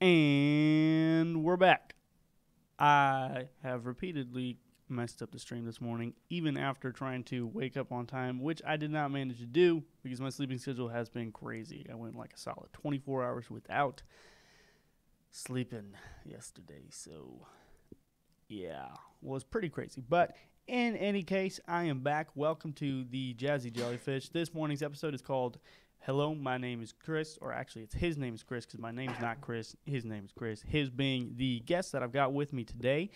And we're back. I have repeatedly messed up the stream this morning, even after trying to wake up on time, which I did not manage to do because my sleeping schedule has been crazy. I went like a solid 24 hours without sleeping yesterday. So, yeah, well, it's pretty crazy. But in any case, I am back. Welcome to the Jazzy Jellyfish. This morning's episode is called Hello, my name is Chris, or actually it's his name is Chris because my name's not Chris. His name is Chris. His being the guest that I've got with me today,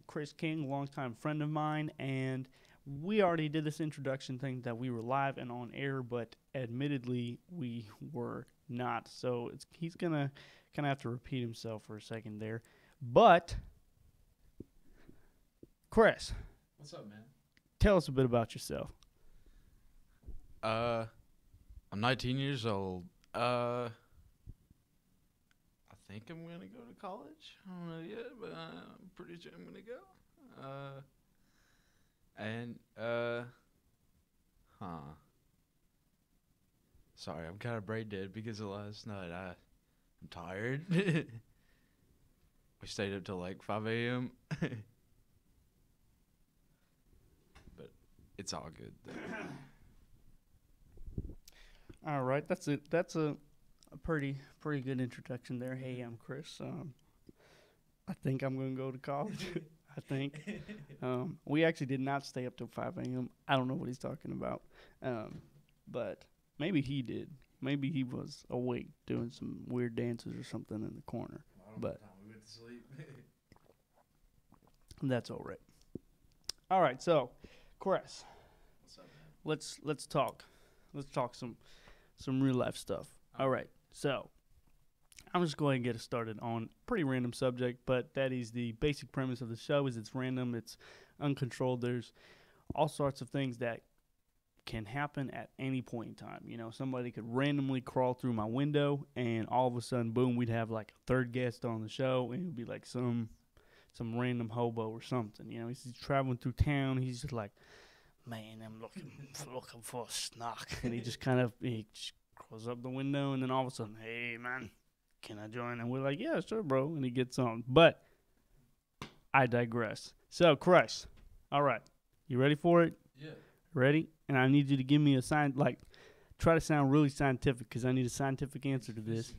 Chris King, longtime friend of mine, and we already did this introduction thing that we were live and on air, but admittedly we were not. So he's going to kind of have to repeat himself for a second there. But, Chris. What's up, man? Tell us a bit about yourself. I'm 19 years old. I think I'm going to go to college. I don't know yet, but I'm pretty sure I'm going to go. Sorry, I'm kind of brain dead because of last night. I'm tired. We stayed up till like 5 a.m. But it's all good. All right, that's a pretty good introduction there. Hey, I'm Chris. I think I'm going to go to college. I think. We actually did not stay up till 5 a.m. I don't know what he's talking about. But maybe he did. Maybe he was awake doing some weird dances or something in the corner. But we went to sleep. That's all right. All right, so Chris, What's up, man? let's talk. Let's talk some real life stuff. All right, so I'm just going to get us started on a pretty random subject, but that is the basic premise of the show. Is it's random, it's uncontrolled. There's all sorts of things that can happen at any point in time. You know, somebody could randomly crawl through my window, and all of a sudden, boom, we'd have like a third guest on the show, and it would be like some random hobo or something. You know, he's traveling through town. He's just like, man, I'm looking for a snack. And he just closes up the window, and then all of a sudden, hey, man, can I join? And we're like, yeah, sure, bro. And he gets on. But I digress. So, Chris, all right, you ready for it? Yeah. Ready? And I need you to give me a sign, like, try to sound really scientific because I need a scientific answer to this.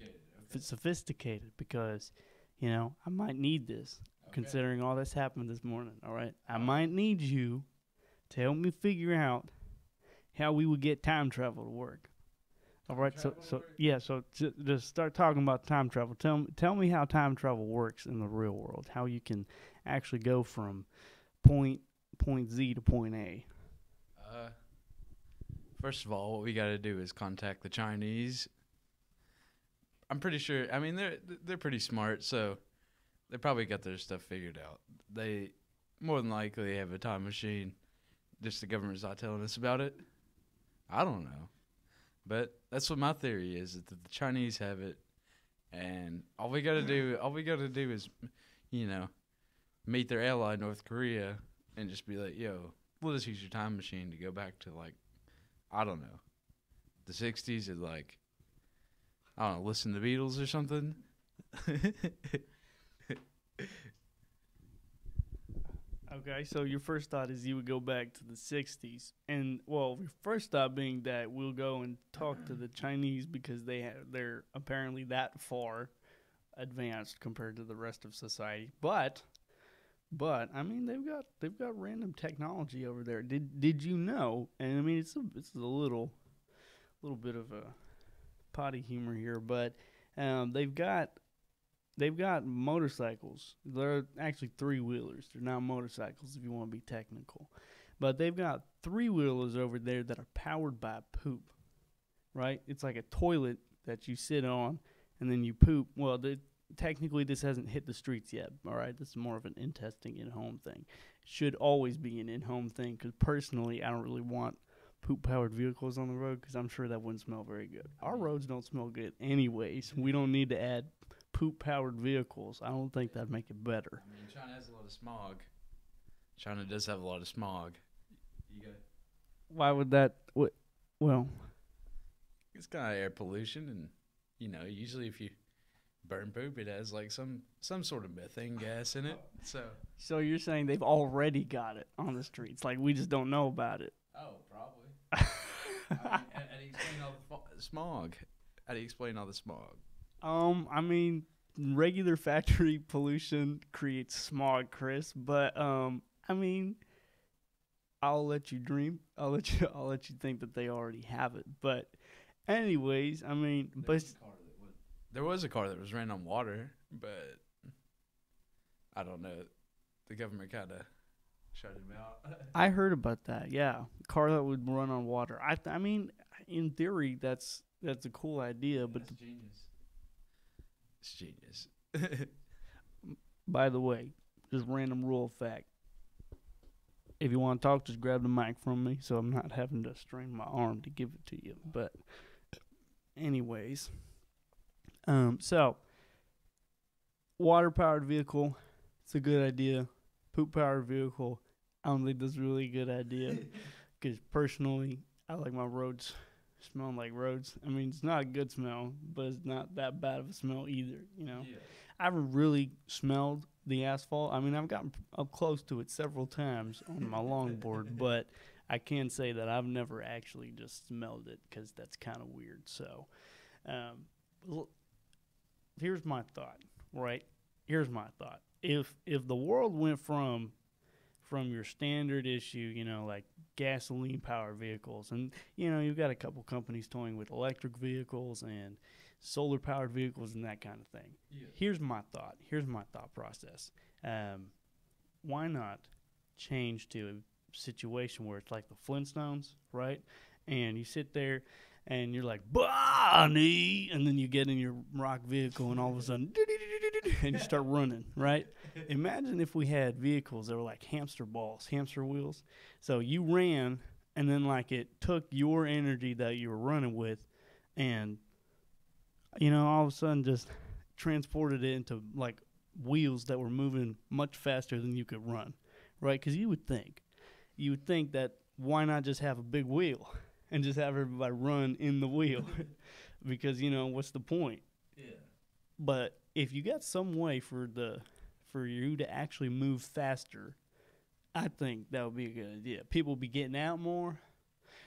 Sophisticated because, you know, I might need this considering all this happened this morning, all right? I might need you to help me figure out how we would get time travel to work. All right, so just start talking about time travel. Tell me how time travel works in the real world. How you can actually go from point Z to point A. First of all, what we got to do is contact the Chinese. I'm pretty sure. I mean, they're pretty smart, so they probably got their stuff figured out. They more than likely have a time machine. Just the government's not telling us about it. I don't know. But that's what my theory is that the Chinese have it, and all we gotta do is, you know, meet their ally North Korea and just be like, yo, let us use your time machine to go back to, like, I don't know, the 60s and, like, I don't know, listen to the Beatles or something. Okay, so your first thought is you would go back to the 60s. And, well, your first thought being that we'll go and talk to the Chinese because they're apparently that far advanced compared to the rest of society. But I mean, they've got random technology over there. Did you know? And I mean, it's a little bit of a potty humor here, but they've got motorcycles. They're actually three-wheelers. They're not motorcycles if you want to be technical. But they've got three-wheelers over there that are powered by poop, right? It's like a toilet that you sit on and then you poop. Well, technically this hasn't hit the streets yet, all right? This is more of an in-testing, in-home thing. Should always be an in-home thing because personally I don't really want poop-powered vehicles on the road because I'm sure that wouldn't smell very good. Our roads don't smell good anyways. We don't need to add poop-powered vehicles. I don't think that'd make it better. I mean, China has a lot of smog. China does have a lot of smog. Why would that? Well, it's kind of air pollution, and you know, usually if you burn poop. It has like some sort of methane gas in it. So So you're saying they've already got it on the streets, like we just don't know about it. oh, probably. How do you explain all the smog? How do you explain all the smog? I mean, regular factory pollution creates smog, Chris. But I mean, I'll let you dream. I'll let you think that they already have it. But anyways, I mean, There was a car that was ran on water, but I don't know. The government kind of shut him out. I heard about that. Yeah, car that would run on water. I mean, in theory, that's a cool idea. But That's genius. It's genius. by the way, just random rule of fact. If you want to talk, just grab the mic from me, so I'm not having to strain my arm to give it to you. But anyways, so water powered vehicle, it's a good idea. Poop powered vehicle, I don't think that's really a good idea. Because personally, I like my roads smelling like roads. I mean, it's not a good smell, but it's not that bad of a smell either. You know, Yeah. I haven't really smelled the asphalt. I mean, I've gotten up close to it several times on my longboard, but I can say that I've never actually just smelled it because that's kind of weird. So, l- here's my thought. Right? Here's my thought. If the world went from your standard issue, you know, like gasoline powered vehicles, and you know, you've got a couple companies toying with electric vehicles and solar powered vehicles and that kind of thing. Yeah. Here's my thought. Here's my thought process. Why not change to a situation where it's like the Flintstones, right? And you sit there and you're like, Bonnie, and then you get in your rock vehicle and all of a sudden, and you start running, right? Imagine if we had vehicles that were like hamster balls, hamster wheels. So you ran, and then like it took your energy that you were running with, and you know, all of a sudden just transported it into like wheels that were moving much faster than you could run, right? Because you would think that why not just have a big wheel and just have everybody run in the wheel? Because you know what's the point? Yeah. But if you got some way for you to actually move faster, I think that would be a good idea. People would be getting out more.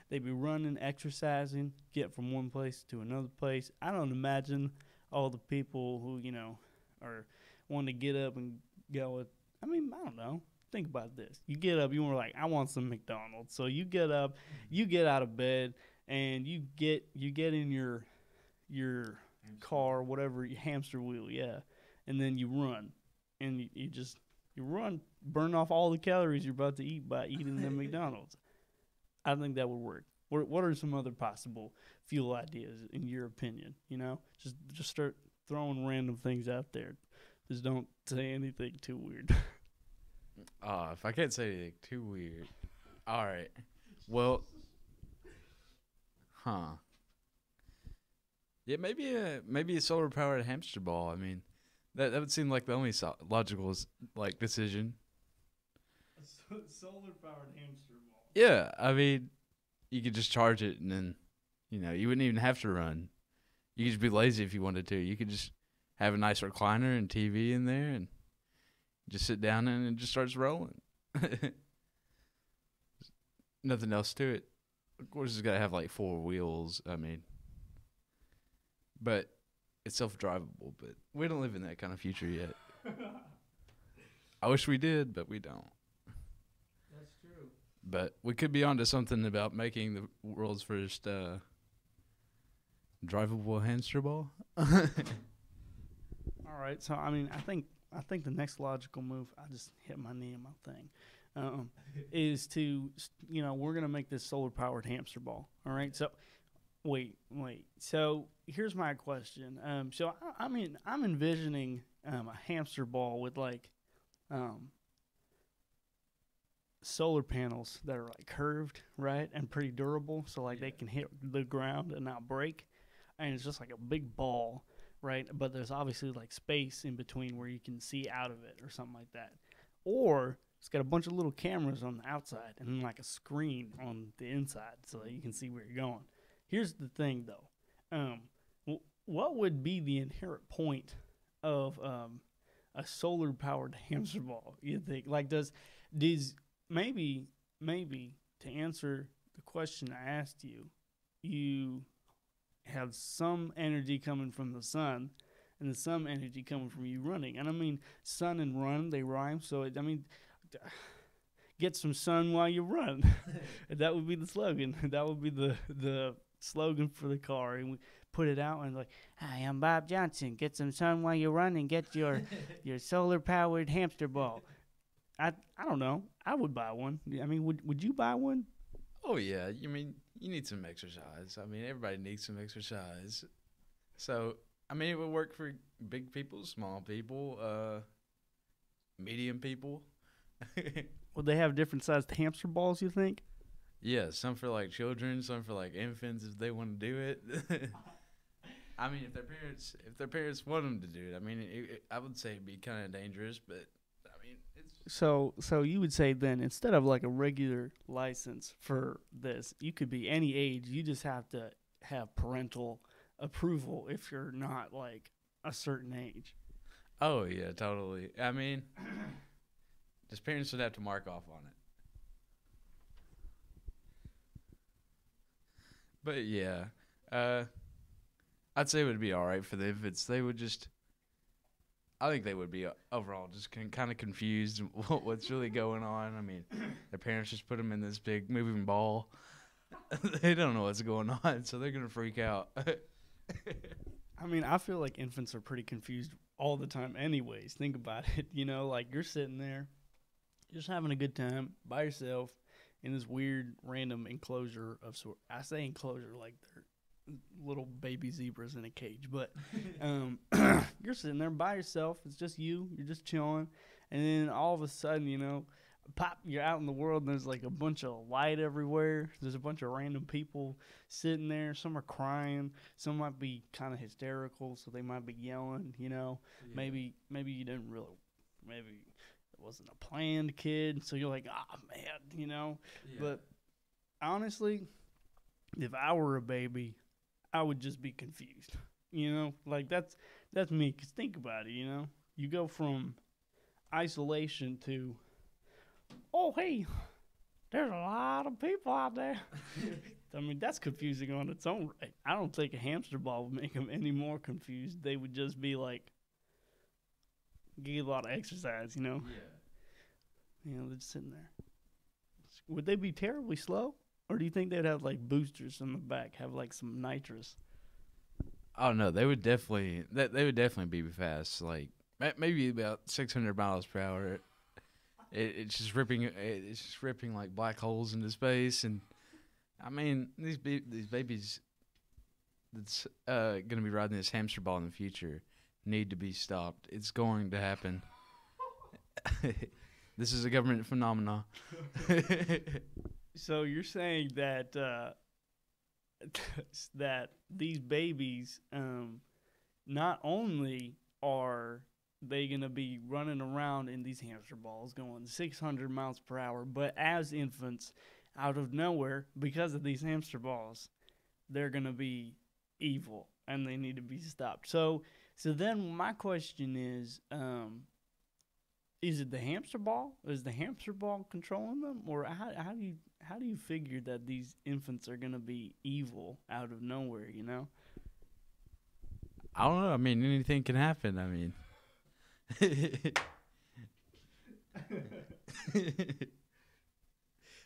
They'd be running, exercising, get from one place to another place. I don't imagine all the people who, you know, are wanting to get up and go with, I mean, I don't know. Think about this. You get up, you were like, I want some McDonald's. So you get up, you get out of bed, and you get in your car, whatever, your hamster wheel, yeah. And then you run. And you run, burn off all the calories you're about to eat by eating the McDonald's. I think that would work. What are some other possible fuel ideas in your opinion? You know, just start throwing random things out there. Just don't say anything too weird. If I can't say anything too weird. All right. Well, huh. Yeah, maybe a solar powered hamster ball. I mean, that would seem like the only logical like decision. Solar powered hamster ball. Yeah, I mean, you could just charge it and then, you know, you wouldn't even have to run. You could just be lazy if you wanted to. You could just have a nice recliner and TV in there and just sit down and it just starts rolling. Nothing else to it. Of course, it's got to have like 4 wheels. I mean, but it's self-drivable. But we don't live in that kind of future yet. I wish we did, but we don't. That's true. But we could be onto something about making the world's first drivable hamster ball. All right. So I mean, I think the next logical move. I just hit my knee in my thing. Is to, you know, we're gonna make this solar powered hamster ball. All right. So wait. So here's my question. So I mean, I'm envisioning a hamster ball with like solar panels that are like curved, right, and pretty durable, so like they can hit the ground and not break, and it's just like a big ball, right? But there's obviously like space in between where you can see out of it or something like that, or it's got a bunch of little cameras on the outside and then like a screen on the inside so that you can see where you're going. Here's the thing, though. What would be the inherent point of a solar powered hamster ball? You think like does maybe to answer the question I asked you, you have some energy coming from the sun and the some energy coming from you running. And I mean, sun and run, they rhyme. So, I mean, get some sun while you run. That would be the slogan. That would be the slogan for the car. And we put it out and like, hi, I'm Bob Johnson. Get some sun while you run and get your solar powered hamster ball. I don't know. I would buy one. I mean, would you buy one? Oh yeah, you mean you need some exercise. I mean, everybody needs some exercise. So, I mean, it would work for big people, small people, medium people. Would they have different sized hamster balls, you think? Yeah, some for like children, some for like infants if they want to do it. I mean, if their parents want them to do it, I mean, I would say it'd be kind of dangerous, but I mean, it's So you would say then instead of like a regular license for this, you could be any age. You just have to have parental approval if you're not like a certain age. oh yeah, totally. I mean, just parents would have to mark off on it. But yeah, uh, I'd say it would be all right for the infants. They would just, I think they would be overall just kind of confused what's really going on. I mean, their parents just put them in this big moving ball. They don't know what's going on, so they're gonna freak out. I mean, I feel like infants are pretty confused all the time anyways. Think about it. Like you're sitting there just having a good time by yourself in this weird random enclosure of sort. I say enclosure like they're little baby zebras in a cage, but you're sitting there by yourself. It's just you. You're just chilling, and then all of a sudden, pop, you're out in the world, and there's like a bunch of light everywhere. There's a bunch of random people sitting there. Some are crying. Some might be kind of hysterical, so they might be yelling. Yeah. Maybe you didn't really, maybe it wasn't a planned kid, so you're like, ah, man. Yeah. But honestly, if I were a baby, I would just be confused. Like that's me. 'Cause think about it. You go from isolation to, oh hey, there's a lot of people out there. I mean, that's confusing on its own right. I don't think a hamster ball would make them any more confused. They would just be like, get a lot of exercise. Yeah. They're just sitting there. Would they be terribly slow? Or do you think they'd have like boosters on the back, have like some nitrous? Oh no, they would definitely be fast. Like maybe about 600 miles per hour. It's just ripping. It's just ripping like black holes into space. And I mean, these babies that's gonna be riding this hamster ball in the future need to be stopped. It's going to happen. This is a government phenomenon. So you're saying that that these babies, not only are they gonna be running around in these hamster balls going 600 miles per hour, but as infants, out of nowhere, because of these hamster balls, they're gonna be evil and they need to be stopped. So then my question is it the hamster ball? Is the hamster ball controlling them, or how do you figure that these infants are gonna be evil out of nowhere? I don't know. I mean, anything can happen. I mean,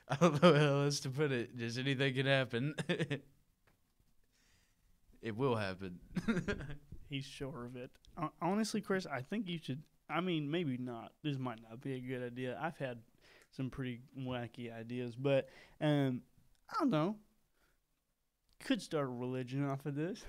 I don't know how else to put it. Just anything can happen. It will happen. He's sure of it. Honestly, Chris, I think you should. I mean, maybe not. This might not be a good idea. I've had some pretty wacky ideas, but I don't know. Could start a religion off of this.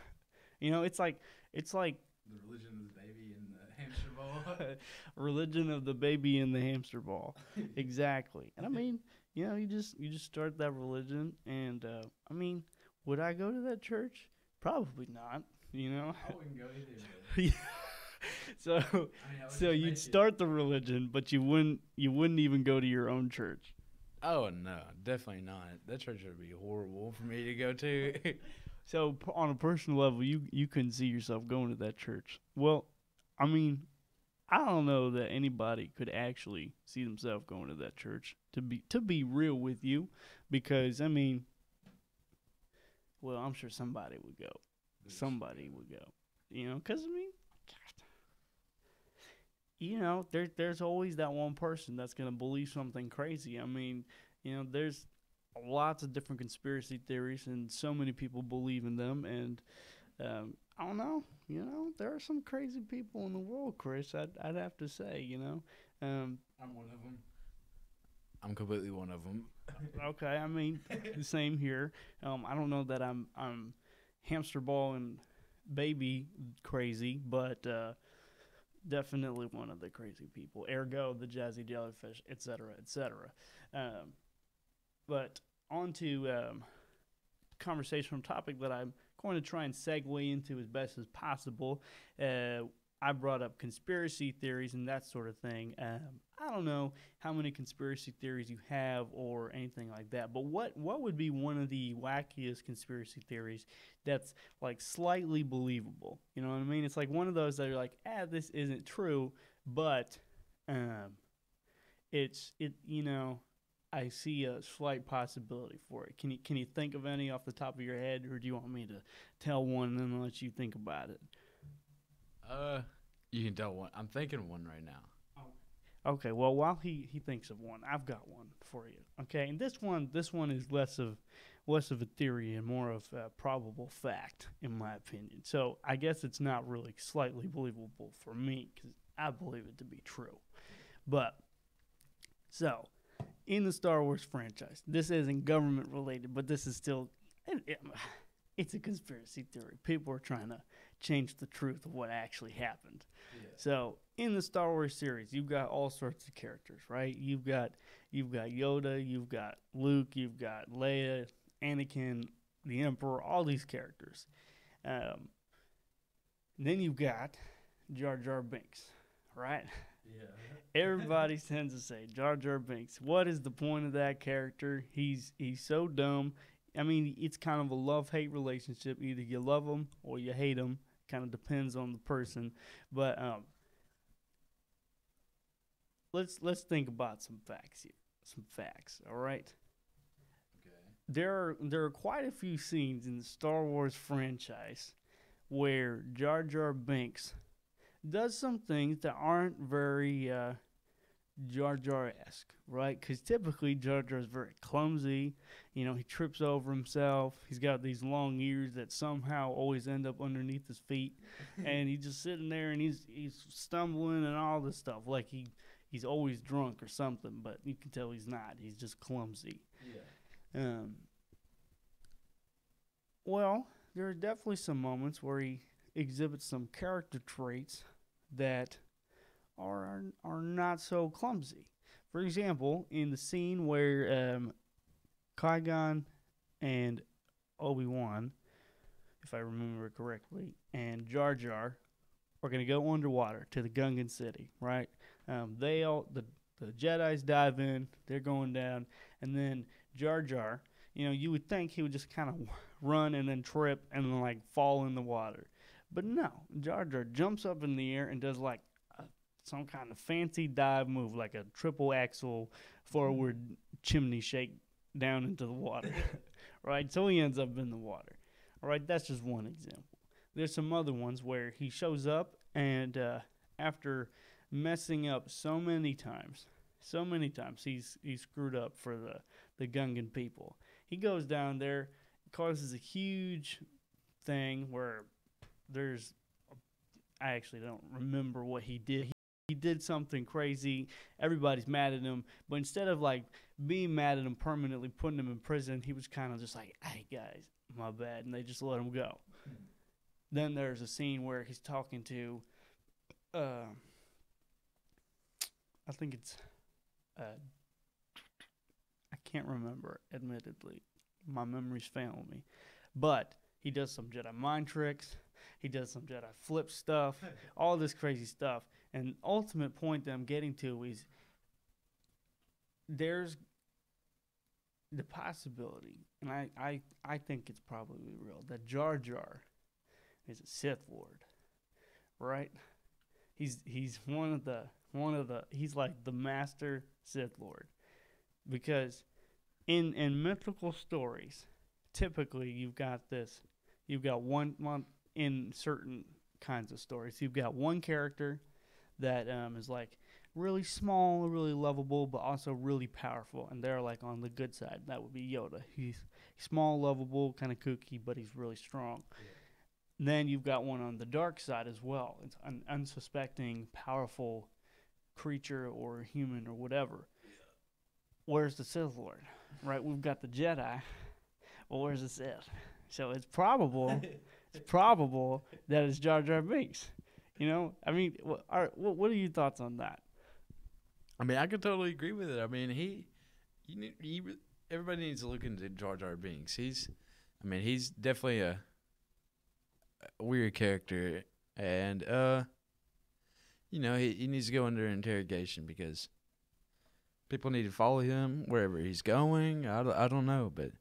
It's like The religion of the baby and the hamster ball. religion of the baby in the hamster ball. Exactly. And I mean, you just start that religion, and I mean, would I go to that church? Probably not. I wouldn't go either. So I would so just you'd make start the religion, but you wouldn't even go to your own church. Oh no, definitely not. That church would be horrible for me to go to. So on a personal level, you couldn't see yourself going to that church. Well, I mean, I don't know that anybody could actually see themselves going to that church. To be real with you, because I mean, well, I'm sure somebody would go. Somebody would go. Because I mean, there's always that one person that's gonna believe something crazy. I mean, there's lots of different conspiracy theories, and so many people believe in them. And I don't know. There are some crazy people in the world, Chris. I'd have to say. I'm one of them. I'm completely one of them. Okay, I mean, the same here. I don't know that I'm hamster ball and baby crazy, but definitely one of the crazy people. Ergo, the Jazzy Jellyfish, etc., etc. But on to conversational topic that I'm going to try and segue into as best as possible. I brought up conspiracy theories and that sort of thing. I don't know how many conspiracy theories you have or anything like that, but what would be one of the wackiest conspiracy theories that's like slightly believable? You know what I mean? It's like one of those that are like, this isn't true, but I see a slight possibility for it. Can you think of any off the top of your head, or do you want me to tell one and then let you think about it? You can tell one. I'm thinking of one right now. Okay, well, while he thinks of one, I've got one for you. Okay, and this one is less of a theory and more of a probable fact, in my opinion. So I guess it's not really slightly believable for me because I believe it to be true. But so in the Star Wars franchise, this isn't government related, but this is still it's a conspiracy theory. People are trying to change the truth of what actually happened. Yeah. So in the Star Wars series, you've got all sorts of characters, right? You've got Yoda, you've got Luke, you've got Leia, Anakin, the Emperor, all these characters. Then you've got Jar Jar Binks, right? Yeah. Everybody tends to say Jar Jar Binks. What is the point of that character? He's so dumb. I mean, it's kind of a love-hate relationship. Either you love him or you hate him. Kind of depends on the person. But let's think about some facts here. Some facts, all right? Okay. There are quite a few scenes in the Star Wars franchise where Jar Jar Binks does some things that aren't very Jar Jar-esque, right? Because typically Jar Jar is very clumsy. He trips over himself. He's got these long ears that somehow always end up underneath his feet, and he's just sitting there and he's stumbling and all this stuff, like he's always drunk or something. But you can tell he's not. He's just clumsy. Yeah. Well, there are definitely some moments where he exhibits some character traits that are not so clumsy. For example, in the scene where Qui-Gon and Obi-Wan, if I remember correctly, and Jar Jar are going to go underwater to the Gungan city, right? The Jedis dive in, they're going down, and then Jar Jar, you would think he would just kind of run and then trip and then like fall in the water. But no, Jar Jar jumps up in the air and does like some kind of fancy dive move, like a triple axel forward chimney shake down into the water, right? So he ends up in the water. All right, that's just one example. There's some other ones where he shows up and after messing up so many times, he's screwed up for the Gungan people. He goes down there, causes a huge thing where I actually don't remember what he did. He did something crazy. Everybody's mad at him. But instead of like being mad at him permanently, putting him in prison, he was kind of just like, hey, guys, my bad. And they just let him go. Then there's a scene where he's talking to, I think it's, I can't remember, admittedly. My memory's failing me. But he does some Jedi mind tricks. He does some Jedi flip stuff, all this crazy stuff. And ultimate point that I'm getting to is there's the possibility, and I think it's probably real, that Jar Jar is a Sith Lord, right? he's one of the he's like the master Sith Lord because in mythical stories, typically you've got one in certain kinds of stories. You've got one character that is like really small, really lovable, but also really powerful, and they're like on the good side. That would be Yoda. He's small, lovable, kind of kooky, but he's really strong. Then you've got one on the dark side as well. It's an unsuspecting, powerful creature or human or whatever. Where's the Sith Lord? Right, we've got the Jedi. Well, where's the Sith? So it's probable that it's Jar Jar Binks. I mean, what are your thoughts on that? I mean, I could totally agree with it. I mean, everybody needs to look into Jar Jar Binks. He's definitely a weird character, and he needs to go under interrogation because people need to follow him wherever he's going. I don't know, but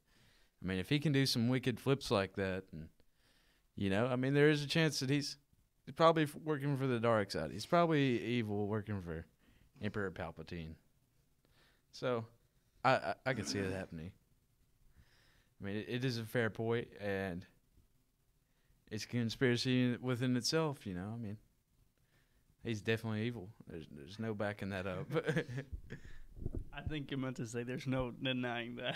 I mean, if he can do some wicked flips like that, and there is a chance that he's probably working for the dark side. He's probably evil, working for Emperor Palpatine. So, I could see it happening. I mean, it is a fair point, and it's a conspiracy within itself. I mean, he's definitely evil. There's no backing that up. I think you meant to say there's no denying that.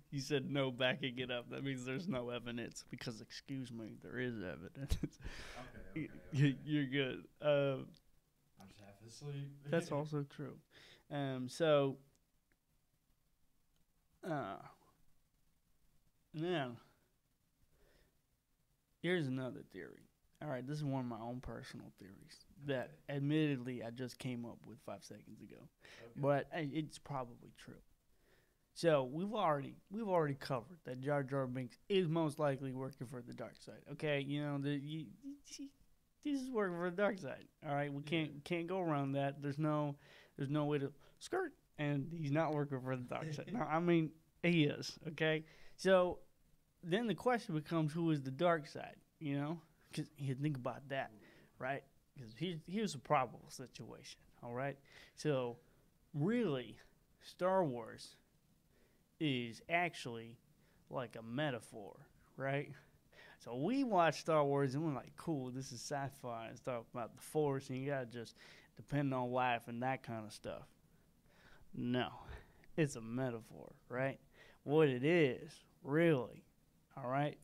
You said no backing it up. That means there's no evidence. Because, excuse me, there is evidence. Okay. You're good. I'm just half asleep. That's also true. So, now, here's another theory. All right, this is one of my own personal theories that, admittedly, I just came up with 5 seconds ago, but it's probably true. So we've already covered that Jar Jar Binks is most likely working for the dark side. Okay, this is working for the dark side. All right, we can't go around that. There's no way to skirt, and he's not working for the dark side. No, I mean he is. Okay, so then the question becomes, who is the dark side? Because you think about that, right? Because here's a probable situation, all right? So, really, Star Wars is actually like a metaphor, right? So we watch Star Wars and we're like, cool, this is sci-fi and stuff about the Force, and you gotta just depend on life and that kind of stuff. No, it's a metaphor, right? What it is, really, all right?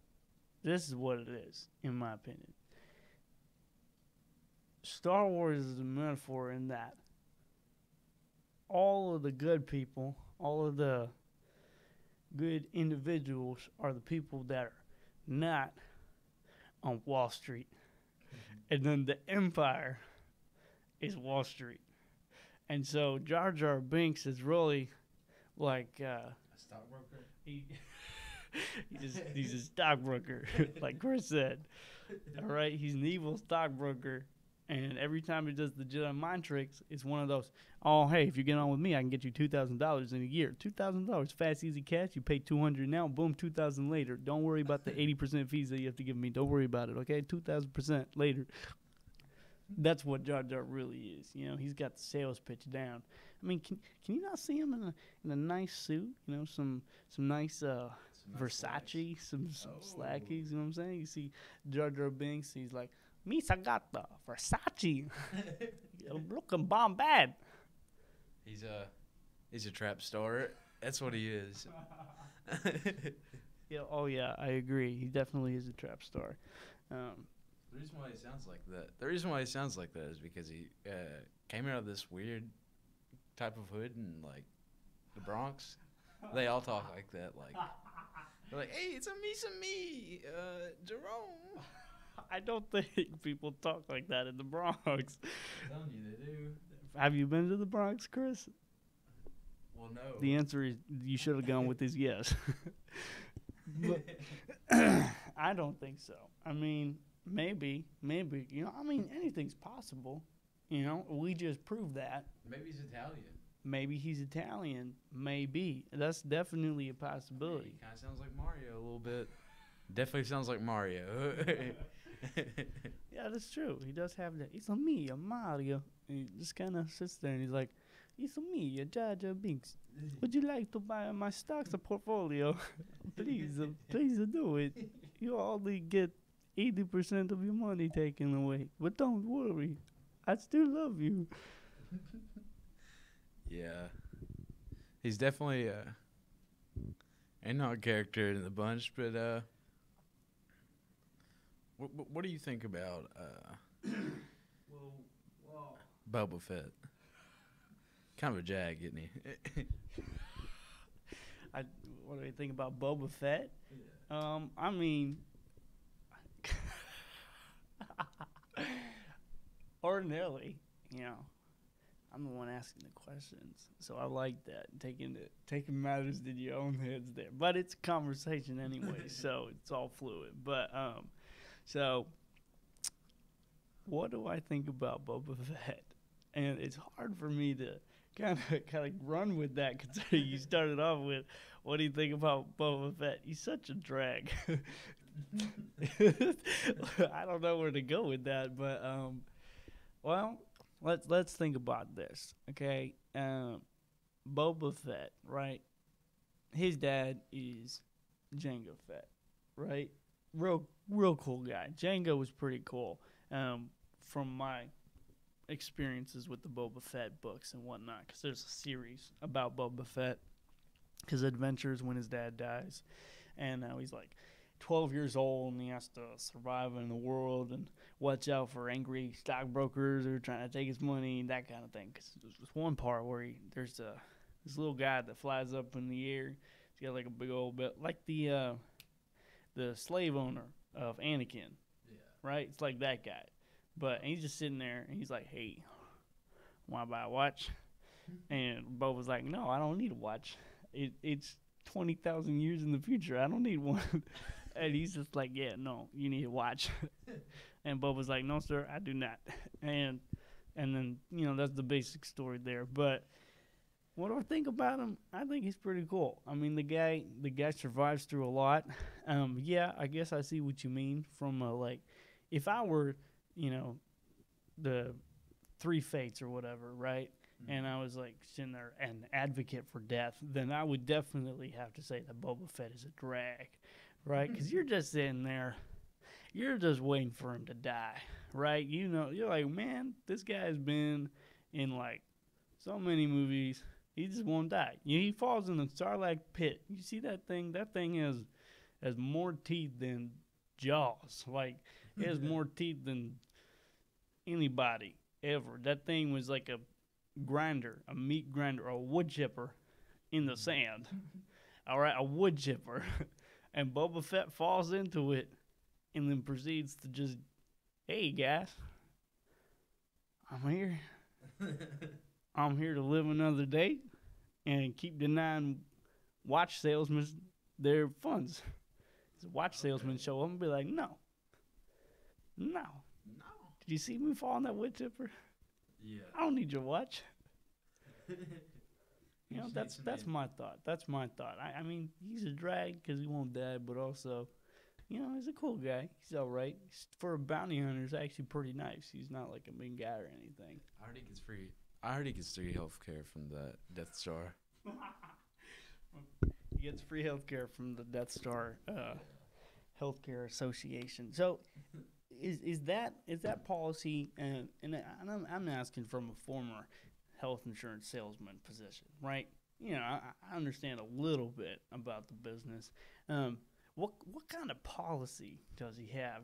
This is what it is, in my opinion. Star Wars is a metaphor in that all of the good people, all of the good individuals are the people that are not on Wall Street. And then the Empire is Wall Street. And so Jar Jar Binks is really like a stockbroker? He's a stockbroker, like Chris said. All right, he's an evil stockbroker, and every time he does the Jedi mind tricks, it's one of those. Oh, hey, if you get on with me, I can get you $2,000 in a year. $2,000, fast, easy cash. You pay $200 now, boom, $2,000 later. Don't worry about the 80% fees that you have to give me. Don't worry about it, okay? 2,000% later. That's what Jar Jar really is. He's got the sales pitch down. I mean, can you not see him in a nice suit? Some nice Versace, some slackies. You know what I'm saying? You see Jar Jar Binks, he's like, Misa got the Versace. I'm looking bomb bad. He's a trap star. That's what he is. Yeah. Oh yeah, I agree. He definitely is a trap star. The reason why he sounds like that is because he came out of this weird type of hood in like the Bronx. They all talk like that. Like they're like, "Hey, it's me, Jerome." I don't think people talk like that in the Bronx. I'm telling you, they do. Have you been to the Bronx, Chris? Well, no. The answer is you should have gone with his yes. But I don't think so. I mean, maybe. Anything's possible. We just proved that. Maybe he's Italian. Maybe he's Italian. Maybe. That's definitely a possibility. He kind of sounds like Mario a little bit. Definitely sounds like Mario. Yeah, that's true. He does have that. It's a me, a Mario. And he just kind of sits there and he's like, it's a me, a Jar Jar Binks. Would you like to buy my stocks or portfolio? Please, please do it. You only get 80% of your money taken away. But don't worry. I still love you. Yeah, he's definitely ain't not a character in the bunch, but what do you think about Well, Boba Fett? Kind of a jag, isn't he? what do I think about Boba Fett? I mean, ordinarily, I'm the one asking the questions, so I like that taking matters in your own hands there. But it's a conversation anyway, so it's all fluid. But so what do I think about Boba Fett? And it's hard for me to kind of run with that considering you started off with what do you think about Boba Fett? He's such a drag. I don't know where to go with that, but well, let's think about this, okay? Boba Fett, right? His dad is Jango Fett, right? Real cool guy. Jango was pretty cool. From my experiences with the Boba Fett books and whatnot, because there's a series about Boba Fett, his adventures when his dad dies, and now he's like 12 years old and he has to survive in the world and watch out for angry stockbrokers who are trying to take his money and that kind of thing. Because there's this one part where there's this little guy that flies up in the air. He's got like a big old belt, like the slave owner of Anakin, right? It's like that guy. But he's just sitting there, and he's like, hey, want to buy a watch? And Boba's like, no, I don't need a watch. It's 20,000 years in the future. I don't need one. And he's just like, yeah, no, you need a watch. And Boba's like, no, sir, I do not. And then, that's the basic story there. But what do I think about him? I think he's pretty cool. I mean, the guy survives through a lot. Yeah, I guess I see what you mean from, if I were the three fates or whatever, right? Mm-hmm. And I was like sitting there an advocate for death, then I would definitely have to say that Boba Fett is a drag, right? Because you're just sitting there, you're just waiting for him to die, right? You're like, man, this guy's been in like so many movies, he just won't die. He falls in the Sarlacc pit. You see that thing? That thing has more teeth than Jaws. Like, it has more teeth than anybody ever. That thing was like a grinder, a meat grinder, a wood chipper in the sand. All right, a wood chipper. And Boba Fett falls into it and then proceeds to just, hey, guys, I'm here. I'm here to live another day and keep denying watch salesmen their funds. The watch salesman show up and be like, no. Did you see me fall in that wood chipper? Yeah. I don't need your watch. That's my thought. That's my thought. I mean, he's a drag because he won't die, but also, he's a cool guy. He's all right. For a bounty hunter, he's actually pretty nice. He's not like a mean guy or anything. I heard he gets free health care from the Death Star. He gets free health care from the Death Star Healthcare Association. So, is that policy? And I'm asking from a former health insurance salesman position, right? I understand a little bit about the business. What kind of policy does he have?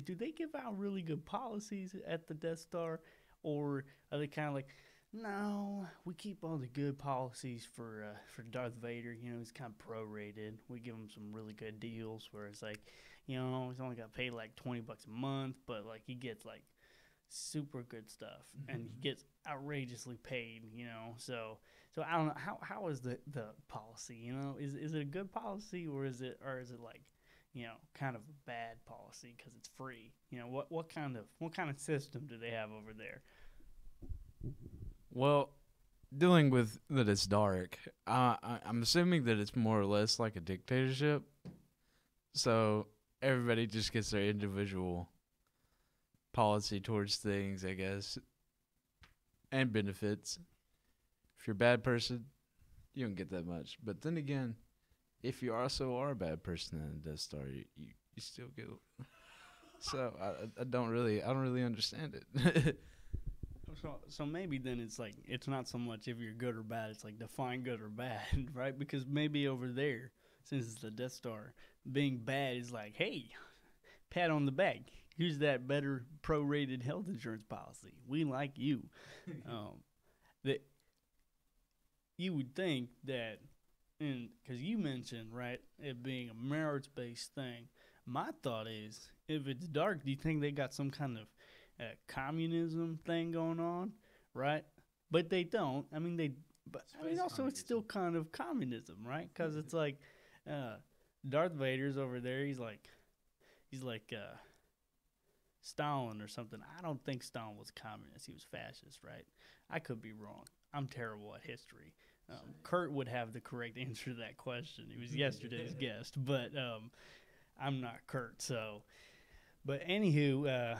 Do they give out really good policies at the Death Star, or are they kind of like, no, we keep all the good policies for Darth Vader. He's kind of prorated. We give him some really good deals where it's like, he's only got paid like $20 a month, but like he gets like super good stuff, and he gets outrageously paid. So I don't know how is the policy. Is it a good policy, or is it like kind of a bad policy because it's free? What kind of system do they have over there? Well, dealing with that it's dark, I'm assuming that it's more or less like a dictatorship. So everybody just gets their individual policy towards things, I guess, and benefits. If you're a bad person, you don't get that much. But then again, if you also are a bad person in the Death Star, you still get. So I don't really understand it. So maybe then it's like it's not so much if you're good or bad. It's like define good or bad, right? Because maybe over there, since it's the Death Star, being bad is like, hey, pat on the back. Here's that better prorated health insurance policy. We like you. That you would think that, and because you mentioned right it being a merits based thing. My thought is, if it's dark, do you think they got some kind of communism thing going on, right? But they don't. I mean, they. But I mean, also it's still kind of communism, right? Because it's like Darth Vader's over there. He's like Stalin or something. I don't think Stalin was communist. He was fascist, right? I could be wrong. I'm terrible at history. Kurt would have the correct answer to that question. He was yesterday's guest, but I'm not Kurt. So, but anywho,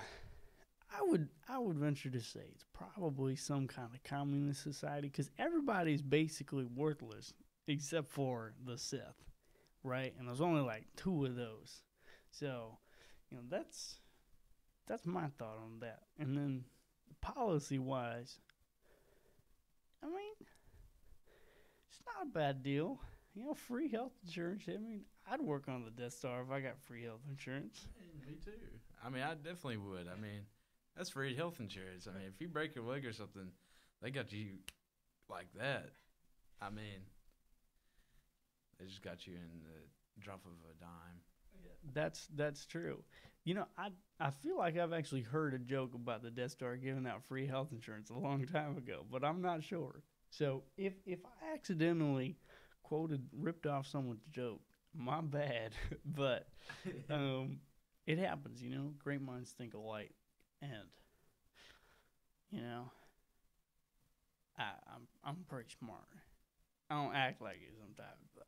I would venture to say it's probably some kind of communist society because everybody's basically worthless except for the Sith, right? And there's only like 2 of those. So, that's my thought on that. And then policy wise, I mean, it's not a bad deal. Free health insurance. I mean, I'd work on the Death Star if I got free health insurance. Me too. I mean, I definitely would. I mean, that's free health insurance. I mean, if you break your leg or something, they got you like that. I mean, they just got you in the drop of a dime. That's true. I feel like I've actually heard a joke about the Death Star giving out free health insurance a long time ago, but I'm not sure. So if I accidentally ripped off someone's joke, my bad. But it happens, Great minds think alike, and I'm pretty smart. I don't act like it sometimes, but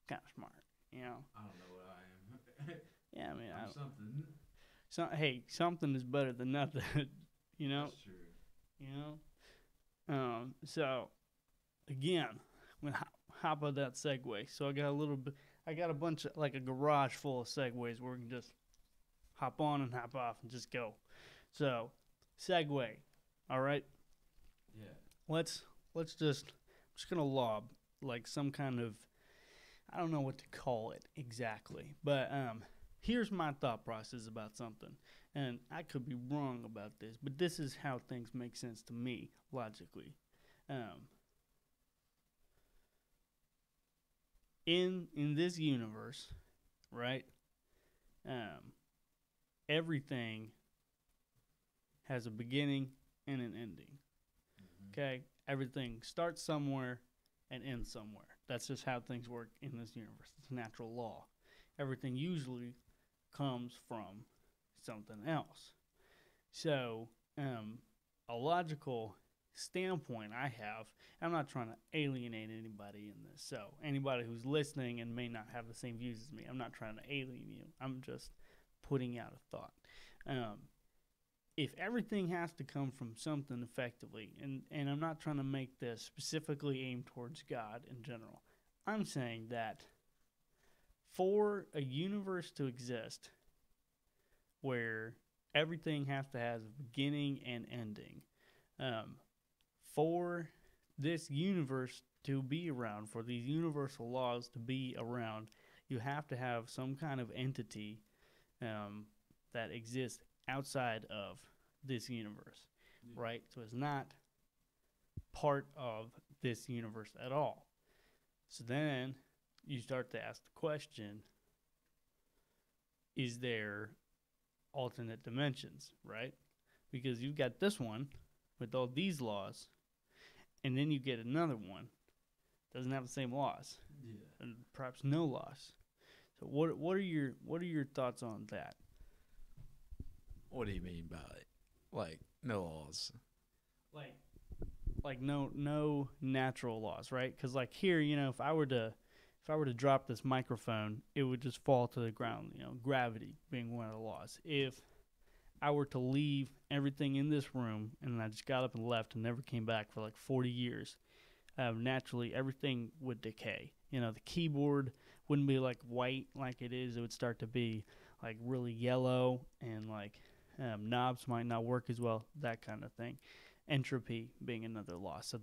kind of smart, I don't know what I am. Yeah, I mean, I'm something. Hey, something is better than nothing, That's true. So again, I'm gonna hop on that segue. So I got a bunch of like a garage full of segues where we can just hop on and hop off and just go. So, segue, all right. Yeah. Let's just I'm just gonna lob like some kind of, I don't know what to call it exactly, but here's my thought process about something, and I could be wrong about this, but this is how things make sense to me logically. In this universe, right? Everything has a beginning and an ending. Mm-hmm. Okay, everything starts somewhere and ends somewhere. That's just how things work in this universe. It's natural law. Everything usually comes from something else. So, a logical standpoint I have, I'm not trying to alienate anybody in this. So, anybody who's listening and may not have the same views as me, I'm not trying to alien you. I'm just putting out a thought. If everything has to come from something effectively, and I'm not trying to make this specifically aimed towards God in general, I'm saying that for a universe to exist where everything has to have a beginning and ending, for this universe to be around, for these universal laws to be around, you have to have some kind of entity that exists outside of this universe, right? So it's not part of this universe at all. So then you start to ask the question, is there alternate dimensions, right? Because you've got this one with all these laws, and then you get another one doesn't have the same laws, and perhaps no laws. So what are your thoughts on that? What do you mean by like no laws? Like no natural laws, right? Because like here, if I were to drop this microphone, it would just fall to the ground. Gravity being one of the laws. If I were to leave everything in this room and I just got up and left and never came back for like 40 years, naturally everything would decay. The keyboard wouldn't be like white like it is. It would start to be like really yellow, and like knobs might not work as well, that kind of thing. Entropy being another loss. So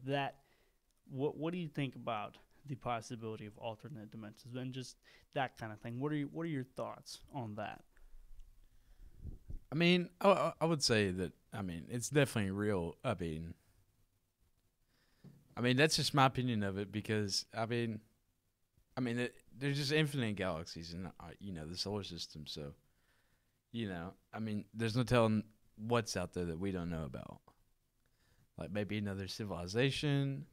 what do you think about the possibility of alternate dimensions and just that kind of thing? What are your thoughts on that? I mean, I would say that. I mean, it's definitely real. I mean that's just my opinion of it because there's just infinite galaxies in the solar system. So I mean, there's no telling what's out there that we don't know about. Like maybe another civilization,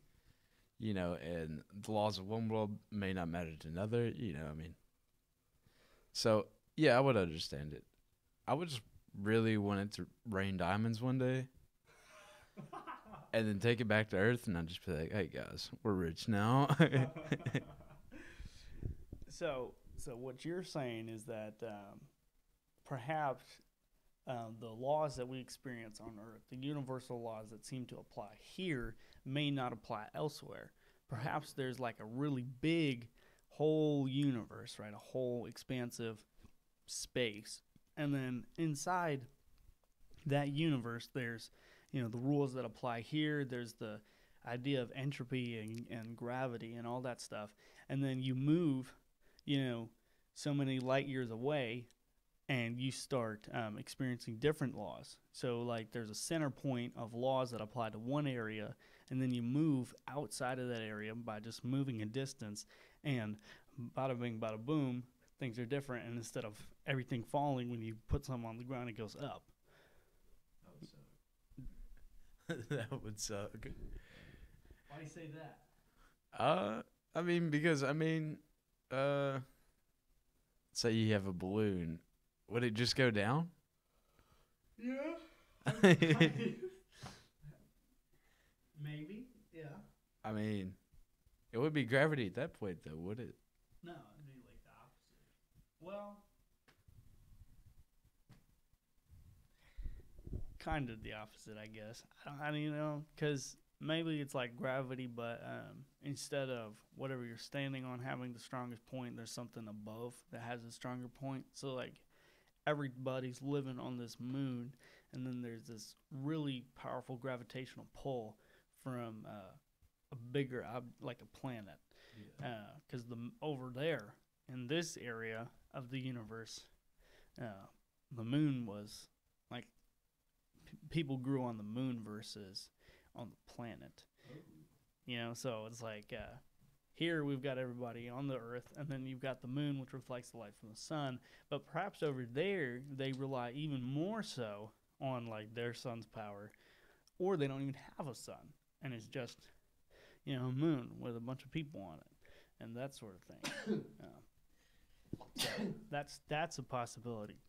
and the laws of one world may not matter to another. I mean, so yeah, I would understand it. I would just really want it to rain diamonds one day, and then take it back to Earth, and I'd just be like, "Hey guys, we're rich now." So what you're saying is that perhaps the laws that we experience on Earth, the universal laws that seem to apply here, may not apply elsewhere. Perhaps there's like a really big whole universe, right? A whole expansive space. And then inside that universe, there's, the rules that apply here. There's the idea of entropy and gravity and all that stuff. And then you move, so many light years away, and you start experiencing different laws. So, like, there's a center point of laws that apply to one area, and then you move outside of that area by just moving a distance, and bada bing, bada boom, things are different. And instead of everything falling when you put something on the ground, it goes up. That would suck. Why do you say that? I mean, because say you have a balloon, would it just go down? Yeah. Maybe. Yeah. I mean, it would be gravity at that point, though, would it? No, it'd be like the opposite. Well, kind of the opposite, I guess. I don't because maybe it's like gravity, but instead of whatever you're standing on having the strongest point, there's something above that has a stronger point. So, like, everybody's living on this moon, and then there's this really powerful gravitational pull from a bigger, like a planet. Because over there in this area of the universe, the moon was like people grew on the moon versus on the planet. So it's like here we've got everybody on the Earth, and then you've got the moon, which reflects the light from the sun. But perhaps over there they rely even more so on like their sun's power, or they don't even have a sun, and it's just a moon with a bunch of people on it, and that sort of thing. So that's a possibility.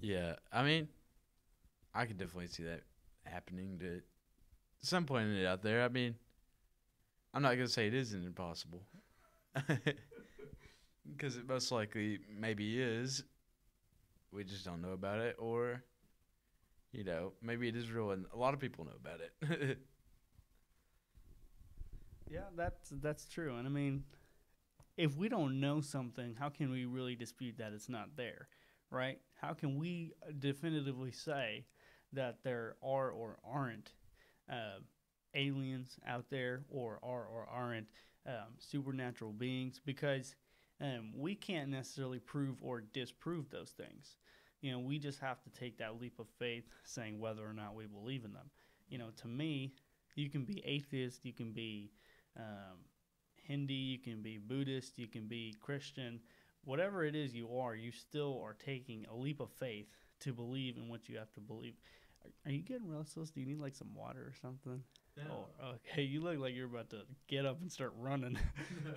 Yeah, I mean, I could definitely see that happening to some point out there. I mean, I'm not gonna say it isn't impossible, because it most likely maybe is. We just don't know about it, or maybe it is real and a lot of people know about it. Yeah, that's true. And I mean, if we don't know something, how can we really dispute that it's not there, right? How can we definitively say that there are or aren't aliens out there, or are or aren't supernatural beings? Because we can't necessarily prove or disprove those things. We just have to take that leap of faith, saying whether or not we believe in them. To me, you can be atheist, you can be Hindi, you can be Buddhist, you can be Christian, whatever it is you still are taking a leap of faith to believe in what you have to believe. Are you getting restless? Do you need like some water or something? No. Oh, okay. You look like you're about to get up and start running. No.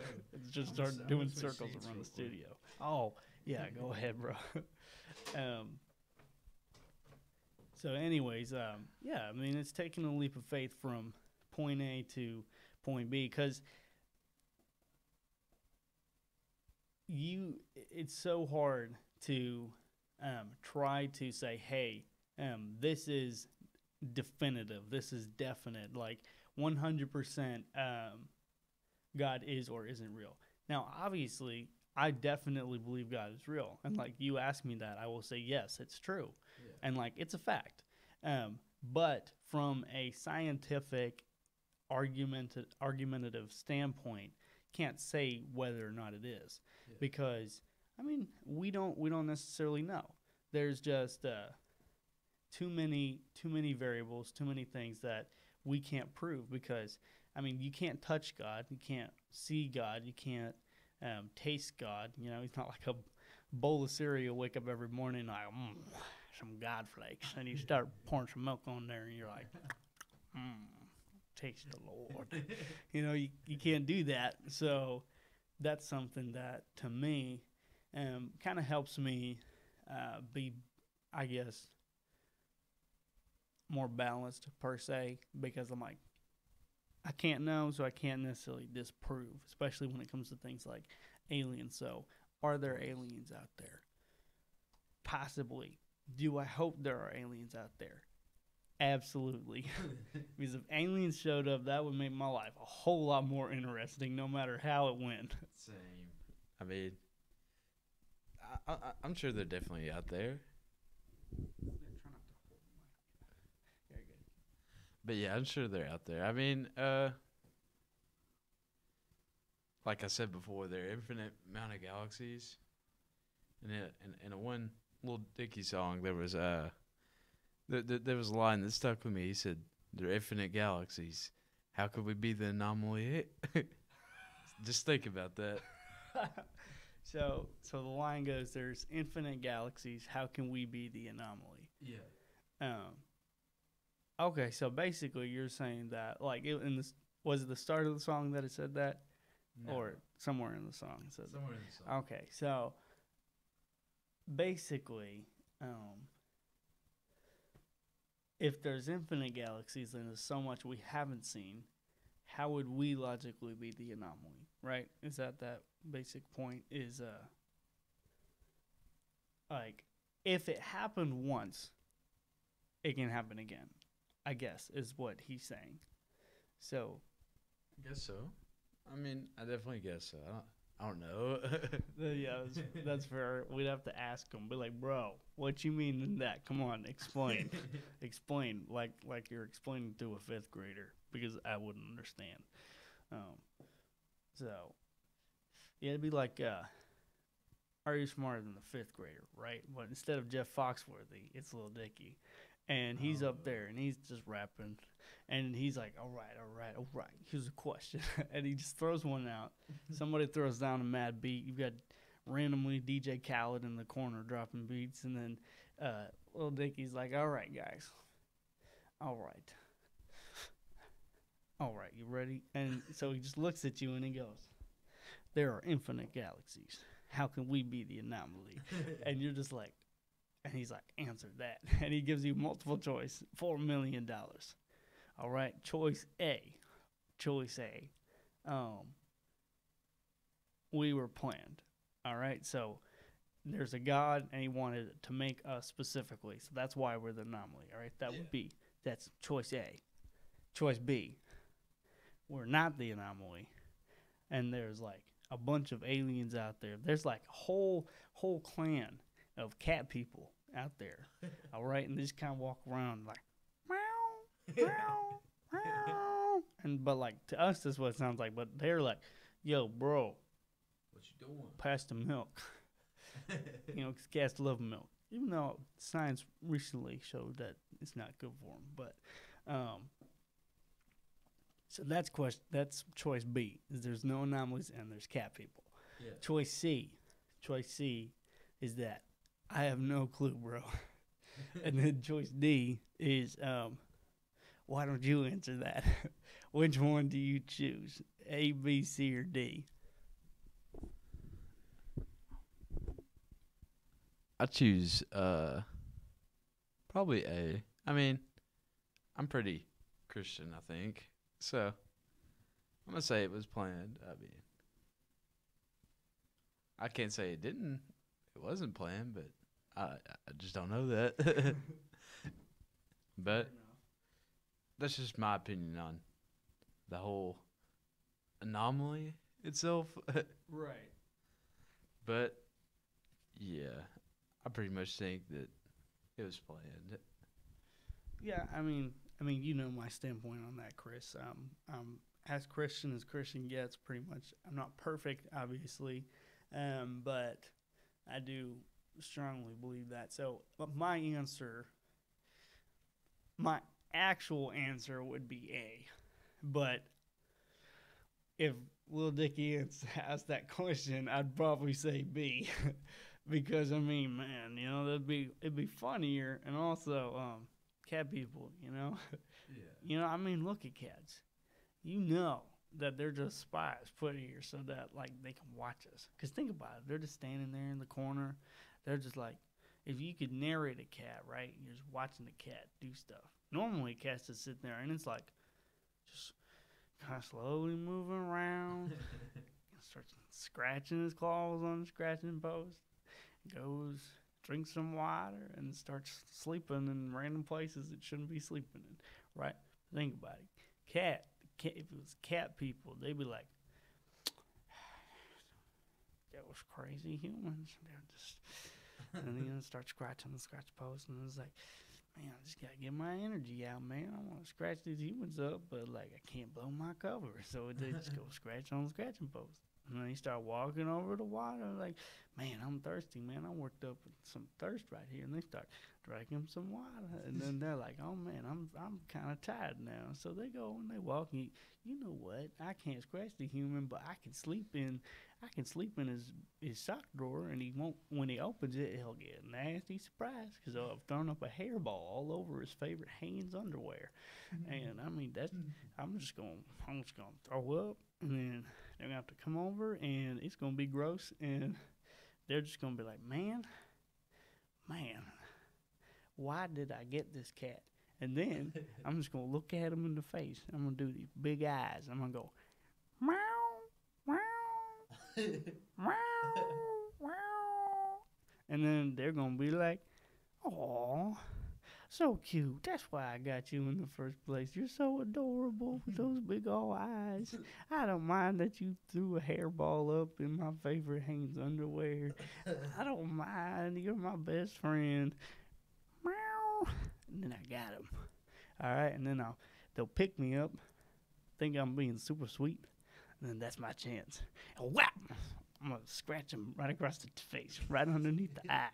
Just start doing circles around the studio. Oh, yeah. Go ahead, bro. So, anyways, yeah. I mean, it's taking a leap of faith from point A to point B, because it's so hard to try to say, hey, this is definitive, this is definite, like 100% God is or isn't real. Now, obviously, I definitely believe God is real. And like you ask me that, I will say, yes, it's true. Yeah. And like it's a fact. But from a scientific argumentative standpoint, can't say whether or not it is. Yeah. Because I mean, we don't necessarily know. There's just too many variables, too many things that we can't prove, because I mean, you can't touch God, you can't see God, you can't taste God. You know, he's not like a bowl of cereal. Wake up every morning like some God flakes, and you start pouring some milk on there, and you're like, taste the Lord. You know, you can't do that. So that's something that to me kind of helps me be, I guess, more balanced per se, because I'm like, I can't know, so I can't necessarily disprove, especially when it comes to things like aliens. So, are there aliens out there? Possibly. Do I hope there are aliens out there? Absolutely. Because if aliens showed up, that would make my life a whole lot more interesting, no matter how it went. Same. I mean, I'm sure they're definitely out there. But yeah, I'm sure they're out there. I mean, like I said before, there are infinite amount of galaxies. And in a one Lil Dicky song, there was there was a line that stuck with me. He said, "There are infinite galaxies. How could we be the anomaly?" Just think about that. So the line goes, "There's infinite galaxies. How can we be the anomaly?" Yeah. Okay, so basically you're saying that, like, was it the start of the song that it said that? No. Or somewhere in the song it said that? Somewhere in the song. Okay, so basically, if there's infinite galaxies and there's so much we haven't seen, how would we logically be the anomaly, right? Is that basic point? Is, like, if it happened once, it can happen again, I guess, is what he's saying. So, I guess so. I mean, I definitely guess so. I don't know. Yeah, that's fair. We'd have to ask him. Be like, bro, what you mean in that? Come on, explain. Explain like you're explaining to a fifth grader, because I wouldn't understand. So, yeah, it'd be like, are you smarter than the fifth grader, right? But instead of Jeff Foxworthy, it's Lil Dicky. And he's up there, and he's just rapping. And he's like, all right, here's a question. And he just throws one out. Somebody throws down a mad beat. You've got randomly DJ Khaled in the corner dropping beats. And then Lil Dicky's like, all right, guys. All right, you ready? And so he just looks at you, and he goes, there are infinite galaxies. How can we be the anomaly? And you're just like, and he's like, answer that. And he gives you multiple choice, $4 million. All right, choice A. We were planned. All right, so there's a God, and he wanted to make us specifically. So that's why we're the anomaly. All right, that's choice A. Choice B, we're not the anomaly. And there's like a bunch of aliens out there. There's like a whole clan of cat people out there, all right, and they just kind of walk around like, meow, meow, meow, but like to us, that's what it sounds like. But they're like, yo, bro, what you doing? Pass the milk, you know, 'cause cats love milk, even though science recently showed that it's not good for them. But so that's choice B. Is there's no anomalies and there's cat people. Yeah. Choice C is that I have no clue, bro. And then choice D is, why don't you answer that? Which one do you choose? A, B, C, or D? I choose probably A. I mean, I'm pretty Christian, I think. So I'm gonna say it was planned. I mean, I can't say it wasn't planned, but I just don't know that. But that's just my opinion on the whole anomaly itself. Right. But yeah, I pretty much think that it was planned. Yeah, you know my standpoint on that, Chris. As Christian gets, pretty much. I'm not perfect, obviously, but I do strongly believe that. So, but my actual answer would be A. But if Lil Dicky asked that question, I'd probably say B. Because man, it'd be funnier, and also cat people, look at cats. You know that they're just spies put here so that like they can watch us. Cause think about it, they're just standing there in the corner. They're just like, if you could narrate a cat, right? You're just watching the cat do stuff. Normally, cats just sit there and it's like, just kind of slowly moving around. Starts scratching his claws on the scratching post. Goes, drinks some water, and starts sleeping in random places it shouldn't be sleeping in. Right? Think about it. If it was cat people, they'd be like, those crazy humans. They're just, and then start scratching the scratch post, and it's like, man, I just gotta get my energy out, man. I want to scratch these humans up, but like I can't blow my cover, so they just go scratch on the scratching post. And then you start walking over the water, like, man, I'm thirsty, man. I'm worked up with some thirst right here. And they start drinking some water, and then they're like, oh man, I'm kind of tired now. So they go and they walk. And you know what? I can't scratch the human, but I can sleep in his sock drawer, and he won't. When he opens it, he'll get a nasty surprise because I've thrown up a hairball all over his favorite Hanes underwear. And that's I'm just gonna throw up, and then they're gonna have to come over, and it's gonna be gross, and they're just gonna be like, man, why did I get this cat? And then I'm just gonna look at him in the face. I'm gonna do these big eyes. I'm gonna go, meow, meow, meow, meow, and then they're gonna be like, "Aw, so cute. That's why I got you in the first place. You're so adorable with those big old eyes. I don't mind that you threw a hairball up in my favorite Hanes underwear. I don't mind. You're my best friend." Meow. And then I got him. All right, and then they'll pick me up, think I'm being super sweet, and then that's my chance. And whap! I'm gonna scratch him right across the face, right underneath the eye,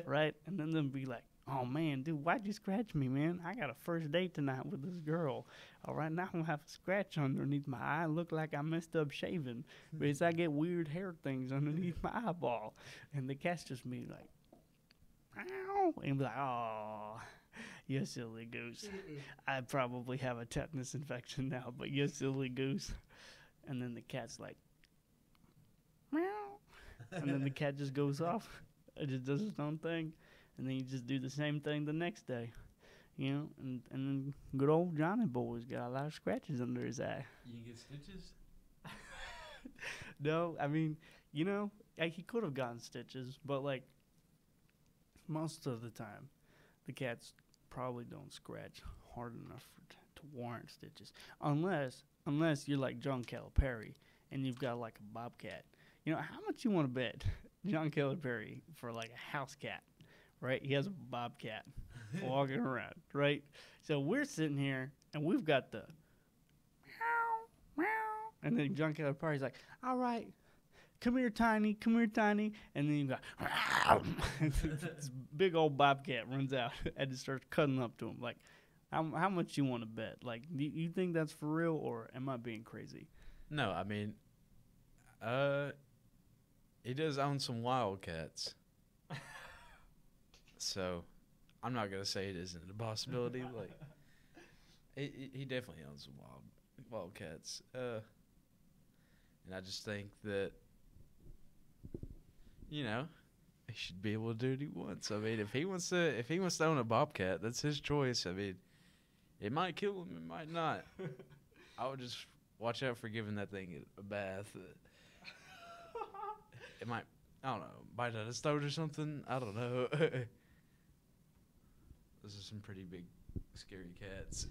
right? And then they'll be like, "Oh man, dude, why'd you scratch me, man? I got a first date tonight with this girl. All right, now I'm gonna have a scratch underneath my eye. Look like I messed up shaving because I get weird hair things underneath my eyeball." And the cat's just be like, "Ow," and be like, "Oh, you silly goose. I probably have a tetanus infection now, but you silly goose." And then the cat's like, "Meow," and then the cat just goes off. It just does its own thing. And then you just do the same thing the next day, and then good old Johnny Boy's got a lot of scratches under his eye. You can get stitches? No, he could have gotten stitches, but like most of the time, the cats probably don't scratch hard enough to warrant stitches, unless you're like John Calipari and you've got like a bobcat. How much you want to bet John Calipari for like a house cat? Right? He has a bobcat walking around, right? So we're sitting here, and we've got the meow, meow. And then John Calipari's like, all right, come here, Tiny. And then you got, this big old bobcat runs out and it starts cutting up to him. Like, how much you want to bet? Like, do you think that's for real, or am I being crazy? No, he does own some wildcats. So, I'm not gonna say it isn't a possibility. Like, he definitely owns some wildcats. And I just think that, he should be able to do what he wants. If he wants to own a bobcat, that's his choice. It might kill him, it might not. I would just watch out for giving that thing a bath. It might. I don't know, bite at a stoat or something. I don't know. Those are some pretty big, scary cats.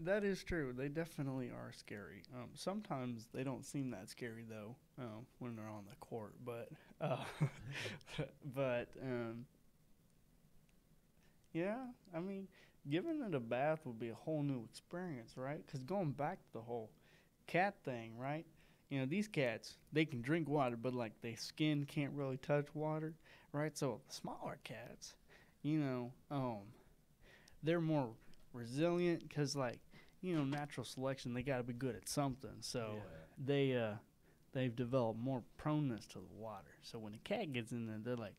That is true. They definitely are scary. Sometimes they don't seem that scary though when they're on the court. Uh, but yeah, I mean, giving it a bath would be a whole new experience, right? Because going back to the whole cat thing, right? You know, these cats they can drink water, but like their skin can't really touch water, right? So the smaller cats, you know, they're more resilient because like natural selection they got to be good at something, so they've developed more proneness to the water, so when a cat gets in there they're like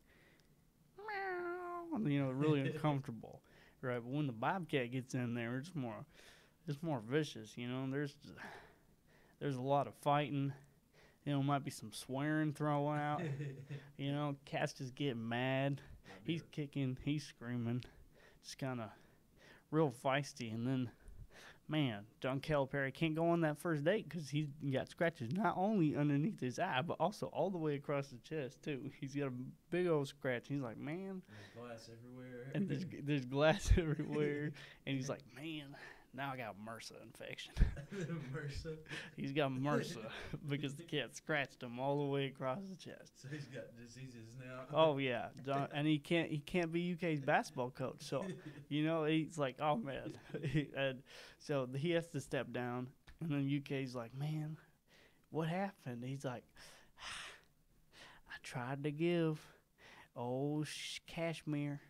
meow, really uncomfortable, right? But when the bobcat gets in there it's more vicious, there's a lot of fighting, might be some swearing thrown out. Cats just get mad, he's kicking, he's screaming, just kind of real feisty. And then, man, John Calipari can't go on that first date because he's got scratches not only underneath his eye, but also all the way across the chest, too. He's got a big old scratch. He's like, man. There's glass everywhere. And there's glass everywhere. And he's like, man, now I got MRSA infection. MRSA? He's got MRSA because the cat scratched him all the way across the chest. So he's got diseases now. Oh yeah, John, and he can't be UK's basketball coach. So, he's like, oh man, and so he has to step down, and then UK's like, man, what happened? He's like, I tried to give old Cashmere.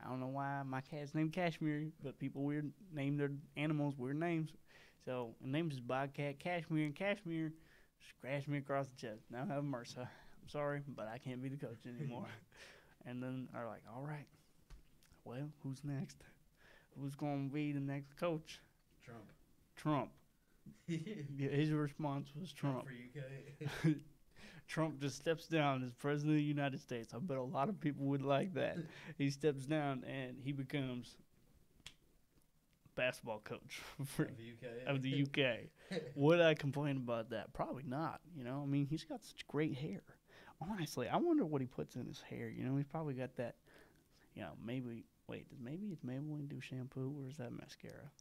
I don't know why my cat's named Cashmere, but people name their animals weird names. So the name's is Bobcat Cashmere, and Cashmere scratched me across the chest. Now I have MRSA. I'm sorry, but I can't be the coach anymore. And then are like, all right, well, who's next? Who's going to be the next coach? Trump. Yeah, his response was Trump. For UK. Trump just steps down as president of the United States. I bet a lot of people would like that. He steps down and he becomes basketball coach of the UK. Would I complain about that? Probably not. I mean, he's got such great hair. Honestly, I wonder what he puts in his hair. He's probably got that. Maybe it's Maybelline do shampoo, or is that mascara?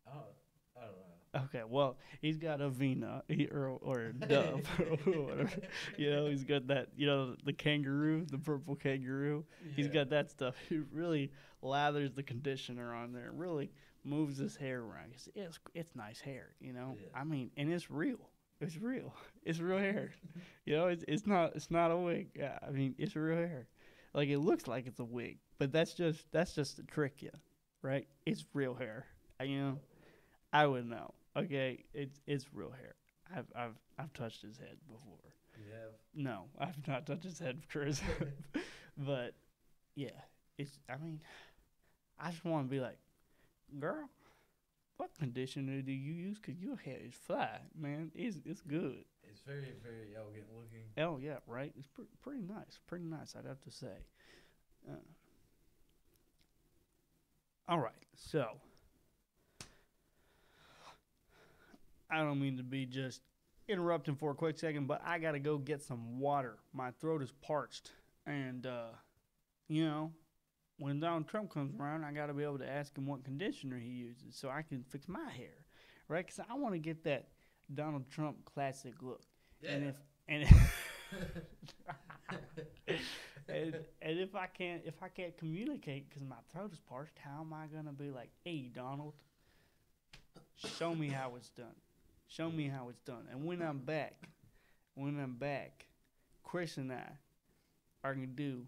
Oh, I don't know. Okay, well, he's got a Vina or a Dove or whatever. He's got that, the kangaroo, the purple kangaroo. Yeah. He's got that stuff. He really lathers the conditioner on there, really moves his hair around. It's nice hair, Yeah. I mean, and it's real. It's real. It's real hair. It's not a wig. Yeah, I mean, it's real hair. Like, it looks like it's a wig, but that's just to trick you, right? It's real hair. I would know. Okay, it's real hair. I've touched his head before. You have? No, I've not touched his head, Chris. But yeah, I mean, I just want to be like, girl, what conditioner do you use? 'Cause your hair is fly, man. It's good. It's very, very elegant looking. Oh yeah, right. It's pretty nice. Pretty nice, I'd have to say. All right, so. I don't mean to be just interrupting for a quick second, but I got to go get some water. My throat is parched. And, when Donald Trump comes around, I got to be able to ask him what conditioner he uses so I can fix my hair, right? Because I want to get that Donald Trump classic look. Yeah. And if I can't communicate because my throat is parched, how am I going to be like, hey, Donald, show me how it's done. Show me how it's done. And when I'm back, Chris and I are going to do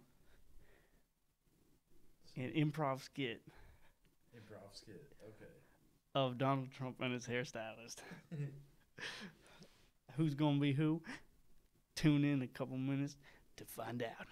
an improv skit. Okay. Of Donald Trump and his hairstylist. Who's going to be who? Tune in a couple minutes to find out.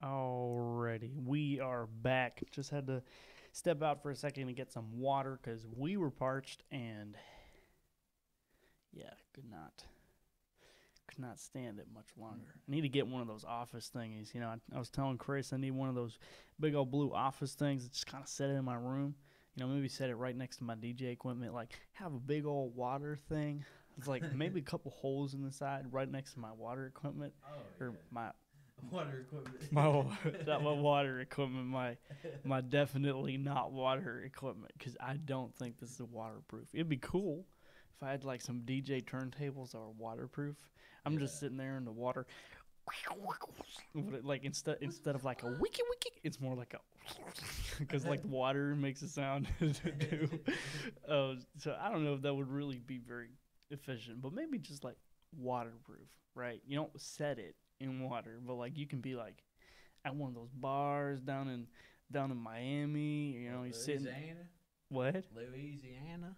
Alrighty, we are back. Just had to step out for a second to get some water because we were parched and yeah, could not stand it much longer. I need to get one of those office thingies. I was telling Chris I need one of those big old blue office things that just kind of set it in my room. Maybe set it right next to my DJ equipment. Like have a big old water thing. It's like maybe a couple holes in the side right next to my water equipment or my water equipment. not my water equipment, my definitely not water equipment because I don't think this is waterproof. It'd be cool if I had like some DJ turntables that were waterproof. I'm just sitting there in the water, like instead of like a wiki wiki, it's more like a because like the water makes a sound too. So I don't know if that would really be very efficient, but maybe just like waterproof, right? You don't set it in water, but like you can be like at one of those bars down in Miami, you sitting. What? Louisiana.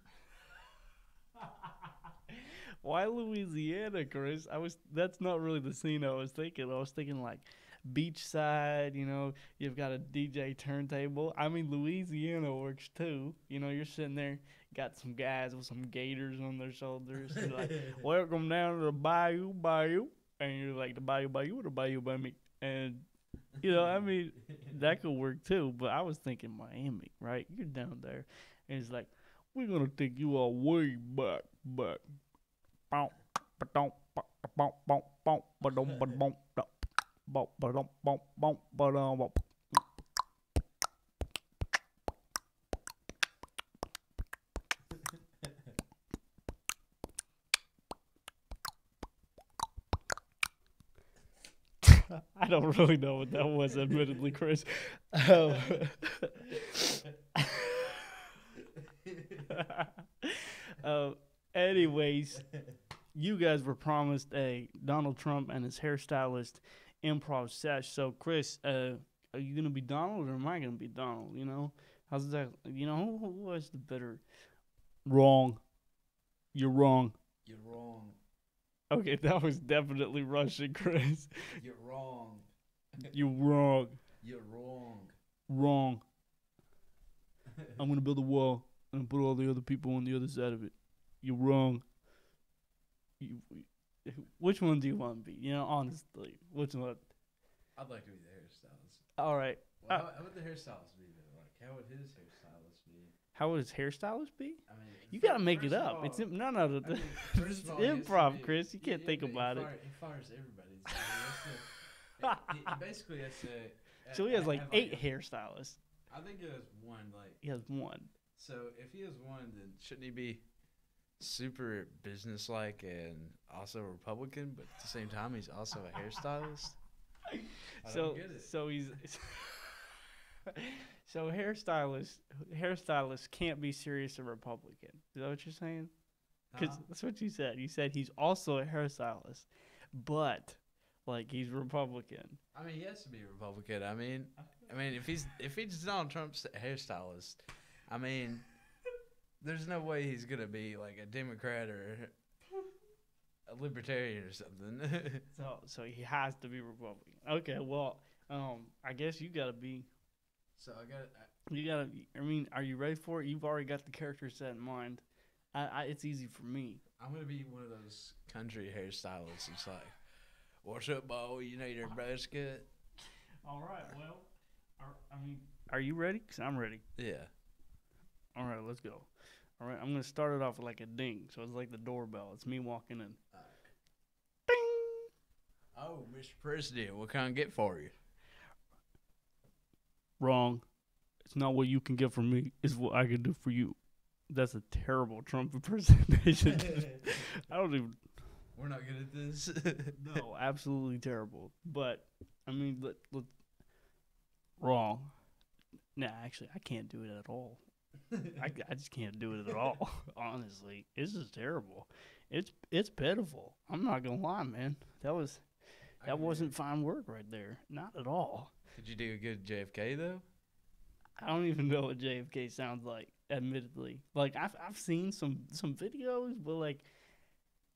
Why Louisiana, Chris? That's not really the scene I was thinking. I was thinking like beachside, you've got a DJ turntable. I mean Louisiana works too. You're sitting there, got some guys with some gators on their shoulders. You're like, welcome down to the bayou. And you're like, the bayou or the bayou by me. And I mean, that could work too. But I was thinking Miami, right? You're down there. And it's like, we're going to take you all way back. I don't really know what that was, admittedly, Chris. Anyways, you guys were promised a Donald Trump and his hairstylist improv sesh. So, Chris, are you gonna be Donald or am I gonna be Donald? How's that? Who was the better? Wrong. You're wrong. You're wrong. Okay, that was definitely Russian, Chris. You're wrong. You're wrong. You're wrong. Wrong. I'm gonna build a wall and put all the other people on the other side of it. You're wrong. Which one do you want to be? Honestly, which one? I'd like to be the hairstylist. All right. Well, how would the hairstylist be though? Like, how would his hairstylist be? How would his hairstylist be? I mean, you gotta make it up. All, it's no. first It's of all, improv, Chris. You can't think about it. He fires everybody. He basically has to. So he has like 8 hairstylists. I think he has one. Like he has one. So if he has one, then shouldn't he be super businesslike and also Republican, but at the same time he's also a hairstylist? I don't get it. So he's so hairstylists can't be serious or Republican. Is that what you're saying? Because that's what you said. You said he's also a hairstylist, but like he's Republican. I mean, he has to be Republican. I mean, if he's Donald Trump's hairstylist, I mean, there's no way he's gonna be like a Democrat or a Libertarian or something. so he has to be Republican. Okay, well, I guess you gotta be. So I got. You gotta. I mean, are you ready for it? You've already got the character set in mind. It's easy for me. I'm gonna be one of those country hairstylists. It's like, what's up, boy? You know your basket. All right. Well, are you ready? 'Cause I'm ready. Yeah. All right, let's go. All right, I'm going to start it off with like a ding. So it's like the doorbell. It's me walking in. All right. Ding! Oh, Mr. President, what can I get for you? Wrong. It's not what you can get from me. It's what I can do for you. That's a terrible Trump impersonation. I don't even... We're not good at this. No, absolutely terrible. But, I mean, wrong. Nah, actually, I can't do it at all. I just can't do it at all. Honestly, it's just terrible. It's pitiful. I'm not gonna lie, man. That wasn't fine work right there. Not at all. Could you do a good JFK though? I don't even know what JFK sounds like. Admittedly, like I've seen some videos, but like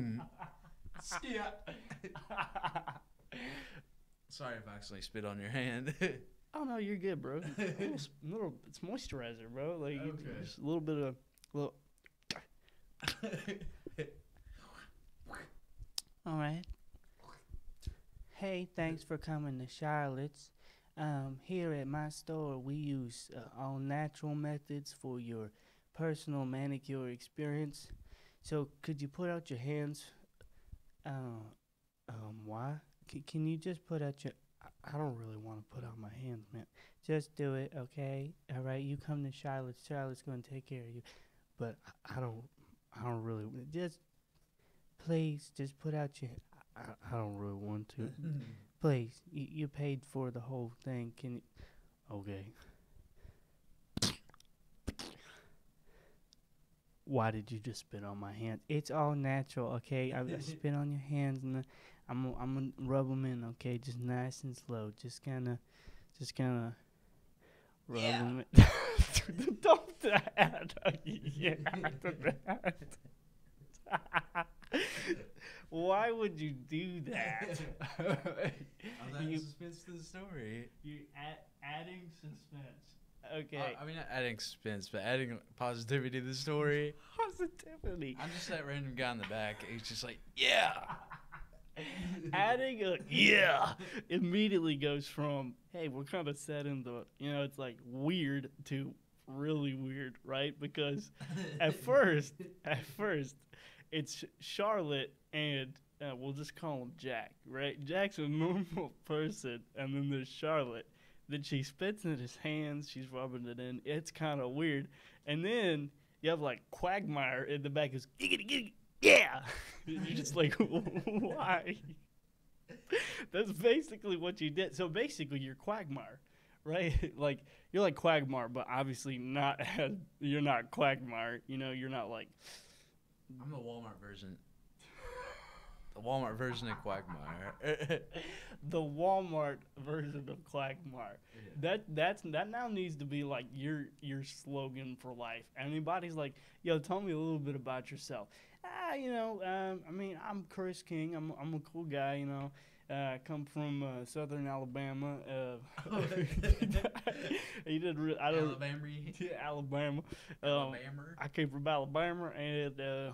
boom. Yeah. Sorry if I accidentally spit on your hand. Oh no, you're good, bro. It's moisturizer, bro. Like Okay. just a little bit of little. All right. Hey, thanks for coming to Charlotte's. Here at my store, we use all natural methods for your personal manicure experience. So, could you put out your hands? Why? Can you just put out your? I don't really want to put out my hands, man. Just do it, okay? All right, you come to Charlotte's. Charlotte's gonna take care of you. But I don't. I don't really. Just please, just put out your. I don't really want to. Please, you paid for the whole thing. Can you? Okay. Why did you just spit on my hand? It's all natural, okay? I spit on your hands and I'm gonna rub them in, okay? Just nice and slow. Just kind of rub them in. Don't that. Yeah. Why would you do that? I'm adding suspense to the story. You adding suspense. Okay. I mean, not adding suspense, but adding positivity to the story. Positivity. I'm just that random guy in the back. He's just like, yeah. Adding a yeah immediately goes from, hey, we're kind of set in the, it's like weird to really weird, right? Because at first, it's Charlotte and we'll just call him Jack, right? Jack's a normal person, and then there's Charlotte. Then she spits in his hands. She's rubbing it in. It's kind of weird. And then you have like Quagmire in the back who's giggity giggity, yeah. You're just like, why? That's basically what you did. So basically, you're Quagmire, right? Like you're like Quagmire, but obviously not. You're not Quagmire. You're not like. I'm the Walmart version. The Walmart version of Quagmire. The Walmart version of Quagmire. Yeah. That now needs to be like your slogan for life. Anybody's like, yo, tell me a little bit about yourself. I mean, I'm Chris King. I'm a cool guy. I come from Southern Alabama. He did. Alabama. Yeah, Alabama. I came from Alabama, and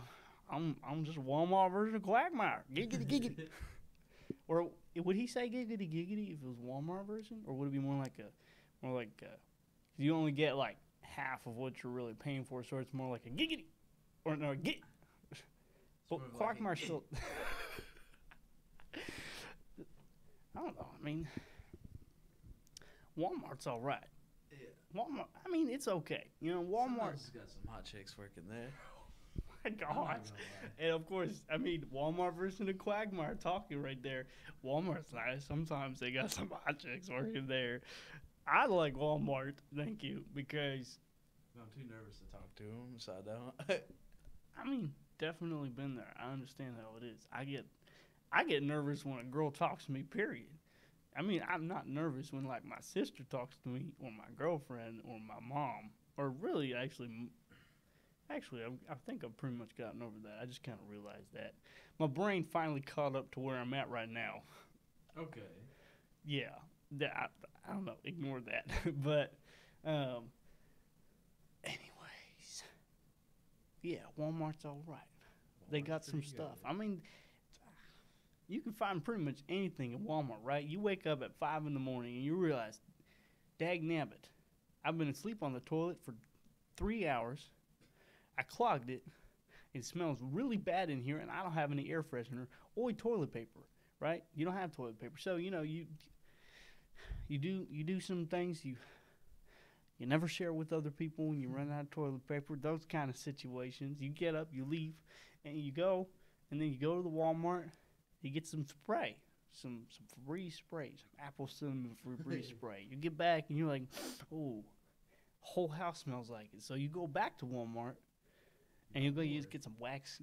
I'm just a Walmart version of Quagmire. Giggity giggity. Or would he say giggity giggity if it was Walmart version, or would it be more like you only get like half of what you're really paying for, so it's more like a giggity, or no, git. But Quagmire still. I don't know. I mean, Walmart's all right. Yeah. Walmart. I mean, it's okay. Walmart's got some hot chicks working there. My God. And of course, I mean, Walmart version of Quagmire talking right there. Walmart's nice. Sometimes they got some hot chicks working there. I like Walmart, thank you, because I'm too nervous to talk to them, so I don't. I mean, definitely been there. I understand how it is. I get nervous when a girl talks to me. Period. I mean, I'm not nervous when like my sister talks to me, or my girlfriend, or my mom, or really actually, I think I've pretty much gotten over that. I just kind of realized that my brain finally caught up to where I'm at right now. Okay. Yeah, I don't know. Ignore that. But, anyways, yeah, Walmart's all right. They got some stuff. I mean, you can find pretty much anything at Walmart, right? You wake up at 5 in the morning and you realize, dag nabbit, I've been asleep on the toilet for 3 hours. I clogged it. It smells really bad in here, and I don't have any air freshener or toilet paper, right? You don't have toilet paper, so you know you do some things you never share with other people when you run out of toilet paper. Those kind of situations. You get up, you leave, and you go, and then you go to the Walmart. You get some spray, some Febreze spray, some apple cinnamon Febreze spray. You get back and you're like, oh, whole house smells like it. So you go back to Walmart and you just get some wax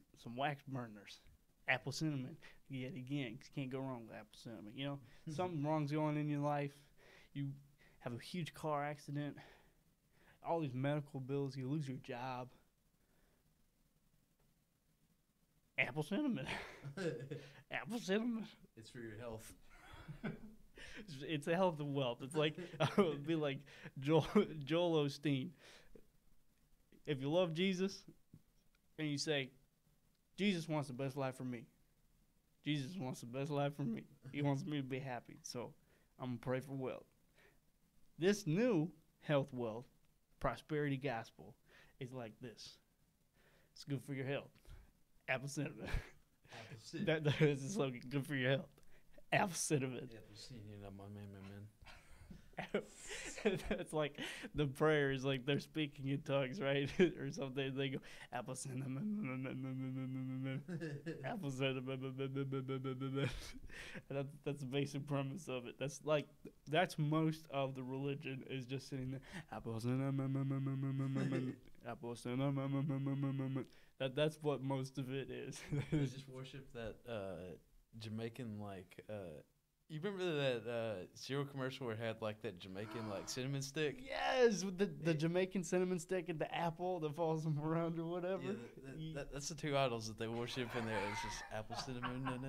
burners, apple cinnamon. Yet again, can't go wrong with apple cinnamon. You know, something wrong's going in your life. You have a huge car accident, all these medical bills. You lose your job. Apple cinnamon. Apple cinnamon. It's for your health. It's a health and wealth. It's like it would be like Joel Osteen. If you love Jesus, and you say, Jesus wants the best life for me. Jesus wants the best life for me. He wants me to be happy. So I'm gonna pray for wealth. This new health, wealth, prosperity gospel is like this. It's good for your health. Apple cinnamon. Apple cinnamon. That is the slogan. Good for your health. Apple cinnamon. Apple cinnamon, my man. That's like the prayer is like they're speaking in tongues, right? Or something. They go apple cinnamon, apple cinnamon. That's the basic premise of it. That's most of the religion is just sitting there. Apple cinnamon, apple cinnamon. That's what most of it is. They just worship that Jamaican you remember that cereal commercial where it had like that Jamaican like cinnamon stick? Yes, with the Jamaican cinnamon stick and the apple that follows them around or whatever. Yeah, that's the two idols that they worship in there. It's just apple cinnamon.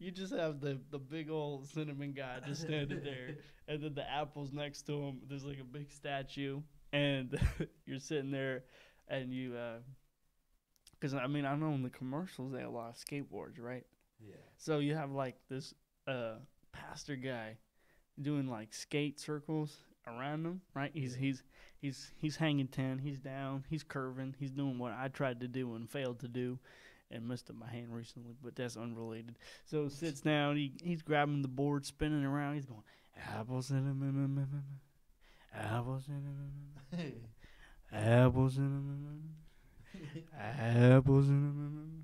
You just have the big old cinnamon guy just standing there, and then the apples next to him. There's like a big statue, and you're sitting there, and you. Because, I mean, I know in the commercials they have a lot of skateboards, right? Yeah. So you have, like, this pastor guy doing, like, skate circles around him, right? He's hanging 10, he's down, he's curving, he's doing what I tried to do and failed to do and messed up my hand recently, but that's unrelated. So sits down, he's grabbing the board, spinning around, he's going, apple cinnamon, apple cinnamon, apple cinnamon. Apples and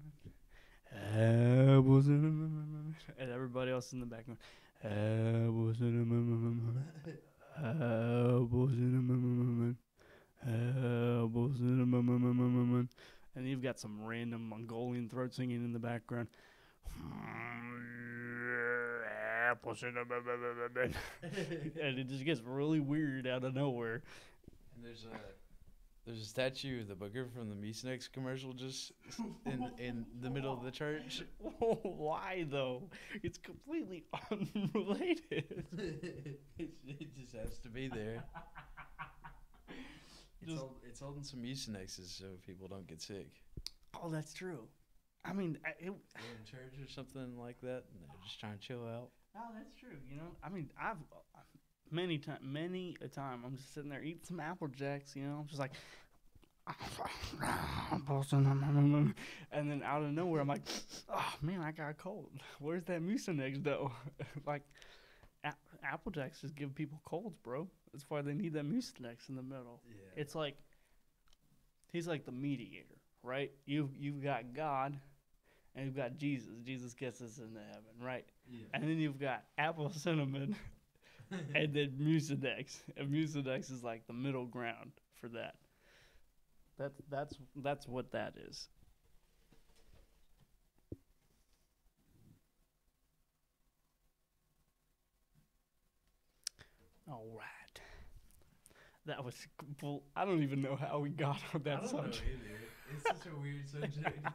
and everybody else in the background. Apples and apples and apples and and you've got some random Mongolian throat singing in the background. Apples and it just gets really weird out of nowhere. And there's a statue of the booger from the Mucinex commercial just in the middle of the church. Why though? It's completely unrelated. It just has to be there. It's holding some Mucinexes so people don't get sick. Oh, that's true. I mean, they're in church or something like that, and they're just trying to chill out. Oh, that's true. You know, I mean, I've many a time I'm just sitting there eating some Apple Jacks. You know, I'm just like, and then out of nowhere I'm like, oh man, I got a cold. Where's that Mucinex though? Like, Apple Jacks just give people colds, bro. That's why they need that Mucinex in the middle. Yeah. It's like he's like the mediator, right? You've got God, and you've got Jesus. Jesus gets us into heaven, right? Yeah. And then you've got apple cinnamon, and then Mucinex. And Mucinex is like the middle ground for that. That's what that is. All right. That was. Well, I don't even know how we got on that subject. either. It's such a weird subject.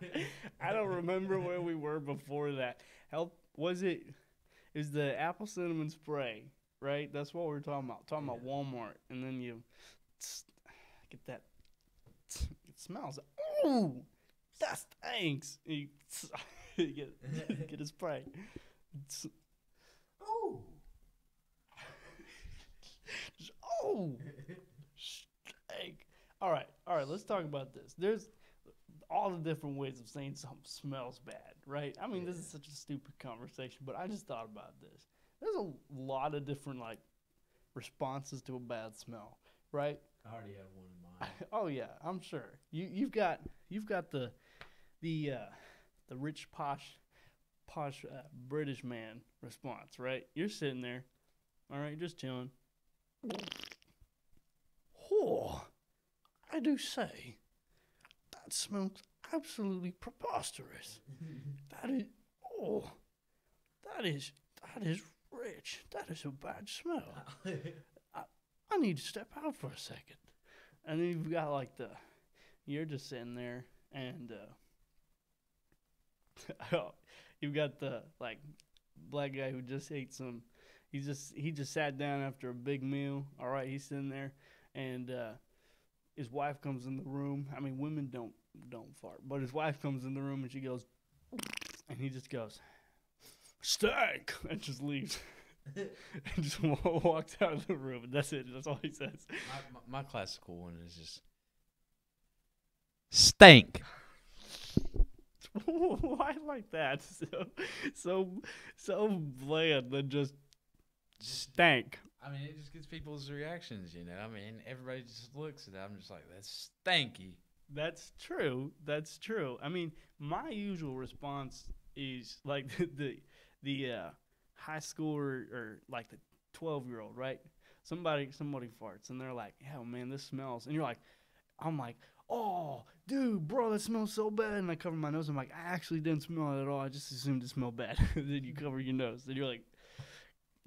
I don't remember where we were before that. Help was it? It was the apple cinnamon spray, right? That's what we were talking about. Talking about Walmart, and then you get that. It smells. Ooh, that stinks. You get a spray. Oh. Oh, stink. All right. Let's talk about this. There's all the different ways of saying something smells bad, right? I mean, this is such a stupid conversation, but I just thought about this. There's a lot of different like responses to a bad smell, right? I already have one in mind. Oh yeah, I'm sure. You've got the rich posh British man response, right? You're sitting there, all right, just chilling. Oh, I do say, that smells absolutely preposterous. That is, oh, that is rich. That is a bad smell. I need to step out for a second. And then you've got like you're just sitting there and you've got the like black guy who just ate some. He just sat down after a big meal. All right, he's sitting there, and his wife comes in the room. I mean, women don't fart, but his wife comes in the room and she goes, and he just goes, stank, and just leaves, and just walks out of the room. And that's it. That's all he says. My classical one is just stank. Why like that? So bland than just stank. I mean, it just gets people's reactions, you know. I mean, everybody just looks at it. I'm just like, that's stanky. That's true. That's true. I mean, my usual response is like the high schooler or like the 12-year-old, right? Somebody farts and they're like, "Yeah, man, this smells." And you're like, I'm like, "Oh, dude, bro, that smells so bad." And I cover my nose. I'm like, "I actually didn't smell it at all. I just assumed it smelled bad." Then you cover your nose. Then you're like,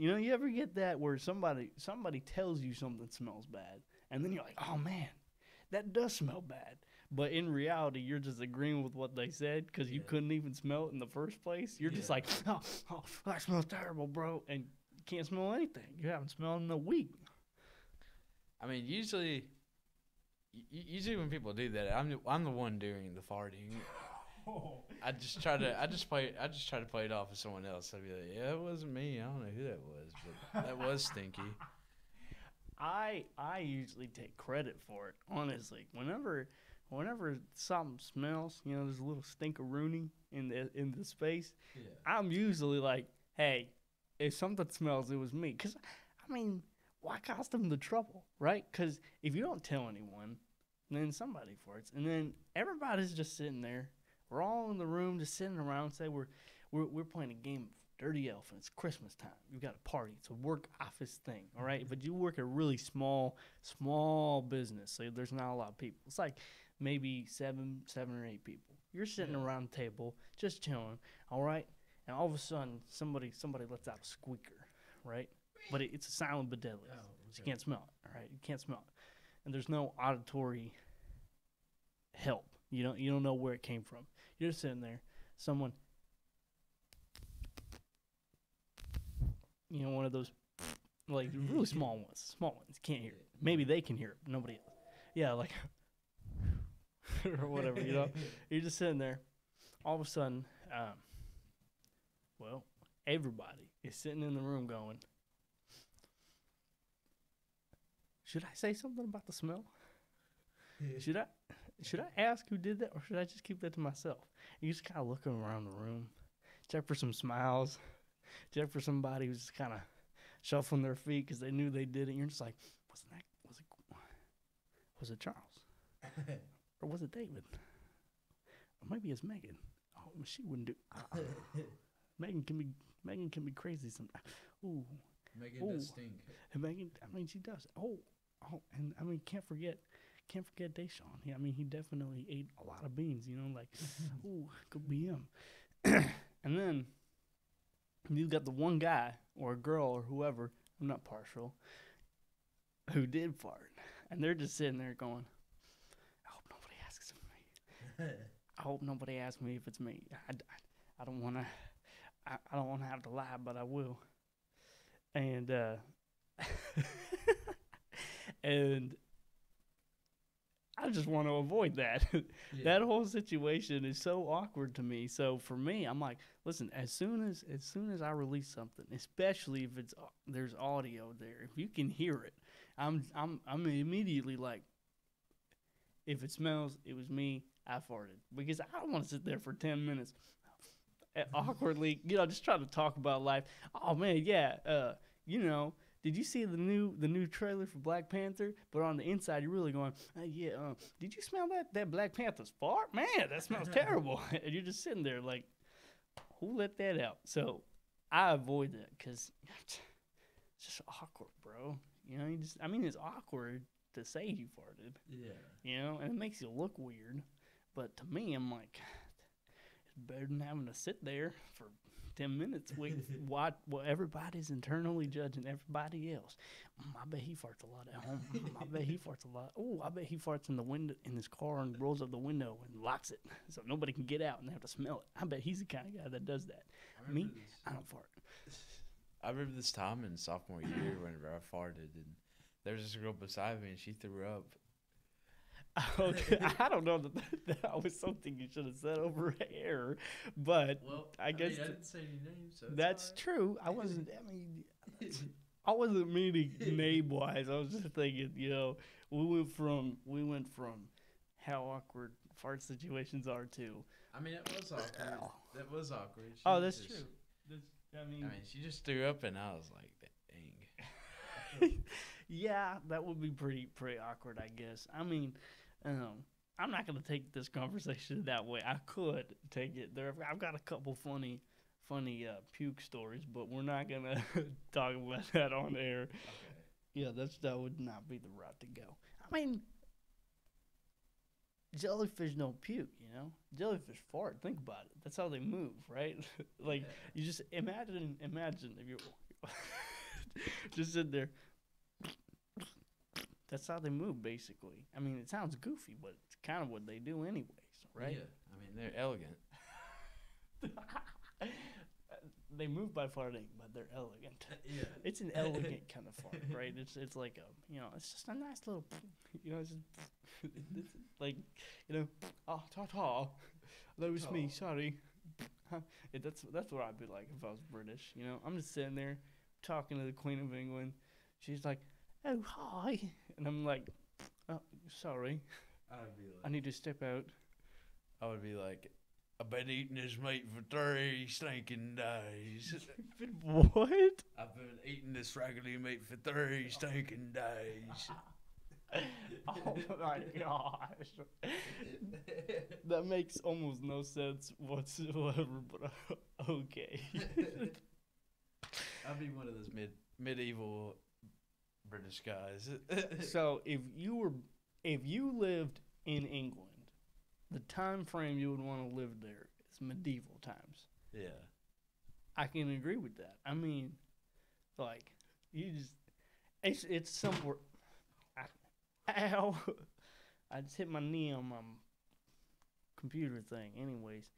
you know, you ever get that where somebody tells you something smells bad, and then you're like, "Oh man, that does smell bad." But in reality, you're just agreeing with what they said because you couldn't even smell it in the first place. You're just like, oh, that smells terrible, bro. And you can't smell anything. You haven't smelled in a week. I mean, usually when people do that, I'm the one doing the farting. I just try to play it off with someone else. I'd be like, "Yeah, it wasn't me. I don't know who that was, but that was stinky." I usually take credit for it, honestly. Whenever something smells, you know, there's a little stinkeroonie in the space. Yeah. I'm usually like, "Hey, if something smells, it was me." Because I mean, why cause them the trouble, right? Because if you don't tell anyone, then somebody farts, and then everybody's just sitting there. We're all in the room, just sitting around. Say we're playing a game of Dirty Elf, and it's Christmas time. You've got a party. It's a work office thing, all right? But you work a really small business, so there's not a lot of people. It's like maybe seven or eight people. You're sitting around the table, just chilling, all right? And all of a sudden, somebody lets out a squeaker, right? But it's a silent but deadly. Oh, okay. So you can't smell it, all right? You can't smell it. And there's no auditory help. You don't know where it came from. You're just sitting there. Someone, you know, one of those, like, really small ones. Can't hear it. Maybe they can hear it, but nobody else. Yeah, like, or whatever, you know. You're just sitting there. All of a sudden, everybody is sitting in the room going, should I say something about the smell? Should I ask who did that, or should I just keep that to myself? You just kind of looking around the room, check for some smiles, check for somebody who's just kind of shuffling their feet because they knew they did it. And you're just like, was it Charles, or was it David, or maybe it's Megan? Oh, she wouldn't do. Megan can be crazy sometimes. Ooh, Megan does stink. And Megan, I mean, she does. Oh, and I mean, can't forget can't forget Deshaun. He definitely ate a lot of beans. Like, ooh, could be him. And then you got the one guy or a girl or whoever. I'm not partial. Who did fart, and they're just sitting there going, "I hope nobody asks me. I hope nobody asks me if it's me. I don't want to. I don't want to have to lie, but I will." And and I just want to avoid that. Yeah. That whole situation is so awkward to me. So for me, I'm like, listen, as soon as I release something, especially if there's audio there, if you can hear it, I'm immediately like, if it smells, it was me. I farted, because I don't want to sit there for 10 minutes awkwardly, just trying to talk about life. Oh man, yeah. Did you see the new trailer for Black Panther? But on the inside, you're really going, yeah. Did you smell that Black Panther's fart? Man, that smells terrible. And you're just sitting there like, who let that out? So I avoid that because it's just awkward, bro. It's awkward to say you farted. Yeah. And it makes you look weird. But to me, I'm like, it's better than having to sit there for 10 minutes with what everybody's internally judging everybody else. I bet he farts a lot at home. I bet he farts a lot. Oh, I bet he farts in the window in his car and rolls up the window and locks it so nobody can get out and they have to smell it. I bet he's the kind of guy that does that. I don't fart. I remember this time in sophomore year whenever I farted, and there was this girl beside me and she threw up. Okay, I don't know that was something you should have said over air, but I guess I didn't say any names. So that's true. I wasn't. I wasn't meaning name wise. I was just thinking. We went from how awkward fart situations are to. It was awkward. That was awkward. That's true. She just threw up, and I was like, dang. Yeah, that would be pretty awkward, I guess. I'm not gonna take this conversation that way. I could take it there. I've got a couple funny puke stories, but we're not gonna talk about that on air. Okay. Yeah, that would not be the route to go. Jellyfish don't puke, Jellyfish fart. Think about it. That's how they move, right? You just imagine if you're just sit there. That's how they move, basically. It sounds goofy, but it's kind of what they do anyways, right? Yeah, they're elegant. They move by farting, but they're elegant. Yeah. It's an elegant kind of fart, right? It's like it's just a nice little, it's like, oh, ta-ta. That was me, sorry. That's what I'd be like if I was British, I'm just sitting there talking to the Queen of England. She's like, oh, hi. And I'm like, oh, sorry. I need to step out. I would be like, I've been eating this meat for 3 stinking days. What? I've been eating this raggedy meat for 3 stinking days. Oh my gosh. That makes almost no sense whatsoever, but okay. I'd be one of those medieval British guys. So if you lived in England, the time frame you would want to live there is medieval times. Yeah. I can agree with that. It's somewhere. Ow! I just hit my knee on my computer thing. Anyways,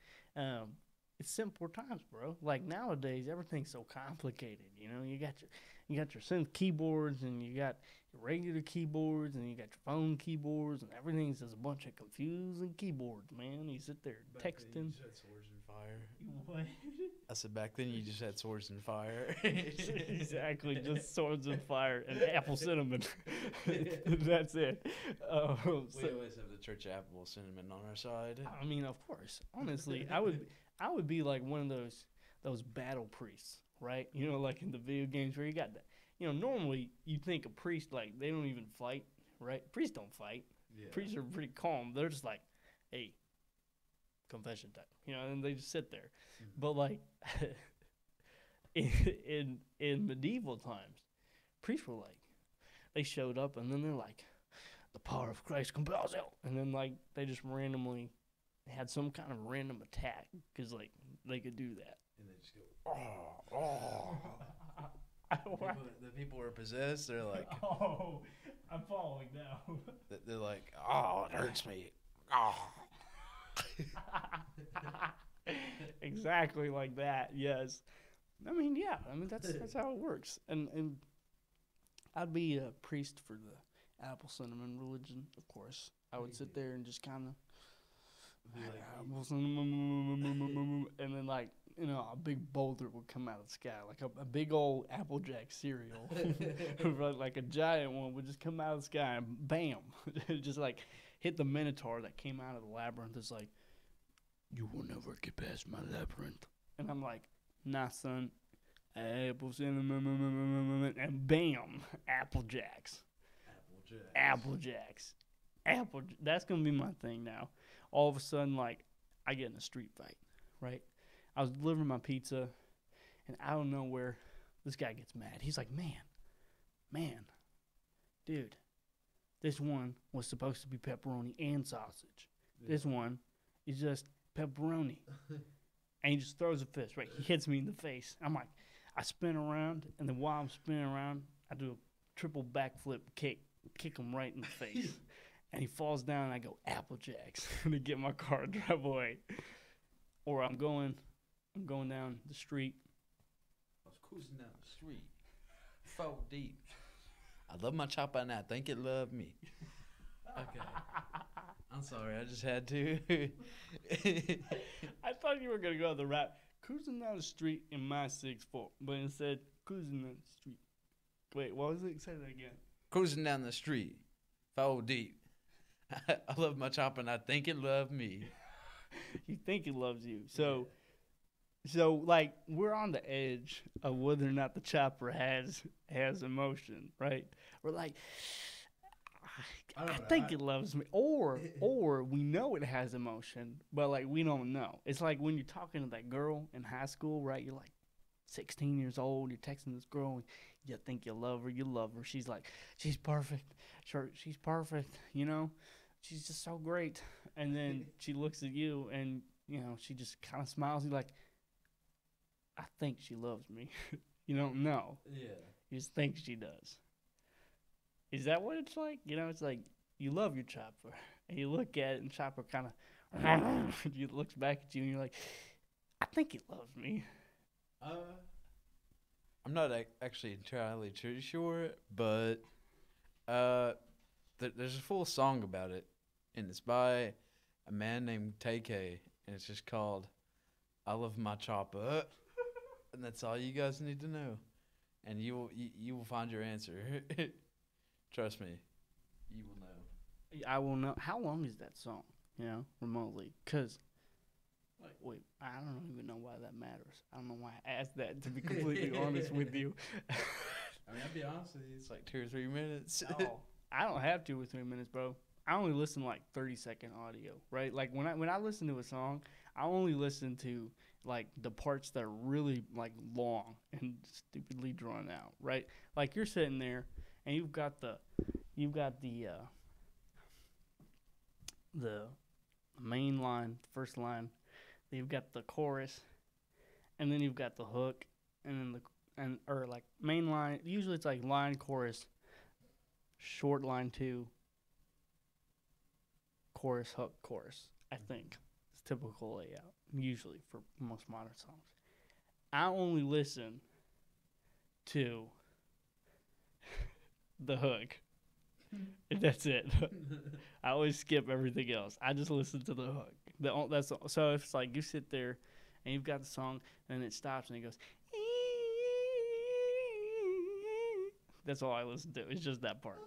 it's simpler times, bro. Like nowadays, everything's so complicated. You got your synth keyboards, and you got your regular keyboards, and you got your phone keyboards, and everything's just a bunch of confusing keyboards, man. You sit there texting. Then you just had swords and fire. What? I said back then you just had swords and fire. Exactly, just swords and fire and apple cinnamon. That's it. We always have the church apple cinnamon on our side. Of course. Honestly, I would be like one of those battle priests, right? Like in the video games where you got that. Normally you think a priest, like, they don't even fight, right? Priests don't fight. Yeah. Priests are pretty calm. They're just like, hey, confession time, and they just sit there. Mm-hmm. But like in medieval times, priests were like, they showed up and then they're like, the power of Christ compels you. And then like they just randomly had some kind of random attack because like they could do that. And they just go, the people were possessed. They're like, oh, I'm following now. they're like, oh, it hurts me. Oh. Exactly like that. Yes. I mean, yeah. I mean, that's how it works. And I'd be a priest for the apple cinnamon religion, of course. I would sit there and just kind of apple cinnamon, and then like a big boulder would come out of the sky, like a big old Applejack cereal, like a giant one would just come out of the sky and bam, just like hit the Minotaur that came out of the labyrinth. It's like, you will never get past my labyrinth, and I'm like, nah, son. Apple cinnamon, and bam, Applejacks. That's gonna be my thing now. All of a sudden, like, I get in a street fight, right? I was delivering my pizza, and out of nowhere, this guy gets mad. He's like, man, dude, this one was supposed to be pepperoni and sausage. Yeah. This one is just pepperoni. And he just throws a fist, right? He hits me in the face. I'm like, I spin around, and then while I'm spinning around, I do a triple backflip kick him right in the face. And he falls down, and I go, Applejacks, to get my car and drive away. Or I'm going down the street. I was cruising down the street, 4 deep. I love my chopper, and I think it loved me. Okay. I'm sorry, I just had to. I thought you were going to go on the rap. Cruising down the street in my 6'4", but instead, cruising down the street. Wait, what was it? Say that again. Cruising down the street, 4 deep. I love my chopper, and I think it loved me. You think it loves you. So, like, we're on the edge of whether or not the chopper has emotion, right? We're like, I think it loves me. Or we know it has emotion, but, like, we don't know. It's like when you're talking to that girl in high school, right? You're, like, 16 years old. You're texting this girl, and you think you love her. You love her. She's like, she's perfect. Sure, she's perfect, She's just so great. And then she looks at you, and, she just kind of smiles. You're like, I think she loves me. You don't know. Yeah. You just think she does. Is that what it's like? It's like you love your chopper, and you look at it, and chopper kind of he looks back at you, and you're like, I think he loves me. I'm not actually entirely too sure, but there's a full song about it, and it's by a man named TK, and it's just called "I Love My Chopper," and that's all you guys need to know, and you will find your answer. Trust me, you will know. I will know. How long is that song? Remotely, because. Wait, I don't even know why that matters. I don't know why I asked that, to be completely honest with you. I mean, I'll be honest with you, it's like 2 or 3 minutes. Oh, I don't have 2 or 3 minutes, bro. I only listen to like 30-second audio, right? Like when I listen to a song, I only listen to like the parts that are really like long and stupidly drawn out, right? Like you're sitting there and you've got the main line, first line. You've got the chorus, and then you've got the hook, and then like main line. Usually it's like line, chorus, short line 2, chorus, hook, chorus. I think it's typical layout usually for most modern songs. I only listen to the hook. And that's it. I always skip everything else. I just listen to the hook. So if it's like you sit there and you've got the song and it stops and it goes, that's all I listen to. It's just that part.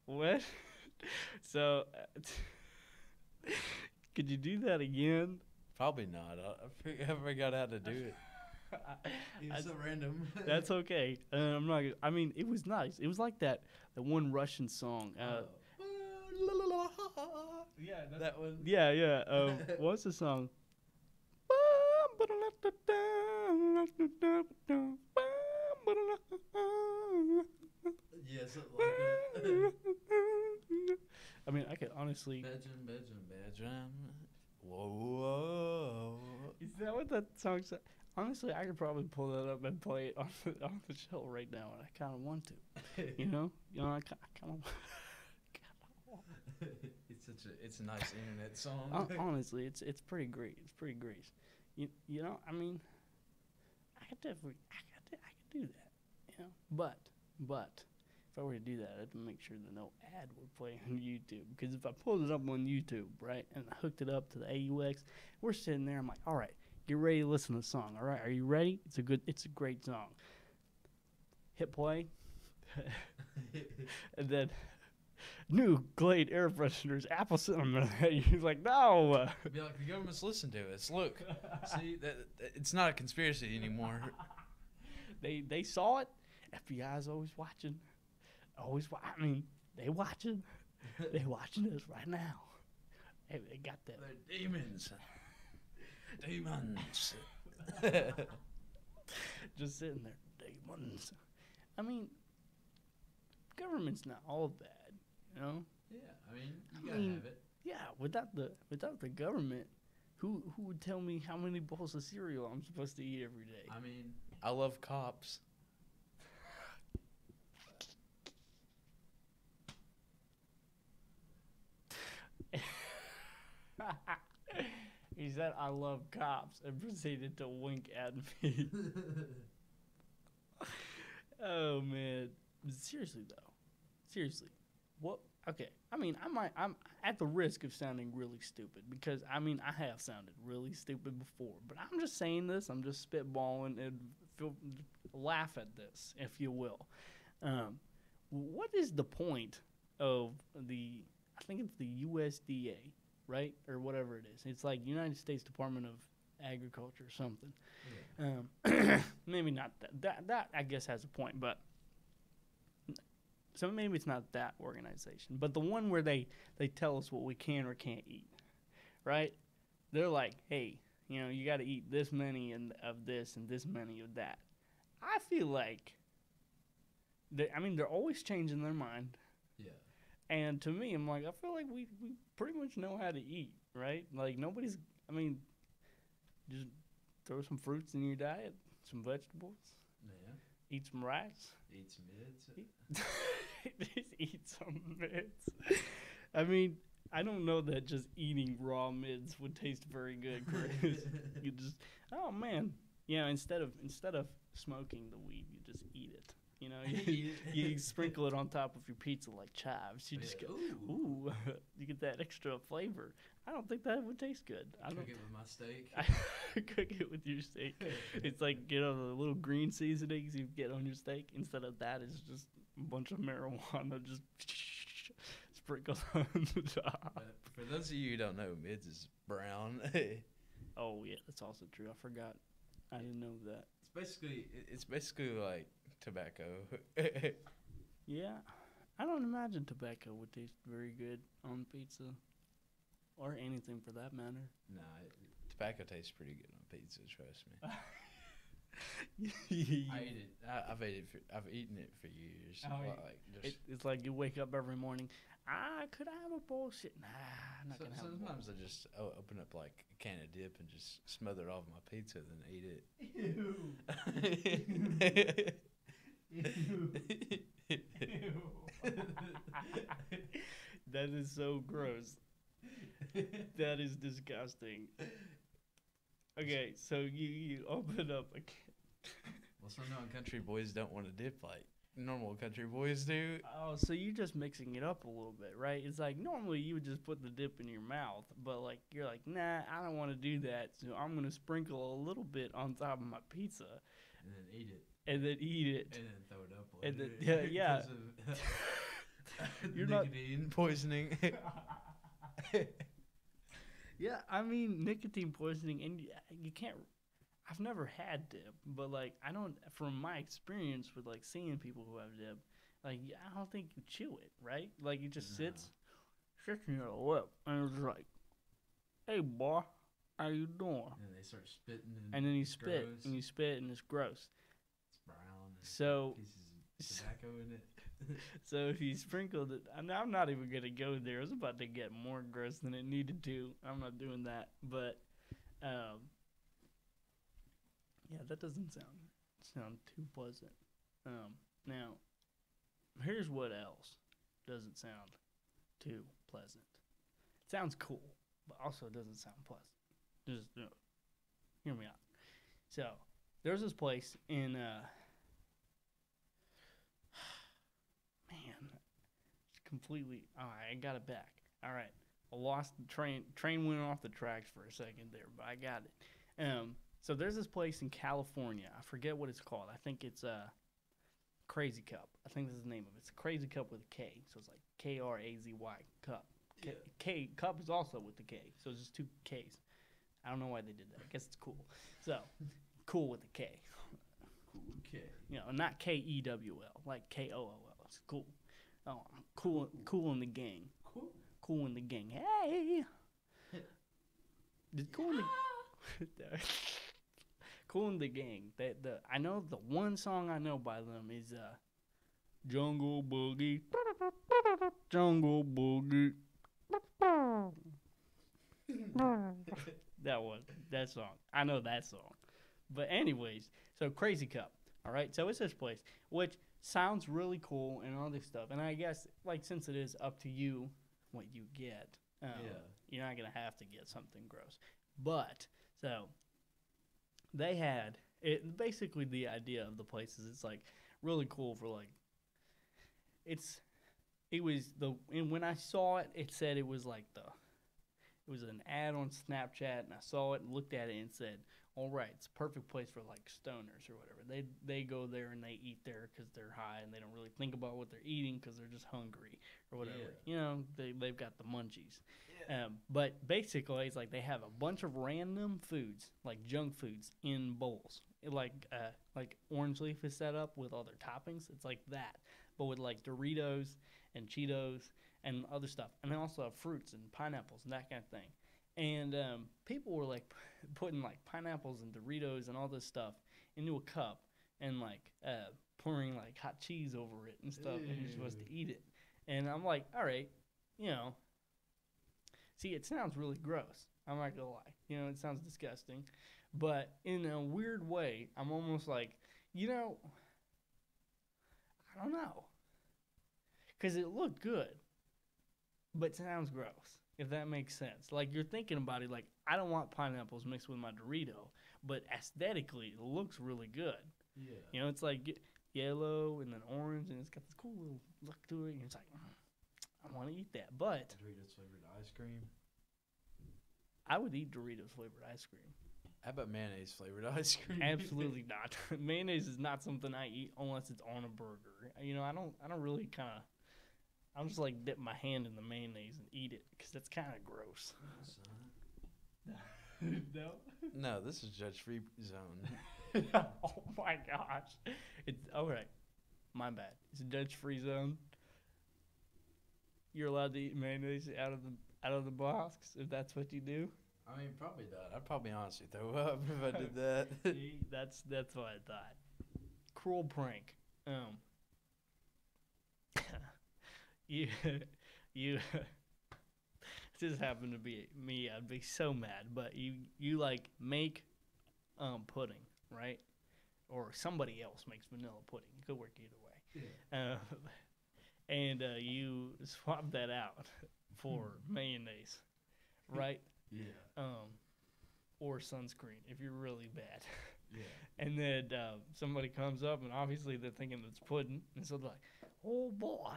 What? So could you do that again? Probably not. I forgot how to do it. It's so random. That's okay. I'm not. I mean, it was nice. It was like the one Russian song. Yeah, that one. Yeah. What's the song? Yeah, something like that. I mean, I could honestly. Bedroom. Whoa, whoa. Is that what that song said? Honestly, I could probably pull that up and play it on the show right now, and I kind of want to. You know, I kind of. It's a nice internet song. Honestly, it's pretty great. It's pretty great. You know, I mean, I could definitely, I could do that. You know, but if I were to do that, I have to make sure that no ad would play on YouTube. Because if I pulled it up on YouTube, right, and I hooked it up to the AUX, we're sitting there. I'm like, all right, get ready to listen to the song. All right, are you ready? It's a great song. Hit play, and then new Glade air fresheners, apple cinnamon. He's like, no. Be like, the government's listening to us. Look, see that it's not a conspiracy anymore. They saw it. FBI's always watching. I mean, they watching. They watching us right now. Hey, they got that. They're demons. Demons. Just sitting there, demons. I mean, government's not all bad, you know. Yeah, I mean, you gotta have it. Yeah, without the government, who would tell me how many bowls of cereal I'm supposed to eat every day? I mean, I love cops. He said, "I love cops," and proceeded to wink at me. Oh man, seriously though, seriously, what? Okay, I mean, I'm at the risk of sounding really stupid because I mean I have sounded really stupid before, but I'm just saying this. I'm just spitballing and laugh at this, if you will. What is the point of the? I think it's the USDA, right, or whatever it is. It's like United States Department of Agriculture or something. Yeah. Maybe not that. That I guess has a point, but so maybe it's not that organization, but the one where they tell us what we can or can't eat, right? They're like, hey, you know, you got to eat this many of this and this many of that. I feel like they're always changing their mind. Yeah. And to me, I'm like, I feel like we pretty much know how to eat, right? Like nobody's. I mean, just throw some fruits in your diet, some vegetables. Yeah. Eat some rice. Eat some mids. Just eat some mids. I mean, I don't know that just eating raw mids would taste very good, Chris. You just, oh man, yeah. Instead of smoking the weed, you just eat it. You know, you sprinkle it on top of your pizza like chives. You just go, ooh, you get that extra flavor. I don't think that would taste good. Cook it with my steak. Cook it with your steak. It's like, you know, the little green seasonings you get on your steak. Instead of that, it's just a bunch of marijuana just sprinkled on the top. For those of you who don't know, mids is brown. Oh, yeah, that's also true. I forgot. I didn't know that. It's basically like tobacco. Yeah, I don't imagine tobacco would taste very good on pizza, or anything for that matter. Nah, tobacco tastes pretty good on pizza. Trust me. I eat it. I've eaten it for years. Oh, like it's like you wake up every morning. Could I have a bowl of shit? Nah, I'm not gonna have a bowl. Sometimes I just open up like a can of dip and just smother it off my pizza, then eat it. Ew. That is so gross. That is disgusting. Okay, so you open up a can. Well, some non-country boys don't want to dip like normal country boys do. Oh, so you're just mixing it up a little bit, right? It's like normally you would just put the dip in your mouth, but like you're like, nah, I don't want to do that, so I'm gonna sprinkle a little bit on top of my pizza, and then eat it, and then eat it, and then throw it up. And then, yeah. You're nicotine poisoning. Yeah, I mean nicotine poisoning, and you can't. I've never had dip, but like I don't. From my experience with like seeing people who have dip, like I don't think you chew it, right? Like it just sits in your lip, and it's like, "Hey, boy, how you doing?" And they start spitting, and then you spit, and you spit, and it's gross. It's brown. So pieces of tobacco in it. So if you sprinkled it, I'm not even gonna go there. It was about to get more gross than it needed to. I'm not doing that. But yeah, that doesn't sound too pleasant. Now, here's what else doesn't sound too pleasant. It sounds cool, but also doesn't sound pleasant. Just hear me out. So there's this place in man, it's completely. All right, I got it back. All right, I lost the train. Train went off the tracks for a second there, but I got it. So there's this place in California. I forget what it's called. I think it's Crazy Cup. I think that's the name of it. It's a Crazy Cup with a K. So it's like Krazy Cup. K Cup is also with the K. So it's just two Ks. I don't know why they did that. I guess it's cool. So cool with a K. Cool K. You know, not Kewll, like Kool. It's cool. Oh, I'm cool in the gang. Cool in the gang. Hey. Cool in the Cool in the Gang. I know the one song I know by them is Jungle Boogie. Jungle Boogie. That song. I know that song. But anyways, so Crazy Cup. All right, so it's this place which sounds really cool and all this stuff. And I guess like since it is up to you what you get, you're not gonna have to get something gross. But so they had it. Basically, the idea of the place is it's like really cool for like it was the and when I saw it, it said it was like it was an ad on Snapchat, and I saw it and looked at it and said, "All right, it's a perfect place for like stoners or whatever. They go there and they eat there because they're high and they don't really think about what they're eating because they're just hungry or whatever. Yeah. You know, they've got the munchies. But basically, it's like they have a bunch of random foods, like junk foods, in bowls. Like orange leaf is set up with all their toppings. It's like that, but with like Doritos and Cheetos and other stuff. And they also have fruits and pineapples and that kind of thing. And people were like putting like pineapples and Doritos and all this stuff into a cup and like pouring like hot cheese over it and stuff, and you're supposed to eat it. And I'm like, all right, you know. See, it sounds really gross. I'm not gonna lie. You know, it sounds disgusting. But in a weird way, I'm almost like, you know, I don't know. Because it looked good, but sounds gross, if that makes sense. Like, you're thinking about it like, I don't want pineapples mixed with my Dorito, but aesthetically, it looks really good. Yeah. You know, it's like yellow and then orange, and it's got this cool little look to it, and it's like, I want to eat that. But Doritos flavored ice cream. I would eat Doritos flavored ice cream. How about mayonnaise flavored ice cream? Absolutely not. Mayonnaise is not something I eat unless it's on a burger. You know, I don't really kind of. I'm just like dip my hand in the mayonnaise and eat it because that's kind of gross. No. No, this is judge-free zone. Oh my gosh! It's all right. My bad. It's a judge-free zone. You're allowed to eat mayonnaise out of the box if that's what you do. I mean, probably not. I'd probably honestly throw up if I did that. See, that's what I thought. Cruel prank. You if this happened to be me, I'd be so mad. But you like make pudding, right? Or somebody else makes vanilla pudding. It could work either way. Yeah. And you swap that out for mayonnaise, right? Yeah. Or sunscreen if you're really bad. Yeah. And then somebody comes up, and obviously they're thinking it's pudding, and so they're like, "Oh boy,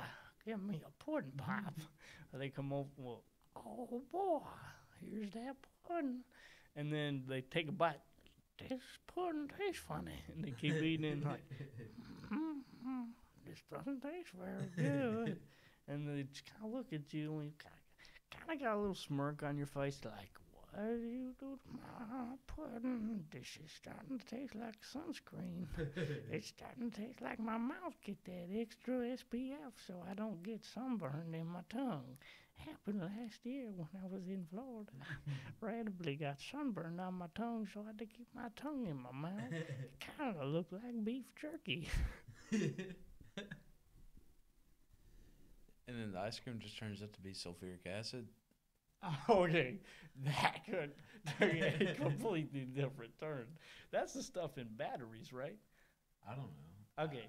give me a pudding pop." And they come over, well, "Oh boy, here's that pudding," and then they take a bite. This pudding tastes funny, and they keep eating it, and like, this doesn't taste very good. And they just kind of look at you, and you kind of got a little smirk on your face, like, "What do you do to my pudding? This is starting to taste like sunscreen. It's starting to taste like my mouth get that extra SPF so I don't get sunburned in my tongue. Happened last year when I was in Florida. I randomly got sunburned on my tongue, so I had to keep my tongue in my mouth. It kind of looked like beef jerky." And then the ice cream just turns out to be sulfuric acid. Okay, that could take a completely different turn. That's the stuff in batteries, right? I don't know. Okay,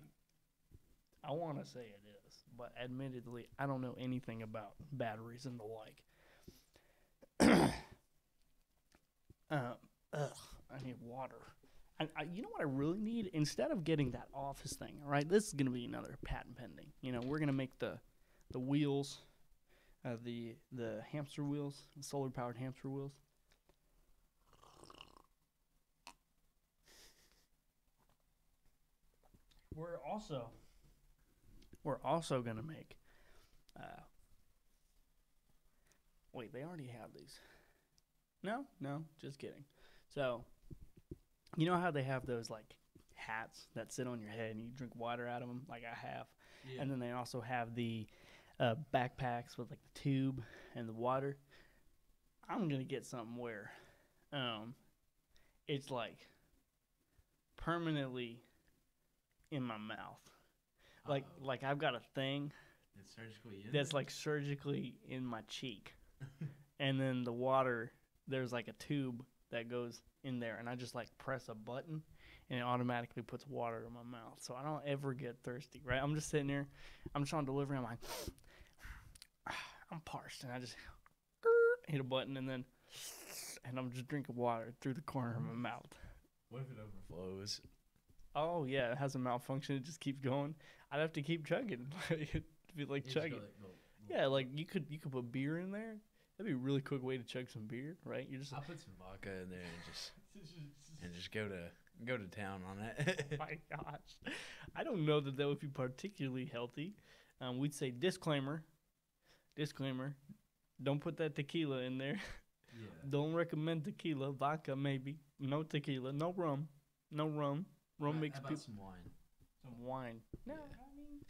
I want to say it is, but admittedly, I don't know anything about batteries and the like. I need water. You know what I really need? Instead of getting that office thing, all right, this is going to be another patent pending. You know, we're going to make the wheels, the hamster wheels, the solar-powered hamster wheels. We're also going to make, wait, they already have these. No, just kidding. So, you know how they have those like hats that sit on your head and you drink water out of them, like I have, Yeah. and then they also have the backpacks with like the tube and the water. I'm gonna get something where, it's like permanently in my mouth, like I've got a thing It's surgically in that's there? like surgically in my cheek, and then the water. There's like a tube that goes in there, and I just like press a button, and it automatically puts water in my mouth, so I don't ever get thirsty. Right? I'm just sitting there, I'm just on delivery. I'm like, I'm parched, and I just hit a button, and I'm just drinking water through the corner of my mouth. What if it overflows? Oh yeah, it has a malfunction. It just keeps going. I'd have to keep chugging. It'd be like chugging. Yeah, like you could put beer in there. That'd be a really quick way to chug some beer, right? You just I'll put some vodka in there and just go to town on it. oh my gosh, I don't know that would be particularly healthy. We'd say disclaimer, don't put that tequila in there. Yeah. Don't recommend tequila, vodka maybe, no tequila, no rum. Rum makes How about people some wine? some wine. No, Yeah. I mean,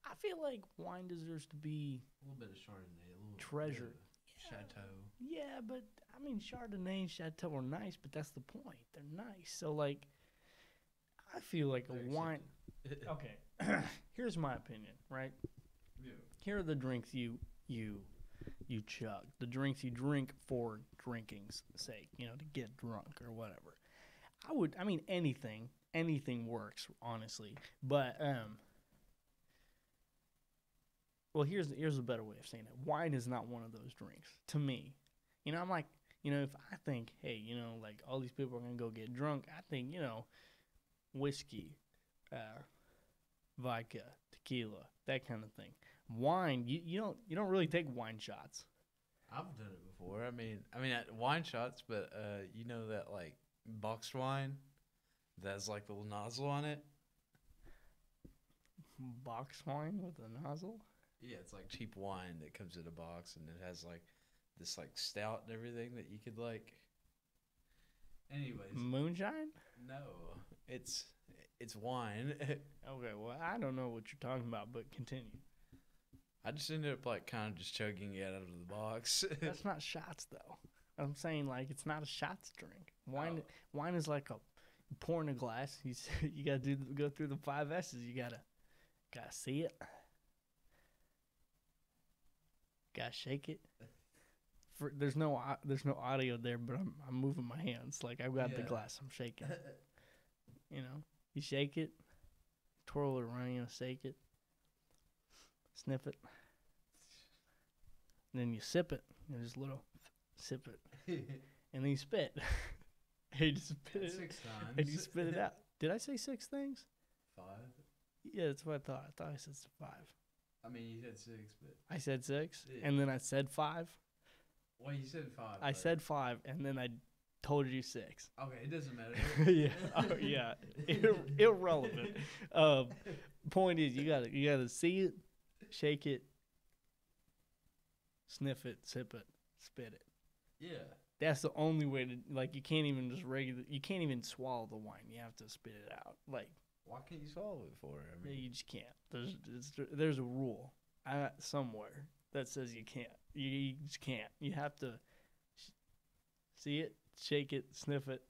I feel like wine deserves to be A little bit of Chardonnay, a little treasure. bit of Chateau. Yeah, but I mean, Chardonnay and Chateau are nice, but that's the point. They're nice. So, like, I feel like They're a wine. Okay, here's my opinion, right? Yeah. Here are the drinks you chug. The drinks you drink for drinking's sake, you know, to get drunk or whatever. I mean, anything works, honestly. But, well, here's a better way of saying it. Wine is not one of those drinks to me. You know, I'm like, you know, if I think, hey, you know, like all these people are gonna go get drunk, I think, you know, whiskey, vodka, tequila, that kind of thing. Wine, you don't really take wine shots. I've done it before. I mean, wine shots, but you know that like boxed wine that's like the little nozzle on it. Box wine with a nozzle. Yeah, it's like cheap wine that comes in a box, and it has like this like stout and everything that you could like. Anyways, Moonshine? no, it's wine. Okay, well, I don't know what you're talking about, but continue. I just ended up like kind of just chugging it out of the box. That's not shots, though. I'm saying like it's not a shots drink. Wine is like a pour in a glass. You gotta go through the 5 S's. You gotta see it. Gotta shake it. There's no audio there, but I'm moving my hands like I've got the Yeah. glass. I'm shaking. You know, you shake it, twirl it around, you know, shake it, sniff it, and then you sip it. You know, just a little sip it, and then you spit. You just spit it, 6 times. and you spit it out. Did I say 6 things? 5. Yeah, that's what I thought. I thought I said 5. I mean, you said 6, but I said 6, Yeah. and then I said 5. well, you said 5. I but- said 5, and then I told you 6. okay. It doesn't matter. Yeah, oh, yeah, irrelevant. Point is, you gotta see it, shake it, sniff it, sip it, spit it. Yeah. That's the only way to like. You can't even you can't even swallow the wine. You have to spit it out. Like Why can't you swallow it for? I mean, you just can't. There's a rule somewhere that says you can't. You just can't. You have to see it, shake it, sniff it,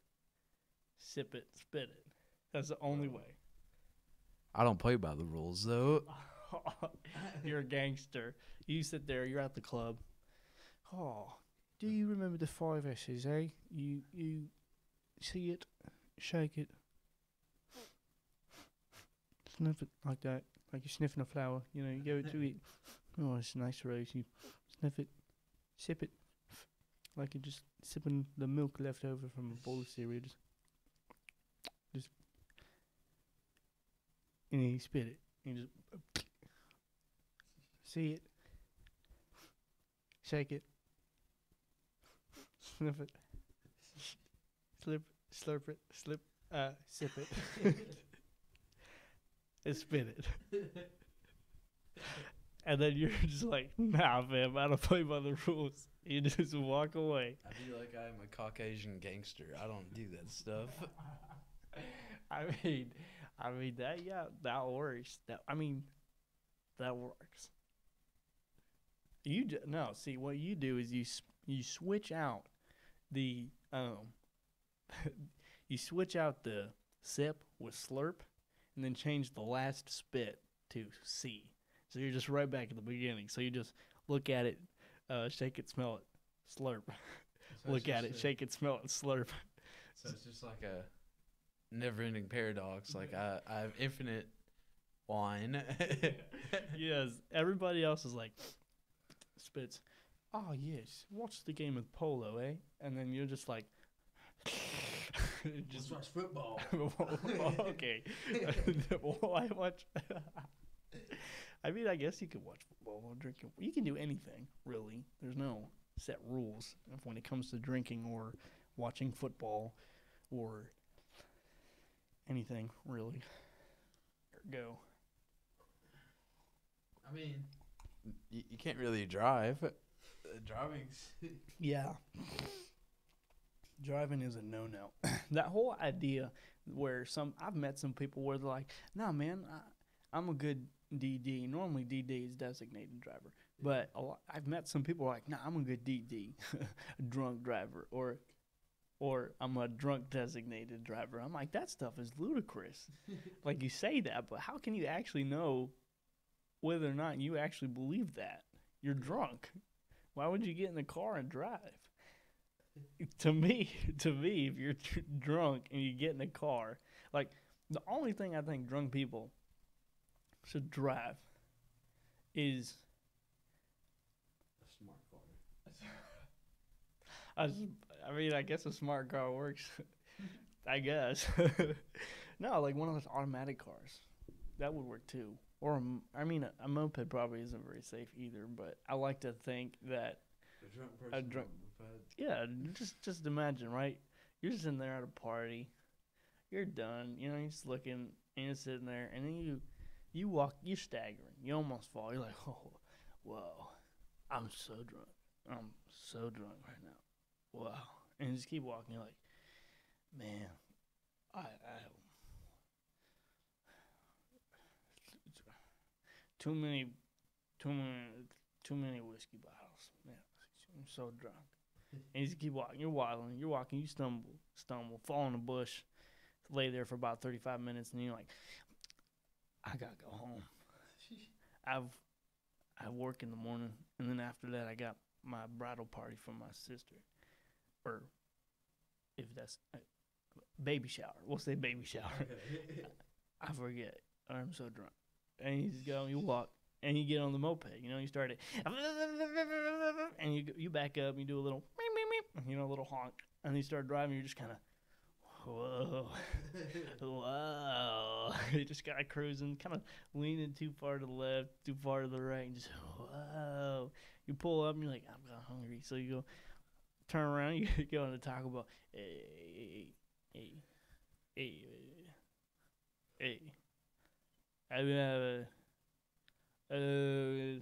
sip it, spit it. That's the only way. I don't play by the rules though. You're a gangster. You sit there. You're at the club. Oh, do you remember the 5 S's, eh? You see it, shake it, sniff it like that, like you're sniffing a flower. You know, you give it to it. Oh, it's a nice rose. You sniff it, sip it, like you're just sipping the milk left over from a bowl of cereal. Just, and then you spit it. And you just see it, shake it, sniff it, slurp it, sip it, and spit it. And then you're just like, nah, fam, I don't play by the rules. You just walk away. I feel like I'm a Caucasian gangster. I don't do that stuff. I mean that works. That works. No. See, what you do is you switch out the you switch out the sip with slurp, and then change the last spit to C. So you're just right back at the beginning. So you just look at it, shake it, smell it, slurp. So look at it, shake it, smell it, slurp. So it's just like a never-ending paradox. Like I have infinite wine. Yes, everybody else is like spits. Oh yes, watch the game of polo, eh? And then you're just like, just watch football. Okay. Why watch? I mean, I guess you could watch football while drinking. You can do anything, really. There's no set rules when it comes to drinking or watching football or anything, really. Go. I mean, you can't really drive. Driving's... Yeah. Driving is a no-no. That whole idea where I've met some people where they're like, nah, man, I'm a good DD. Normally DD is designated driver. But I've met some people who are like, nah, I'm a good DD, a drunk driver. Or I'm a drunk designated driver. I'm like, that stuff is ludicrous. Like, you say that, but how can you actually know whether or not you actually believe that? You're drunk. Why would you get in the car and drive? To me, if you're drunk and you get in a car, like, the only thing I think drunk people should drive is a smart car. I guess a smart car works. I guess. No, like one of those automatic cars. That would work too. Or, a moped probably isn't very safe either, but I like to think that A drunk person. yeah, just imagine, right? You're sitting there at a party. You're done. You know, you're just looking, and you're sitting there, and then you walk, you're staggering. You almost fall. You're like, oh, whoa, I'm so drunk. I'm so drunk right now. Wow. And you just keep walking. You're like, man, I too many whiskey bottles. Man, I'm so drunk. And you just keep walking. You're waddling. You're walking. You stumble, fall in a bush, lay there for about 35 minutes, and then you're like, I gotta go home. I work in the morning, and then after that, I got my bridal party for my sister, or if that's baby shower. We'll say baby shower. I forget. I'm so drunk. And you just go, you walk, and you get on the moped. You know, you start it, and you back up, and you do a little, a little honk, and you start driving. You're just kind of, whoa, whoa. You just kind of cruising, kind of leaning too far to the left, too far to the right, and just whoa. You pull up, and you're like, I'm kind of hungry, so you go, turn around, you go into Taco Bell. Hey. I have a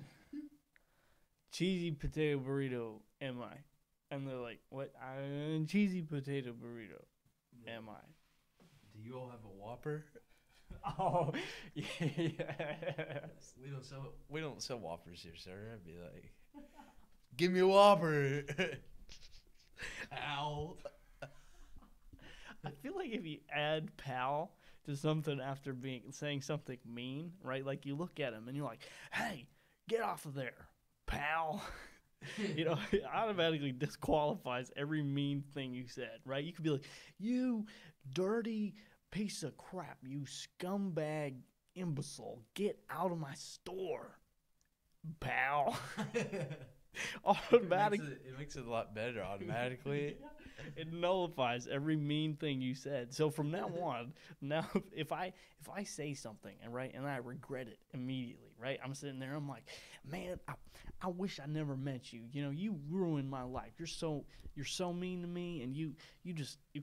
cheesy potato burrito, am I? And they're like, what? Cheesy potato burrito, am I? Do you all have a Whopper? Oh, yes. We don't sell Whoppers here, sir. I'd be like, give me a Whopper. Ow. I feel like if you add pal to something after saying something mean, right? Like you look at him and you're like, "Hey, get off of there, pal." It automatically disqualifies every mean thing you said, right? You could be like, "You dirty piece of crap, you scumbag imbecile, get out of my store, pal." Automatic. It makes it a lot better automatically. It nullifies every mean thing you said. So from now on, if I say something and I regret it immediately, right? I'm sitting there, I'm like, man, I wish I never met you. You ruined my life. You're so mean to me, and you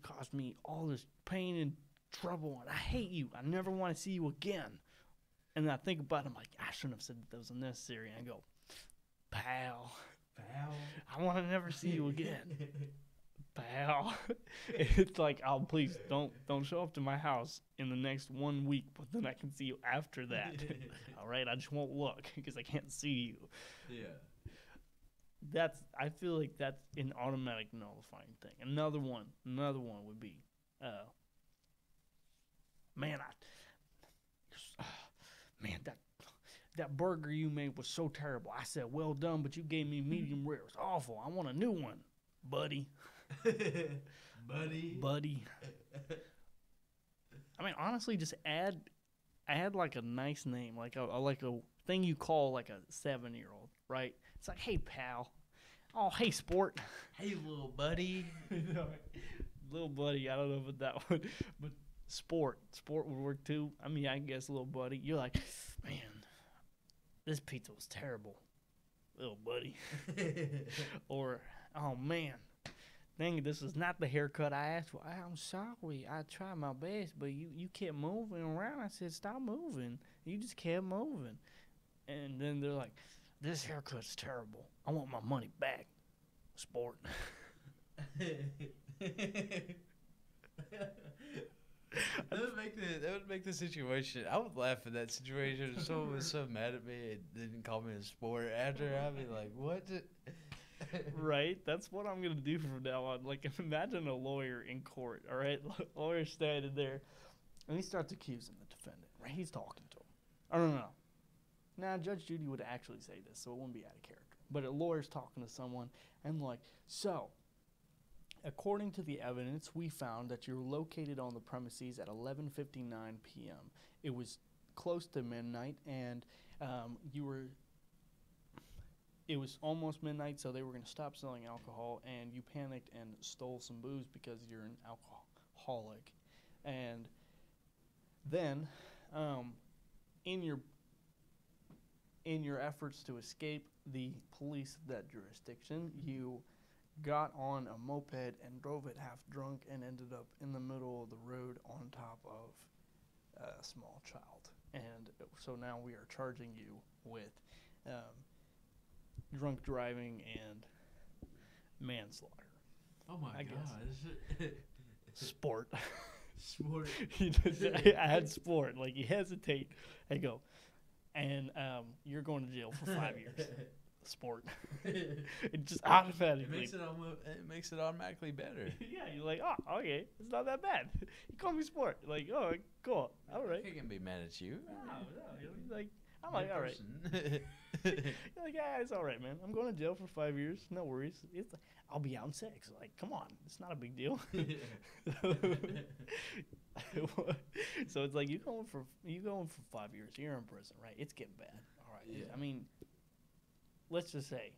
caused me all this pain and trouble, and I hate you. I never want to see you again. And then I think about it, I'm like, I shouldn't have said that was unnecessary. And I go, pal, I want to never see you again. Pal. It's like, oh, please don't show up to my house in the next 1 week, but then I can see you after that. All right, I just won't look because I can't see you. Yeah. I feel like that's an automatic nullifying thing. Another one would be, man, that burger you made was so terrible. I said, well done, but you gave me medium rare. It was awful. I want a new one, buddy. Buddy. I mean, honestly, just add like a nice name, like a thing you call like a 7-year-old, right? It's like, hey, pal. Oh, hey, sport. Hey, little buddy. Little buddy. I don't know about that one, but sport would work too. I mean, I guess little buddy. You're like, man, this pizza was terrible, little buddy. Or, oh man, dang, this is not the haircut I asked for. I'm sorry. I tried my best, but you kept moving around. I said, stop moving. You just kept moving. And then they're like, this haircut's terrible. I want my money back, sport. That would make the situation. I would laugh at that situation if someone was so mad at me and didn't call me a sport after. I'd be like, what? Right? That's what I'm going to do from now on. Like, imagine a lawyer in court, all right? Lawyer standing there, and he starts accusing the defendant, right? He's talking to him. I don't know. Now, Judge Judy would actually say this, so it wouldn't be out of character. But a lawyer's talking to someone, and like, so, according to the evidence, we found that you're located on the premises at 11:59 p.m. It was close to midnight, and it was almost midnight, so they were going to stop selling alcohol, and you panicked and stole some booze because you're an alcoholic. And then, in your efforts to escape the police of that jurisdiction, you got on a moped and drove it half drunk and ended up in the middle of the road on top of a small child. And so now we are charging you with drunk driving and manslaughter. Oh my God. Sport. Sport. I had sport. Like, you hesitate and go, and you're going to jail for 5 years. Sport. It just automatically. It makes it automatically better. Yeah, you're like, oh, okay, it's not that bad. You call me sport. Like, oh, cool, all right. I can't be mad at you. No, like, I'm like, all right. You're like, yeah, it's all right, man. I'm going to jail for 5 years. No worries. I'll be out in 6. Like, come on, it's not a big deal. So it's like, you going for 5 years. You're in prison, right? It's getting bad. All right. Yeah. I mean, let's just say,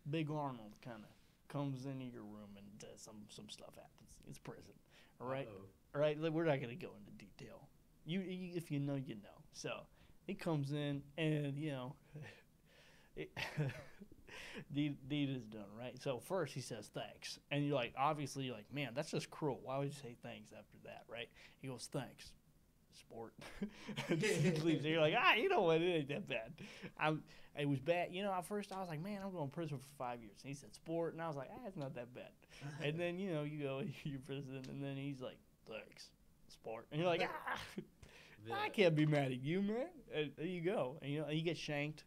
Big Arnold kind of comes into your room and does some stuff happens. It's prison, all right? All right, we're not gonna go into detail. You if you know, you know. So he comes in and deed is done, right? So first he says thanks, and you're like, obviously, you're like, man, that's just cruel. Why would you say thanks after that, right? He goes, thanks, sport. And he leaves. And you're like, you know what? It ain't that bad. It was bad. At first I was like, man, I'm going to prison for 5 years. And he said sport, and I was like, it's not that bad. And then you go in your prison, and then he's like, thanks, sport, and you're like, I can't be mad at you, man. And there you go. And you get shanked.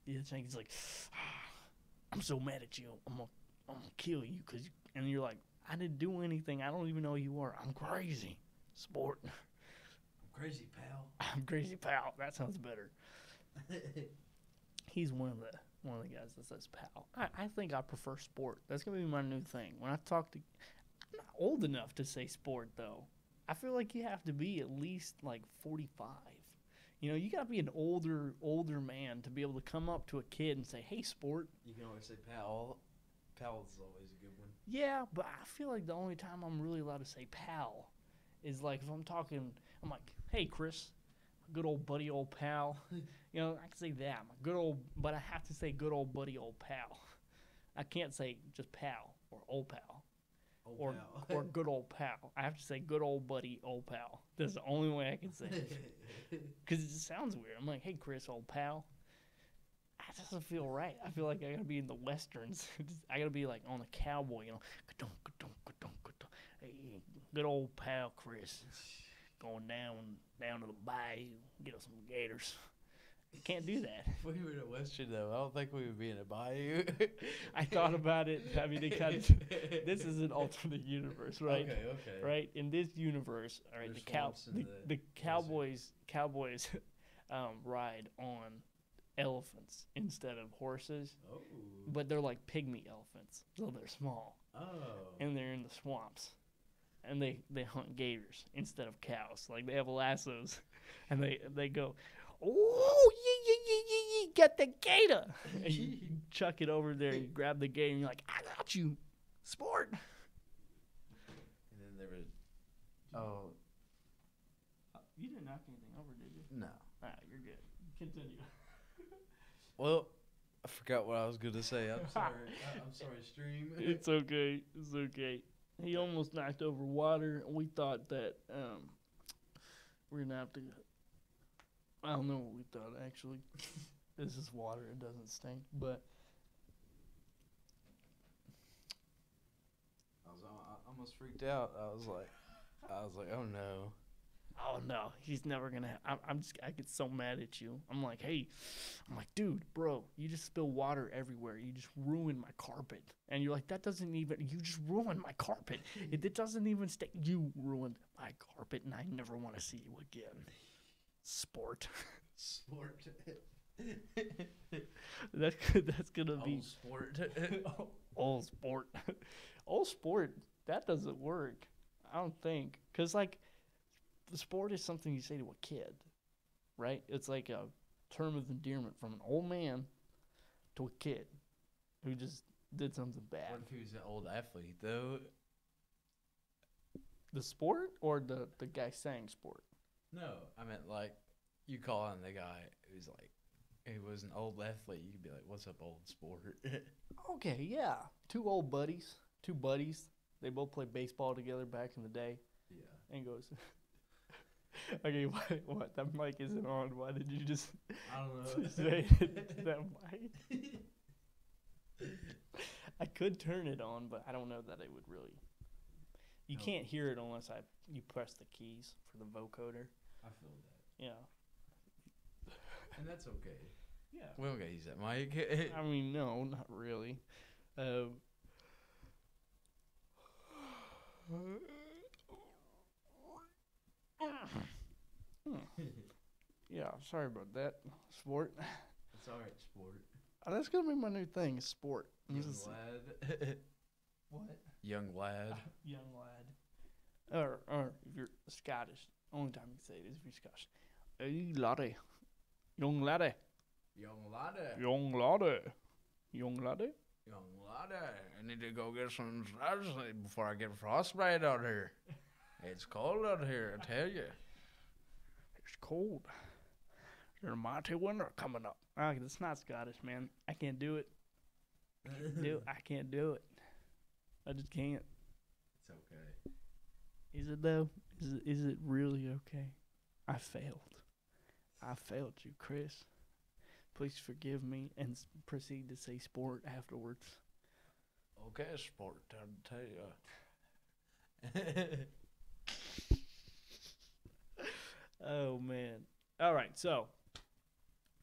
He's like, I'm so mad at you. I'm gonna kill you and you're like, I didn't do anything. I don't even know who you are. I'm crazy. Sport. Crazy pal. I'm crazy pal. That sounds better. He's one of the guys that says pal. I think I prefer sport. That's gonna be my new thing. When I talk to, I'm not old enough to say sport though. I feel like you have to be at least like 45. You know, you gotta be an older man to be able to come up to a kid and say, "Hey, sport." You can always say pal. Pal's always a good one. Yeah, but I feel like the only time I'm really allowed to say pal is like if I'm talking. I'm like, "Hey, Chris, good old buddy, old pal." You know, I can say that. I'm a good old, but I have to say good old buddy, old pal. I can't say just pal or old pal Old pal. or good old pal. I have to say good old buddy, old pal. That's the only way I can say it. Because it just sounds weird. I'm like, hey, Chris, old pal. That doesn't feel right. I feel like I gotta be in the westerns. I gotta be like on a cowboy, you know. Hey, good old pal Chris, going down to the bayou, get us some gators. Can't do that. If we were in a western though, I don't think we would be in a bayou. I thought about it. I mean, it kind of. This is an alternate universe, right? Okay. Right, in this universe, all right, the cowboys ride on elephants instead of horses, Oh. but they're like pygmy elephants, so they're small, Oh. and they're in the swamps, and they hunt gators instead of cows. Like they have lassos, and they go, oh yeah, get the gator, and you chuck it over there, and you grab the gator, and you're like, I got you, sport. And then there was. Oh. You didn't knock anything over, did you? No. Ah, you're good. Continue. Well, I forgot what I was gonna say. I'm sorry. I'm sorry, stream. It's okay. It's okay. He almost knocked over water. We thought that we're gonna have to. I don't know what we thought actually. This is water. It doesn't stink, but I almost freaked out. I was like, oh no. oh no, he's never gonna. I get so mad at you. I'm like, hey, dude, bro, you just spill water everywhere. You just ruined my carpet. And you're like, that doesn't even. You just ruined my carpet. It doesn't even stay. You ruined my carpet, and I never want to see you again. Sport. Sport. That's gonna be sport. old sport. Old sport. That doesn't work. I don't think, cause like. The sport is something you say to a kid, right? It's like a term of endearment from an old man to a kid who just did something bad. What if he was an old athlete, though? The sport or the guy saying sport? No, I meant like you call on the guy who's like, he was an old athlete. You could be like, what's up, old sport? Okay, yeah. Two buddies. They both played baseball together back in the day. Yeah. And goes... Okay, what? That mic isn't on. Why did you just I don't know. say it to that mic? I could turn it on, but I don't know that it would really. You can't hear it unless you press the keys for the vocoder. I feel that. Yeah. And that's okay. Yeah. We don't gotta use that mic. I mean, no, not really. Yeah, sorry about that. Sport. It's alright, sport. That's gonna be my new thing. Sport. Young lad. What? Young lad. Young lad. Or if you're Scottish, only time you can say it is if you're Scottish. Hey laddie, young laddie. Young laddie. Young laddie. Young laddie. Young laddie. I need to go get some slugs before I get frostbite out here. It's cold out here, I tell you. It's cold. There's a mighty winter coming up. It's not Scottish, man. I can't do it. I can't do it. I just can't. It's okay. Is it though? Is it really okay? I failed. I failed you, Chris. Please forgive me and proceed to say sport afterwards. Okay, sport, I'll tell you. Oh man. All right, so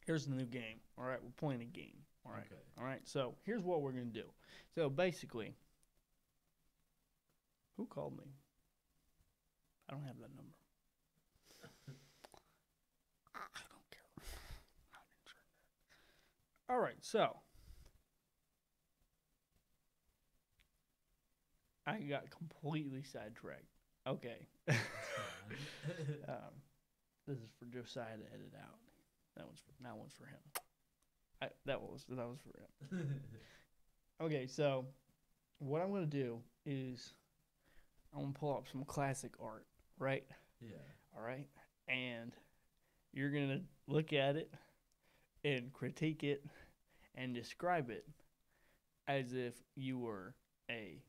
here's the new game. All right, we're playing a game. All right. Okay. All right. So here's what we're gonna do. So basically, who called me? I don't have that number. I don't care. All right, so I got completely sidetracked. Okay. This is for Josiah to edit out. That one's for him. That was for him. Okay, so what I'm gonna do is I'm gonna pull up some classic art, right? Yeah. All right, and you're gonna look at it and critique it and describe it as if you were a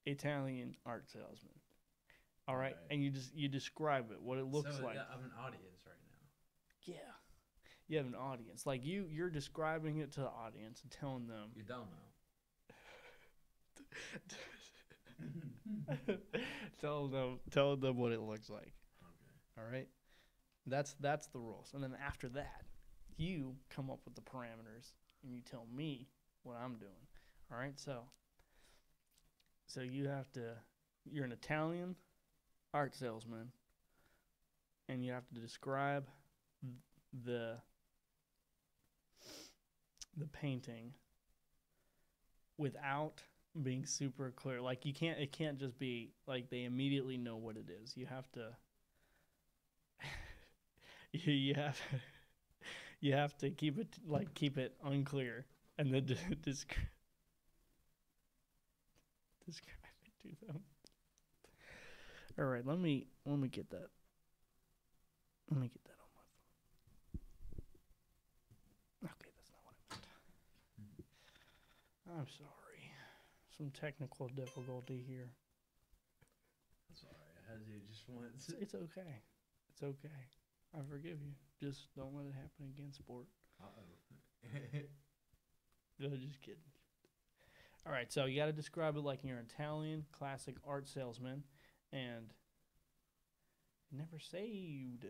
Italian art salesman. All right, and you describe it, what it looks like. I'm an audience right now. Yeah, you have an audience. Like you're describing it to the audience and telling them. You don't know. Tell them what it looks like. Okay. All right, that's the rules. And then after that, you come up with the parameters and you tell me what I'm doing. All right, so you have to. You're an Italian art salesman, and you have to describe the painting without being super clear. Like it can't just be like they immediately know what it is. You have to you have to keep it unclear and then describe it to them. All right, let me get that. Let me get that on my phone. Okay, that's not what I meant. I'm sorry. Some technical difficulty here. That's alright. How do you just want? It's okay. It's okay. I forgive you. Just don't let it happen again, sport. No, just kidding. All right, so you got to describe it like you're an Italian classic art salesman, and never saved.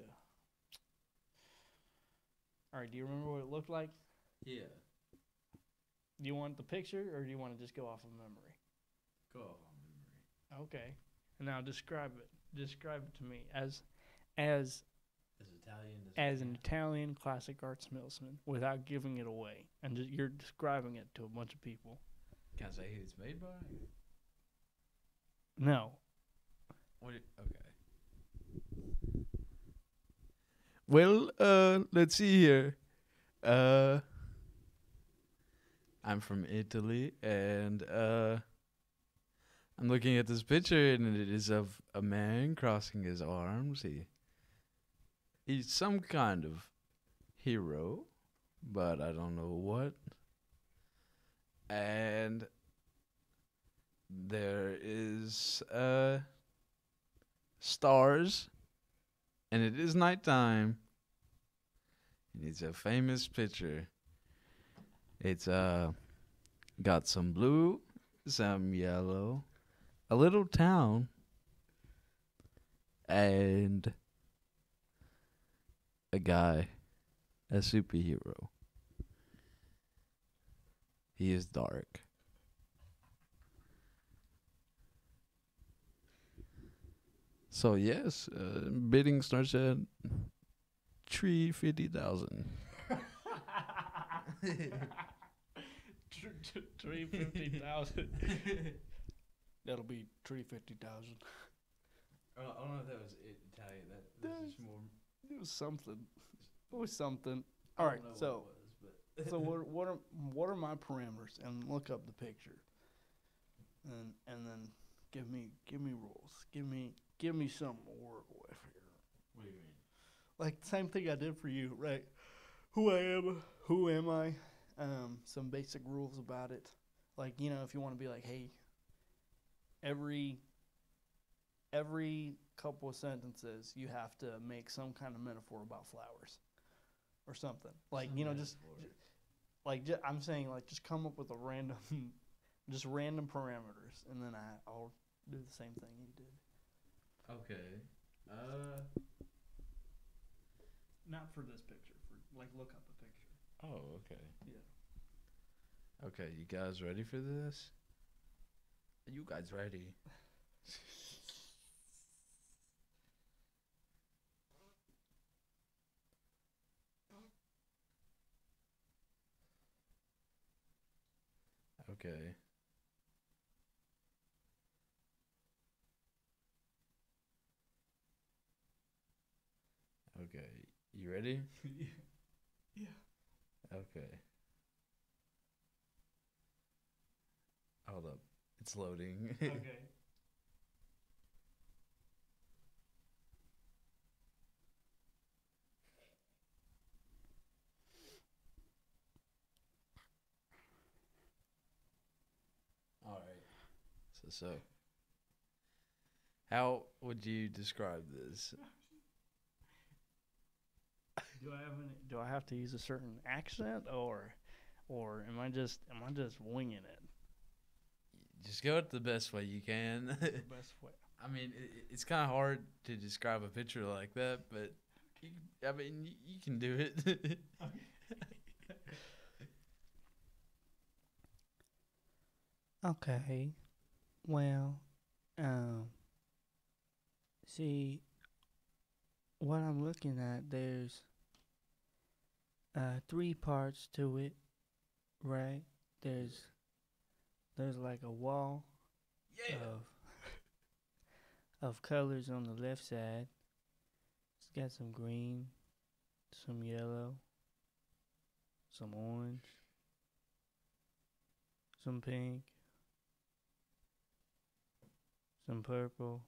All right, do you remember what it looked like? Yeah. Do you want the picture, or do you want to just go off of memory? Go off on memory. Okay. And now describe it. Describe it to me as Italian as an Italian classic art salesman without giving it away, and you're describing it to a bunch of people. Can I say who it's made by? No. Okay. Well, let's see here. I'm from Italy, and I'm looking at this picture, and it is of a man crossing his arms. He's some kind of hero, but I don't know what. And there is stars, and it is nighttime. And it's a famous picture. It's got some blue, some yellow, a little town, and a guy, a superhero. He is dark. So yes, bidding starts at 350,000. 350,000. That'll be 350,000. I don't know if that was Italian. That's just more. It was something. It was something. All right, so so what are my parameters? And look up the picture. And then give me rules. Give me something to work with here. What do you mean? Like the same thing I did for you, right? Who am I? Some basic rules about it. Like, you know, if you want to be like, hey, every couple of sentences you have to make some kind of metaphor about flowers or something. Like, you know, I'm saying, like, just come up with a random parameters, and then I'll do the same thing you did. Okay. Not for this picture. For like, look up a picture. Oh, okay. Yeah. Okay, you guys ready for this? Are you guys ready? Okay. Okay. You ready? Yeah. Okay. Hold up. It's loading. Okay. All right. So, how would you describe this? Do I have to use a certain accent, or am I just winging it? Just go it the best way you can. The best way. I mean, it's kind of hard to describe a picture like that, but you, I mean, you can do it. Okay. Well, um, see what I'm looking at. There's three parts to it, right? There's there's like a wall Yeah. of colors on the left side. It's got some green, some yellow, some orange, some pink, some purple,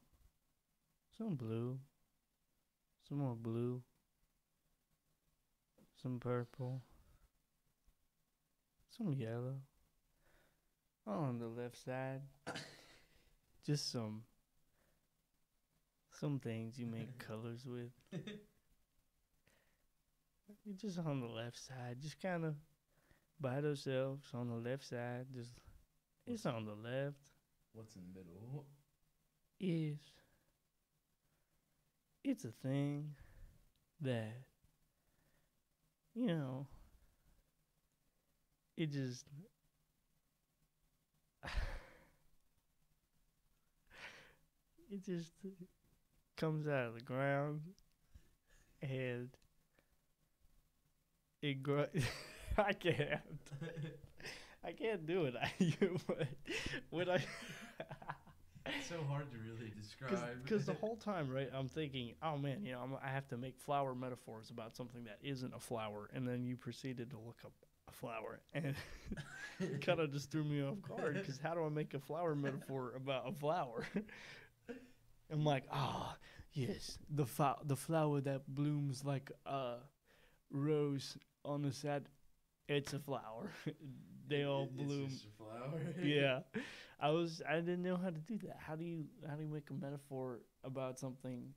some blue, some more blue, some purple, some yellow. On the left side, just some things you make colors with. Just on the left side, just kind of by themselves on the left side. Just it's on the left. What's in the middle? Is it's a thing that you know it just it just comes out of the ground and it grows. I can't. I can't do it. But when I It's so hard to really describe. because the whole time, right, I'm thinking, oh man, I have to make flower metaphors about something that isn't a flower, and then you proceeded to look up a flower, and it kind of just threw me off guard. Because how do I make a flower metaphor about a flower? I'm like, yes, the flower that blooms like a rose on the side. It's a flower. They all bloom. It's just a flower. Yeah, I didn't know how to do that. How do you make a metaphor about something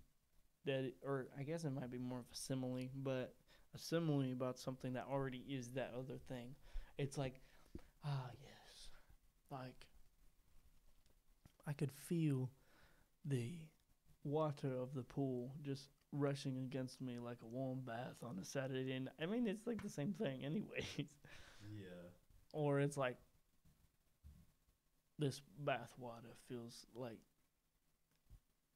or I guess it might be more of a simile, but a simile about something that already is that other thing. It's like, yes, like I could feel the water of the pool just rushing against me like a warm bath on a Saturday night. I mean, it's like the same thing, anyways. Yeah. Or it's like this bath water feels like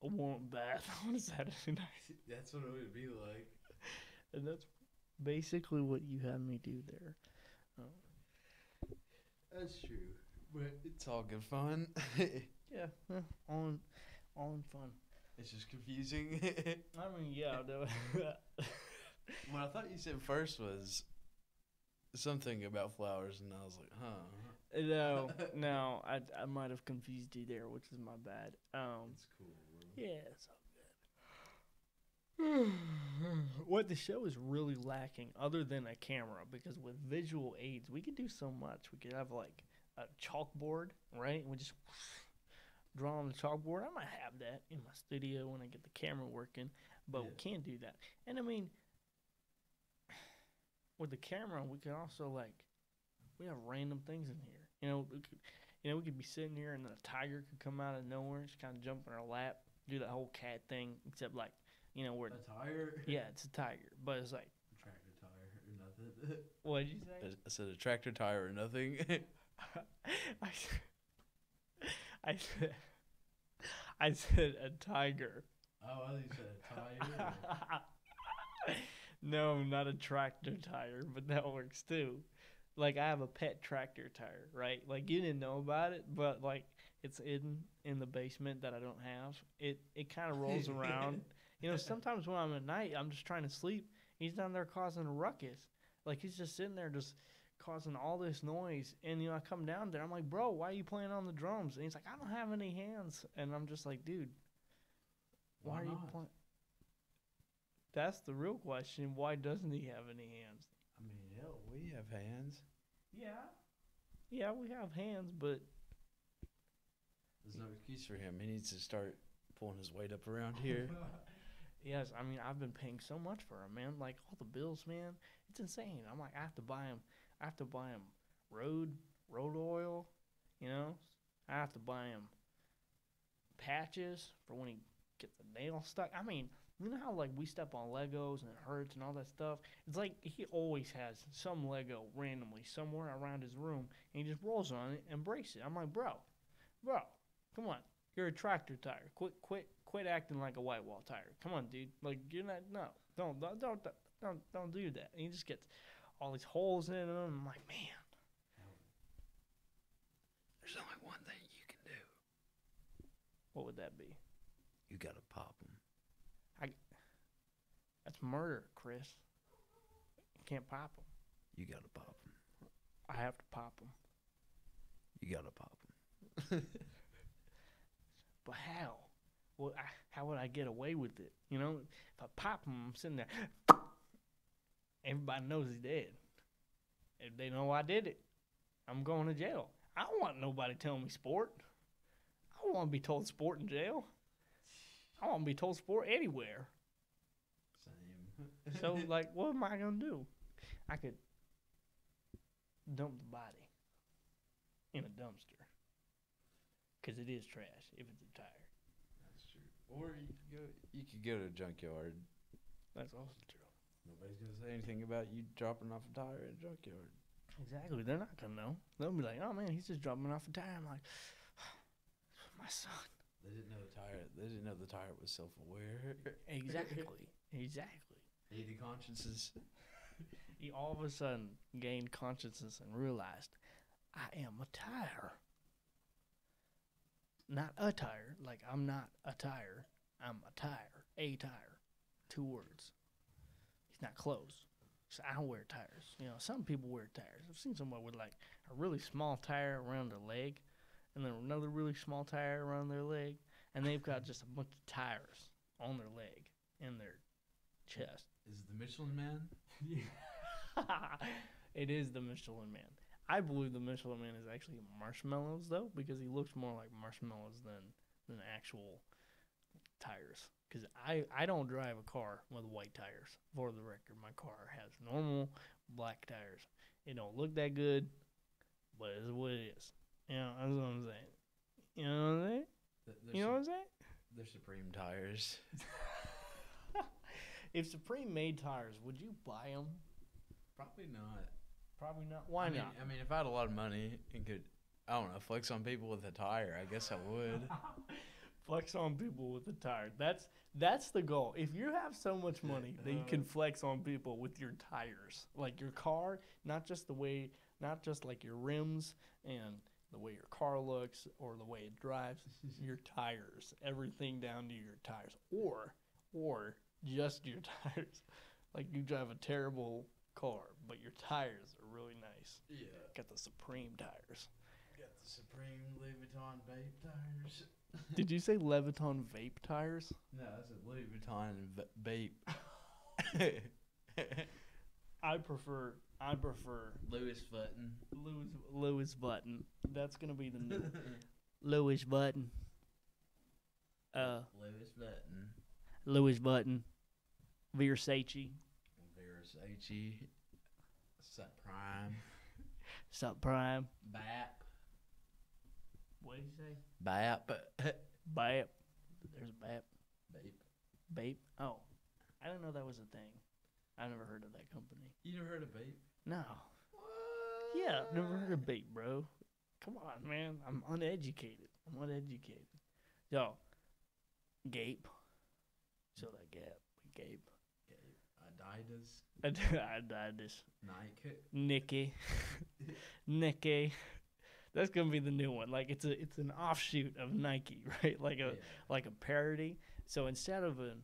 a warm bath on a Saturday night. That's what it would be like. And that's basically what you had me do there. That's true. But it's all good fun. Yeah, all in fun. It's just confusing. I mean, yeah. What I thought you said first was something about flowers, and I was like, huh. No, I might have confused you there, which is my bad. It's cool, bro. Yeah, it's all good. What the show is really lacking, other than a camera, because with visual aids, we could do so much. We could have like a chalkboard, right? We just draw on the chalkboard. I might have that in my studio when I get the camera working, but we can't do that. And I mean, with the camera, we can also we have random things in here. We could be sitting here and then a tiger could come out of nowhere, just kind of jump in our lap, do that whole cat thing, except where A tire? yeah, it's a tiger, but it's like A tractor tire or nothing. what did you say? I said a tractor tire or nothing. I said a tiger. Oh, I think you said a tire. No, not a tractor tire, but that works too. like I have a pet tractor tire, right? Like you didn't know about it, but like it's in the basement that I don't have. It kind of rolls around. You know, sometimes when I'm at night, I'm just trying to sleep. He's down there causing a ruckus. Like he's just sitting there just causing all this noise. And you know, I come down there, I'm like, bro, why are you playing on the drums? And he's like, I don't have any hands. And I'm just like, dude, why are you playing? That's the real question. Why doesn't he have any hands? I mean, hell, we have hands. Yeah. Yeah, we have hands, but There's no excuse for him. He needs to start pulling his weight up around here. yes, I mean I've been paying so much for him, man. Like all the bills, man. It's insane. I'm like I have to buy him road oil, you know? I have to buy him patches for when he gets a nail stuck. I mean, you know how like we step on Legos and it hurts and all that stuff? It's like he always has some Lego randomly somewhere around his room and he just rolls on it and breaks it. I'm like, bro, come on. You're a tractor tire. Quit acting like a white wall tire. Come on, dude. Like you're not. No, don't do that. And he just gets all these holes in him. I'm like, man. There's only one thing you can do. What would that be? You gotta pop him. That's murder, Chris. You can't pop him. You gotta pop him. I have to pop him. You gotta pop him. But how? Well, how would I get away with it? You know, if I pop him, I'm sitting there. Everybody knows he's dead. If they know I did it, I'm going to jail. I don't want nobody telling me sport. I don't want to be told sport in jail. I want to be told sport anywhere. Same. So, like, what am I going to do? I could dump the body in a dumpster. Because it is trash if it's a tire. That's true. Or you could go to a junkyard. That's also true. Nobody's gonna say anything about you dropping off a tire at a junkyard. Exactly. They're not going to know. They'll be like, oh, man, he's just dropping off a tire. I'm like, my son. They didn't know the tire. They didn't know the tire was self-aware. Exactly. Needy consciences. He all of a sudden gained consciousness and realized, I am a tire. Not a tire. Like, I'm not a tire. I'm a tire. A tire. 2 words. He's not close. So I don't wear tires. You know, some people wear tires. I've seen someone with, like, a really small tire around their leg, and then another really small tire around their leg, and they've got just a bunch of tires on their leg and their chest. Is it the Michelin Man? It is the Michelin Man. I believe the Michelin Man is actually marshmallows, though, because he looks more like marshmallows than actual tires. Because I don't drive a car with white tires. For the record, my car has normal black tires. It don't look that good, but it's what it is. You know, that's what I'm saying. You know what I'm saying? You know what I'm saying? They're Supreme tires. If Supreme made tires, would you buy them? Probably not. Probably not. Why not? I mean, if I had a lot of money and could, I don't know, flex on people with a tire, I guess I would. Flex on people with a tire. That's the goal. If you have so much money that you can flex on people with your tires, like your car, not just like your rims and the way your car looks or the way it drives, your tires, everything down to your tires, or just your tires. Like you drive a terrible car, but your tires are really nice. Yeah. Got the Supreme tires. Got the Supreme Louis Vuitton vape tires. Did you say Leviton vape tires? No, I said Louis Vuitton vape. I prefer Louis Vuitton. Louis Vuitton. That's gonna be the new Louis Vuitton. Louis Vuitton. Louis Vuitton. Versace. Versace. Subprime. Subprime. BAP. What did you say? BAP. BAP. There's BAP. Bape. Bape. Oh, I didn't know that was a thing. I never heard of that company. You never heard of Bape? No. What? Yeah, I've never heard of Bape, bro. Come on, man. I'm uneducated. Yo, Gape. So that gap. Gape. I Adidas. Nike. Nike. That's gonna be the new one. Like it's an offshoot of Nike, right? Like a parody. So instead of a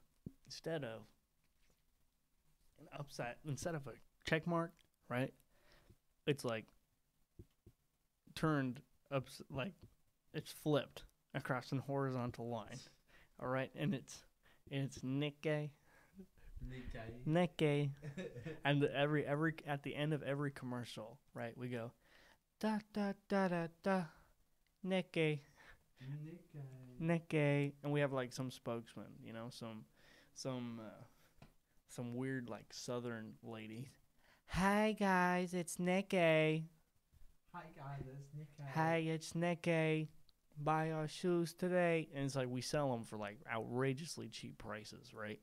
check mark, right? It's like turned up, like it's flipped across an horizontal line. All right, and it's Nike. And every at the end of every commercial, right? We go da da da da da Nike, and we have like some spokesman, some weird like Southern lady. Hi guys, it's Nike. Hi, it's Nike. Buy our shoes today, and it's like we sell them for like outrageously cheap prices, right?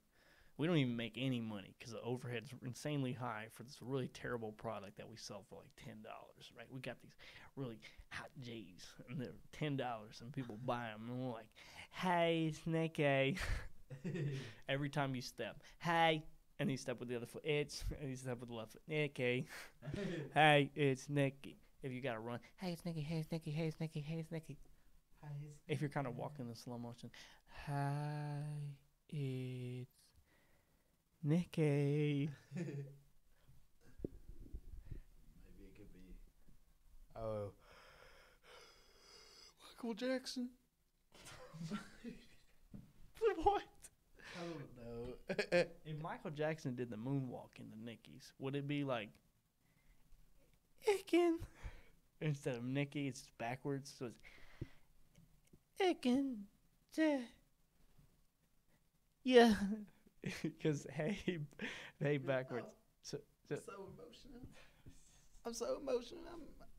We don't even make any money because the overhead's insanely high for this really terrible product that we sell for like $10, right? We got these really hot J's, and they're $10, and people buy them, and we're like, "Hey, it's Nike." Every time you step, "Hey," and you step with the other foot, "It's," and you step with the left foot, "Nike." "Hey, it's Nike." If you gotta run, "Hey, it's Nike. Hey, it's Niki. Hey, it's Niki. Hey, it's Niki." If you're kind of walking in slow motion, "Hi, it's Niki." Maybe it could be. Oh, Michael Jackson. What? I don't know. If Michael Jackson did the moonwalk in the Nickies, would it be like Icken? Instead of Nicky, it's backwards. So it's Icken. Yeah. Because hey backwards. So emotional. I'm so emotional.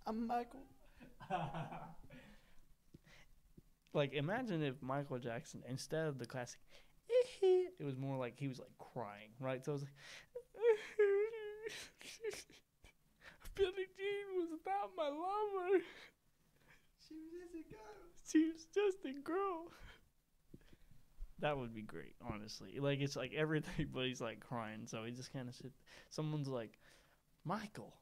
I'm Michael. Like, imagine if Michael Jackson, instead of the classic, it was more like he was like crying, right? So it was like, Billie Jean was not my lover. She was just a girl. She was just a girl. That would be great, honestly. Like, it's like everybody's like crying, so he just kind of someone's like, Michael.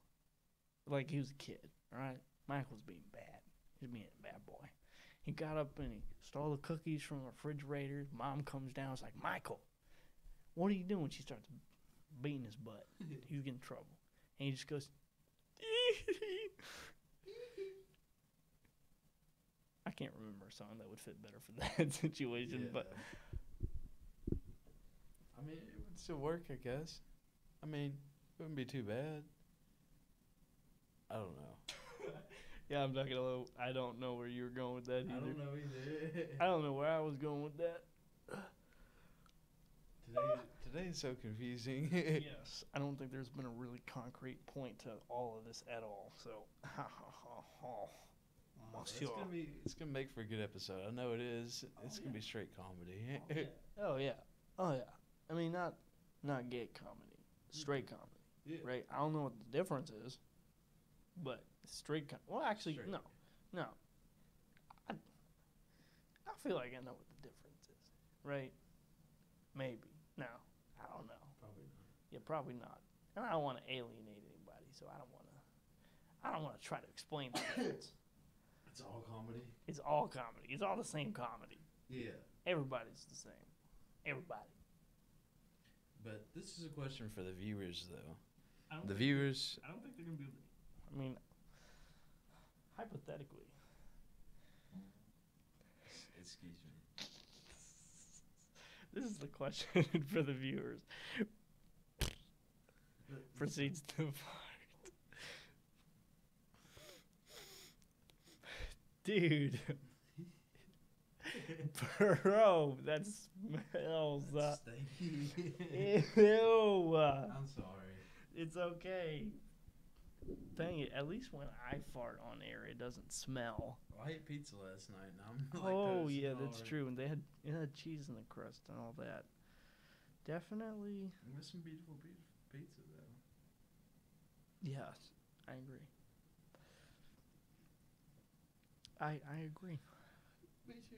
Like, he was a kid, all right? Michael's being bad. He's being a bad boy. He got up and he stole the cookies from the refrigerator. Mom comes down. It's like, Michael, what are you doing? She starts beating his butt. He's getting in trouble. And he just goes, I can't remember a song that would fit better for that situation, but I mean, it would still work, I guess. I mean, it wouldn't be too bad. I don't know. yeah, I'm not gonna. I don't know where you were going with that either. I don't know either. I don't know where I was going with that. Today is so confusing. Yes, I don't think there's been a really concrete point to all of this at all. So, It's gonna make for a good episode. I know it is. It's gonna be straight comedy. Oh yeah. I mean, not gay comedy, straight comedy, right? I don't know what the difference is, but straight comedy. Well, actually, Straight. no. I feel like I know what the difference is, right? Maybe. No, I don't know. Probably not. Yeah, probably not. And I don't want to alienate anybody, so I don't want to try to explain the difference. It's all comedy. It's all comedy. It's all the same comedy. Yeah. Everybody's the same. Everybody. But this is a question for the viewers, though. I don't The think- viewers. I don't think they're gonna be. I mean, hypothetically. Excuse me. This is the question for the viewers. Proceeds to fart. Dude. Bro, that smells. Ew. I'm sorry. It's okay. Dang it, at least when I fart on air, it doesn't smell. Well, I ate pizza last night, and I'm Oh, lactose yeah, that's intolerant. true. And it had cheese in the crust and all that. Definitely. It was some beautiful pizza, though. Yes, I agree. I agree. Me too.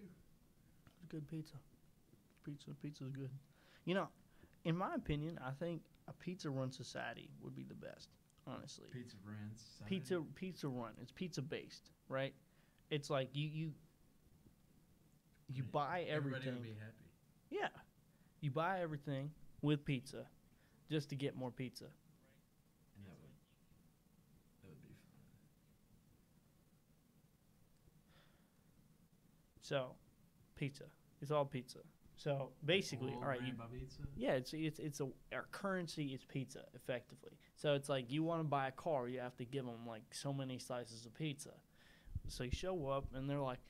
It's good pizza. Pizza's good. You know, in my opinion, I think A pizza run society would be the best, honestly. Pizza brands. Pizza run. It's pizza based, right? It's like you buy Everybody everything. would be happy. Yeah, you buy everything with pizza, just to get more pizza. And that would be fun. So, pizza. It's all pizza. So basically, all right, pizza. yeah, it's our currency is pizza, effectively. So it's like you want to buy a car, you have to give them like so many slices of pizza. So you show up and they're like,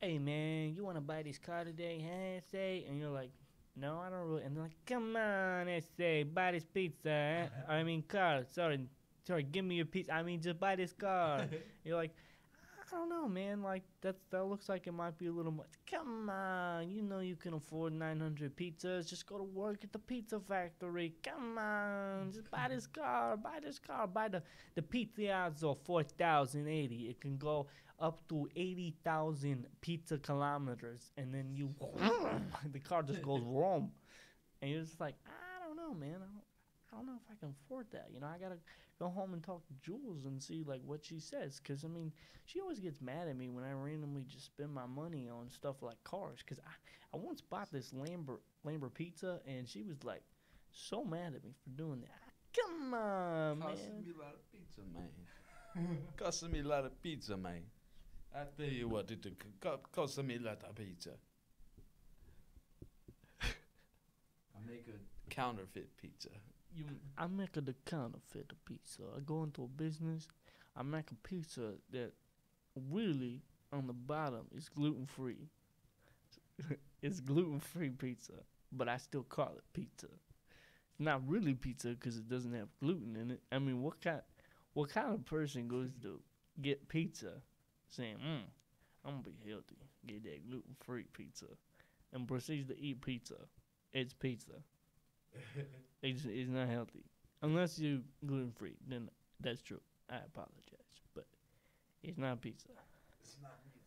"Hey man, you want to buy this car today, huh, say?" And you're like, "No, I don't really." And they're like, "Come on, say, buy this pizza. Huh? I mean car. Sorry, give me your pizza. I mean just buy this car." You're like, "I don't know, man. Like that looks like it might be a little much. Come on, you know you can afford 900 pizzas. Just go to work at the pizza factory. Come on, just buy this car. Buy this car. Buy the Pizzazzo 4080. It can go up to 80,000 pizza kilometers, and then you the car just goes wrong, and you're just like, I don't know, man. I don't know if I can afford that. You know, I gotta go home and talk to Jules and see like what she says, because I mean, she always gets mad at me when I randomly just spend my money on stuff like cars. Because I once bought this Lamber pizza, and she was like so mad at me for doing that. Come on, man. Costing me a lot of pizza, man. Costing me a lot of pizza, man. I tell you what, it costing me a lot of pizza. I make a counterfeit pizza. I make the counterfeit pizza. I go into a business. I make a pizza that really on the bottom is gluten free. It's gluten free pizza, but I still call it pizza. It's not really pizza because it doesn't have gluten in it. I mean, what kind of person goes to get pizza saying, "I'm gonna be healthy, get that gluten free pizza," and proceeds to eat pizza? It's pizza. It's not healthy. Unless you gluten free, then that's true. I apologize, but it's not pizza. It's not pizza.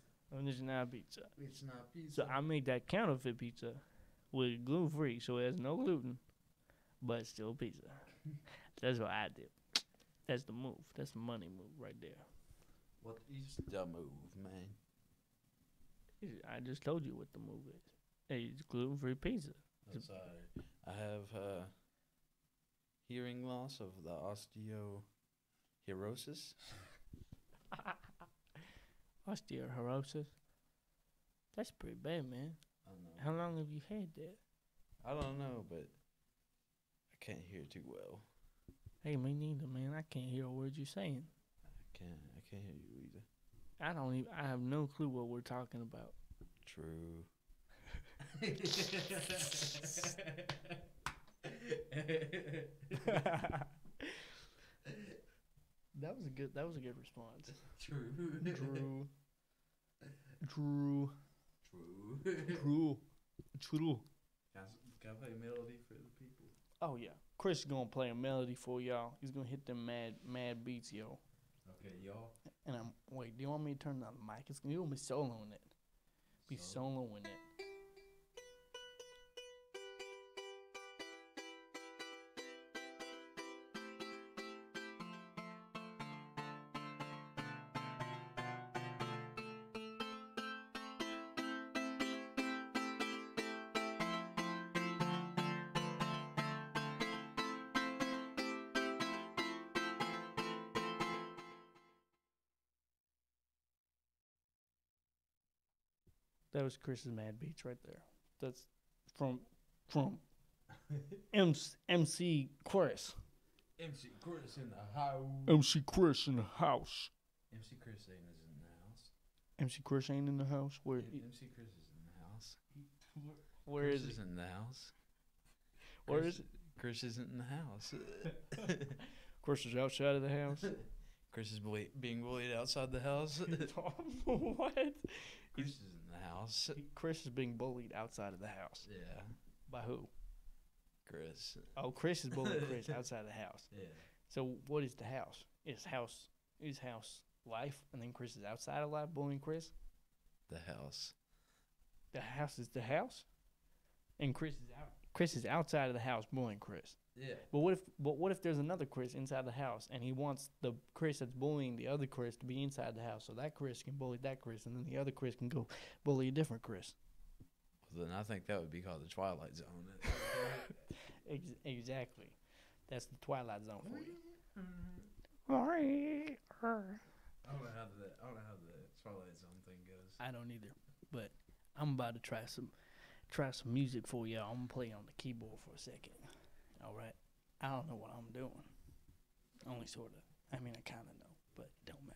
It's not pizza. It's not pizza. So I made that counterfeit pizza with gluten free, so it has no gluten, but it's still pizza. That's what I did. That's the move. That's the money move right there. What is the move, man? I just told you what the move is. Hey, it's gluten free pizza. I'm sorry. I have hearing loss of the osteohorosis. Osteoporosis. That's pretty bad, man. I don't know. How long have you had that? I don't know, but I can't hear too well. Hey, me neither, man. I can't hear a word you're saying. I can't hear you either. I have no clue what we're talking about. True. That was a good response. True. True. True. True. Can I play a melody for the people? Oh yeah. Chris is gonna play a melody for y'all. He's gonna hit them mad beats, yo. Okay, y'all. And wait, do you want me to turn down the mic? You're gonna be soloing it. Be soloing it. That was Chris's mad beats right there. That's from MC Chris. MC Chris in the house. MC Chris in the house. MC Chris ain't in the house. MC Chris ain't in the house. Where? MC Chris is in the house. Where Chris is he? is in the house. Where is it? Chris isn't in the house. Chris is outside of the house. Chris is being bullied outside the house. What? Chris is in the house. Chris is being bullied outside of the house. Yeah. By who? Chris. Oh, Chris is bullying Chris outside of the house. Yeah. So what is the house? Is house life, and then Chris is outside of life bullying Chris? The house. The house is the house? And Chris is outside of the house bullying Chris. Yeah. But what if there's another Chris inside the house and he wants the Chris that's bullying the other Chris to be inside the house so that Chris can bully that Chris and then the other Chris can go bully a different Chris. Well, then I think that would be called the Twilight Zone. Exactly. That's the Twilight Zone for you. I don't know how the Twilight Zone thing goes. I don't either, but I'm about to try some music for y'all. I'm gonna play on the keyboard for a second. All right. I don't know what I'm doing. Only sort of. I mean, I kind of know, but it don't matter.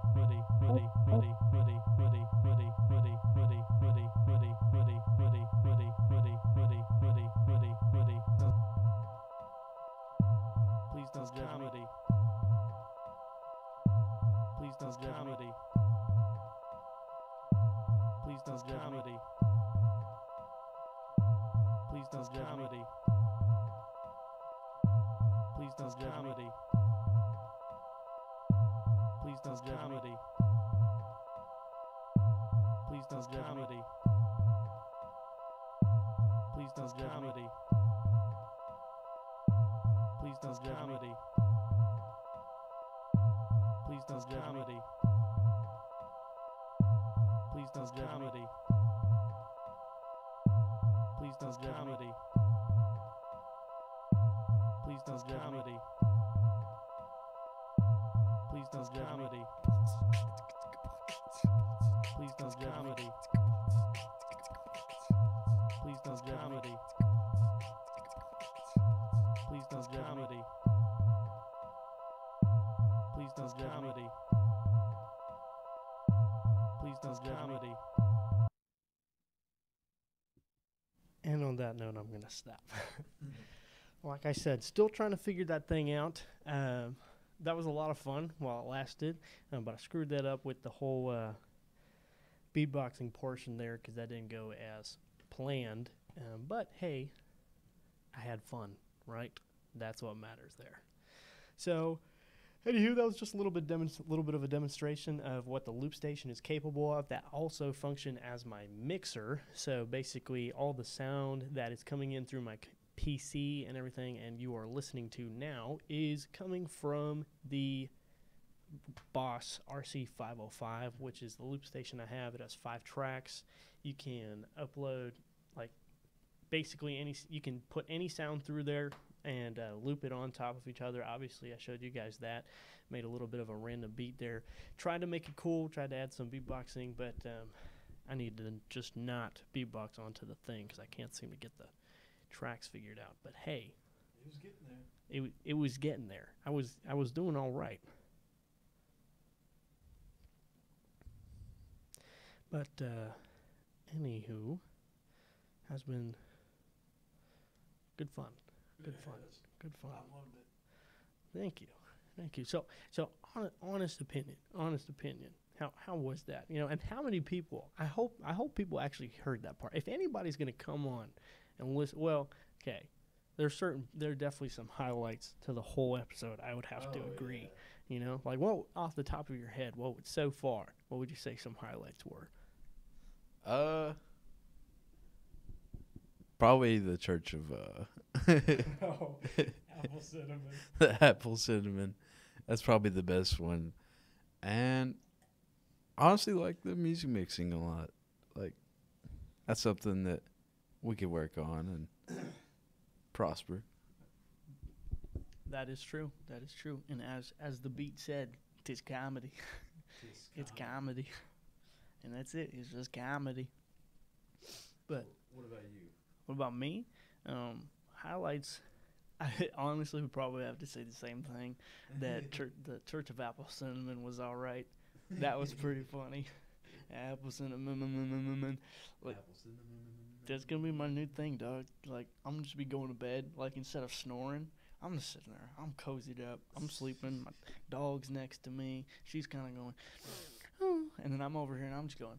Please don't judge me. Please don't judge me. Please don't judge me. Please don't judge me. Please don't judge me. Please don't judge me. Please don't judge me. Please don't judge me. Please don't judge me. Please don't judge me. Please don't judge me. Please don't judge me. Please don't judge me. Please don't judge me. Please don't judge me. Please don't judge me. Please don't judge me. Please don't judge me. Please don't judge me. And on that note, I'm going to stop. Like I said, still trying to figure that thing out. That was a lot of fun while it lasted, but I screwed that up with the whole beatboxing portion there because that didn't go as planned. But hey, I had fun, right? That's what matters there. So, anywho, that was just a little bit of a demonstration of what the loop station is capable of. That also functioned as my mixer. So basically, all the sound that is coming in through my PC and everything, and you are listening to now, is coming from the Boss RC505, which is the loop station I have. It has 5 tracks. You can upload, like, basically you can put any sound through there and loop it on top of each other. Obviously, I showed you guys that. Made a little bit of a random beat there. Tried to make it cool, tried to add some beatboxing, but I need to just not beatbox onto the thing because I can't seem to get the tracks figured out. But hey, It was getting there. it was getting there. I was doing all right. But anywho, has been good fun. Good fun. Good fun. I loved it. Thank you. So honest opinion. How was that? You know, and how many people? I hope people actually heard that part. If anybody's gonna come on and listen, well, okay, there are definitely some highlights to the whole episode. I would have to agree. Yeah. You know, like what off the top of your head, what would you say some highlights were? Probably the Church of Apple cinnamon. the apple cinnamon. That's probably the best one. And honestly, like the music mixing a lot. Like that's something that we could work on and prosper. That is true. And as the beat said, "'Tis comedy." It's comedy. And that's it. It's just comedy. But What about you? what about me? Highlights. I honestly would probably have to say the same thing. That the Church of Apple Cinnamon was all right. That was pretty funny. Apple cinnamon. Like, that's gonna be my new thing, dog. Like, I'm gonna just be going to bed. Like, instead of snoring, I'm just sitting there. I'm cozied up. I'm sleeping. My dog's next to me. She's kind of going, oh, and then I'm over here and I'm just going.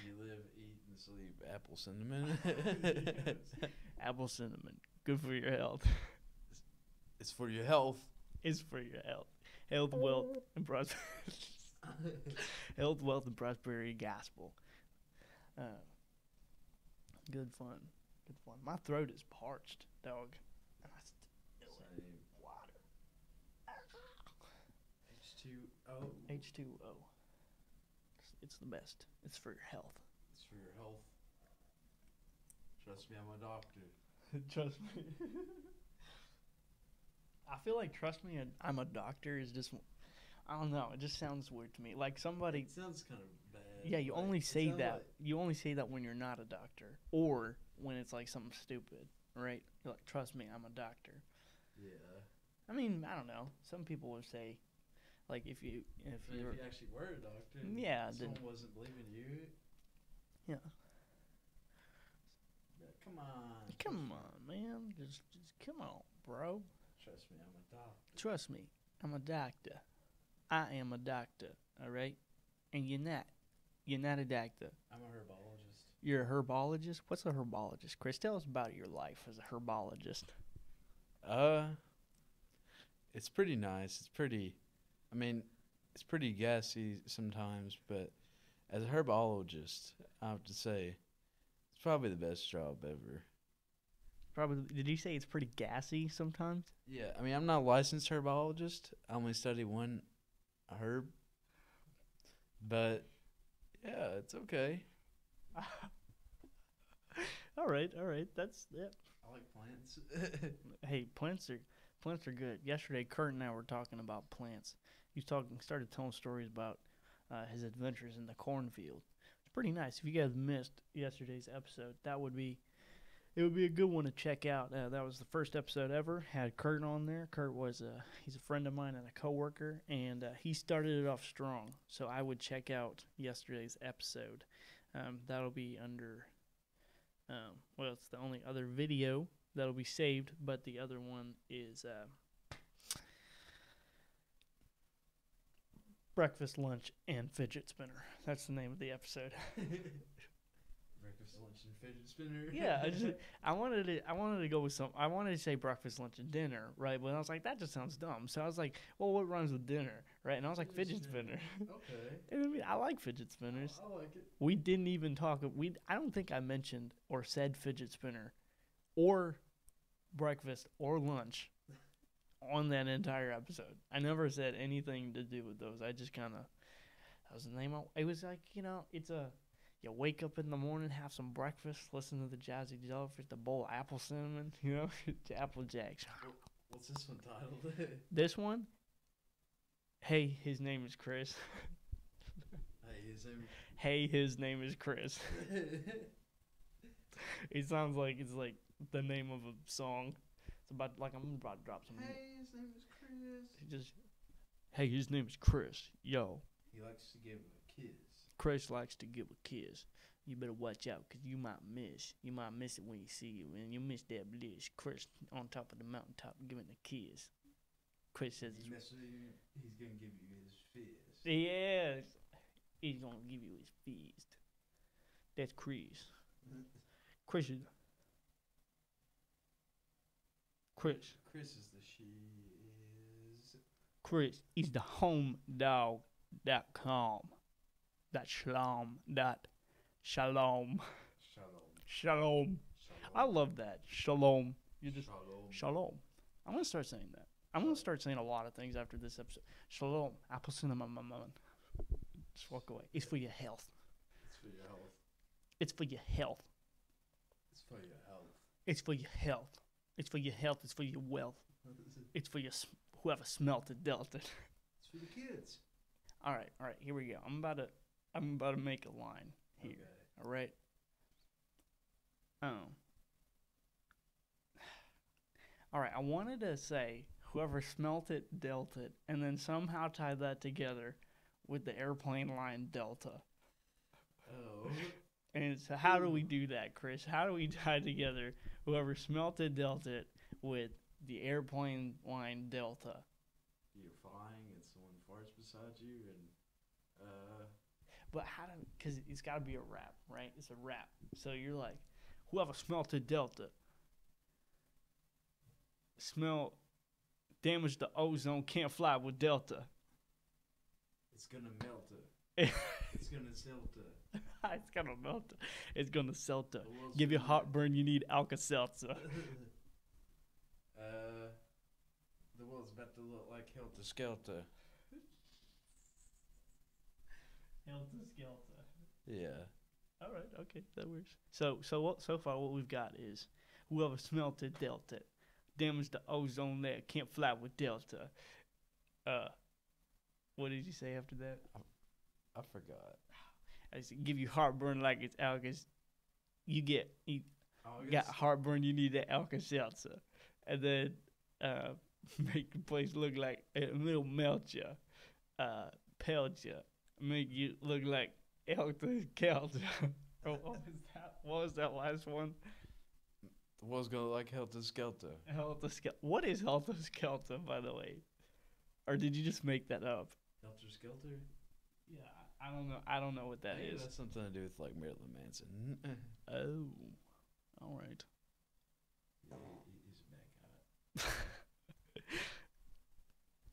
You live, eat, and sleep apple cinnamon. Apple cinnamon, good for your health. It's for your health. It's for your health. Health, wealth, and prosperity. Health, wealth, and prosperity gospel. Good fun. My throat is parched, dog. And I still need water. H2O. H2O. It's the best. It's for your health. It's for your health. Trust me, I'm a doctor. Trust me. I feel like trust me, I'm a doctor is just, I don't know. It just sounds weird to me. Like somebody. It sounds kind of bad. Yeah, you like, only say that. like, You only say that when you're not a doctor, or when it's like something stupid, right? You're like, trust me, I'm a doctor. yeah. I mean, I don't know. Some people would say, like, if you actually were a doctor, Yeah, then- someone wasn't believing you. Yeah. Come on. come on, man, just come on, bro. Trust me, I'm a doctor. Trust me, I'm a doctor. I am a doctor. All right, and you're not. You're not a doctor. I'm a herbologist. You're a herbologist. What's a herbologist, Chris? Tell us about your life as a herbologist. It's pretty nice. I mean, it's pretty gassy sometimes, but as a herbologist, I have to say, it's probably the best job ever. Probably. Did you say it's pretty gassy sometimes? Yeah, I mean, I'm not a licensed herbologist. I only study one herb. But, yeah, it's okay. All right. That's it. I like plants. Hey, plants are good. Yesterday, Kurt and I were talking about plants. He started telling stories about his adventures in the cornfield. It's pretty nice. If you guys missed yesterday's episode, it would be a good one to check out. That was the first episode ever. Had Kurt on there. Kurt was he's a friend of mine and a coworker, and he started it off strong. So I would check out yesterday's episode. That'll be under. Well, it's the only other video that'll be saved, but the other one is breakfast, lunch, and fidget spinner. That's the name of the episode. Breakfast, lunch, and fidget spinner. Yeah, I wanted to go with some. I wanted to say breakfast, lunch, and dinner, right? But I was like, that just sounds dumb. So I was like, well, what rhymes with dinner, right? And I was like, fidget spinner. Okay. And I mean, I like fidget spinners. I like it. We didn't even talk. I don't think I mentioned or said fidget spinner, or breakfast or lunch on that entire episode. I never said anything to do with those. I just kind of, that was the name. It was like, it's you wake up in the morning, have some breakfast, listen to the Jazzy Jellyfish, the bowl of apple cinnamon, Apple Jacks. What's this one titled? This one, hey, his name is Chris. Hey, his name is Chris. It sounds like it's like the name of a song. It's about like I'm about to drop some. Hey, his name is Chris. Hey, his name is Chris. Yo. He likes to give a kiss. Chris likes to give a kiss. You better watch out, because you might miss. You might miss it when you see it, and you miss that bliss. Chris on top of the mountaintop giving a kiss. Chris says He's going to give you his fist. yes. He's going to give you his fist. That's Chris. Chris is the shiz. Chris is the homedog.com. That's shalom. Shalom. I love that. Shalom. Shalom. I'm going to start saying that. I'm going to start saying a lot of things after this episode. Shalom. Apple cinnamon. Just walk away. It's for your health. It's for your health. It's for your health. It's for your health. It's for your wealth. It's for your whoever smelt it, dealt it. It's for the kids. All right. Here we go. I'm about to make a line here. Okay. All right. All right. I wanted to say whoever smelt it, dealt it, and then somehow tie that together with the airplane line Delta. Oh. And so how do we do that, Chris? How do we tie together whoever smelt it, dealt it with the airplane line Delta? You're flying and someone farts beside you and But how do? Because it's got to be a rap, right? It's a rap. So you're like, whoever smelt it, Delta. Smell damage the ozone, can't fly with Delta. It's gonna melt it. It's gonna selta. It's gonna melt it. It's gonna selta. Give you heartburn, you need Alka-Seltzer. The world's about to look like Helter Skelter. Helter Skelter. Yeah. All right. Okay, that works. So far what we've got is whoever smelt it, dealt it. Damage the ozone layer, can't fly with Delta. What did you say after that? I forgot. I said, give you heartburn like it's Alka. You got heartburn, you need that Alka-Seltzer. And then make the place look like it'll melt you, pelt you, make you look like Helter Skelter. What was that last one? The world's gonna like Helter Skelter. Helter Skelter. What is Helter Skelter, by the way? Or did you just make that up? Helter Skelter? Yeah, I don't know. I don't know what that Maybe is. that's something to do with like Marilyn Manson. Oh, all right. He's back at it.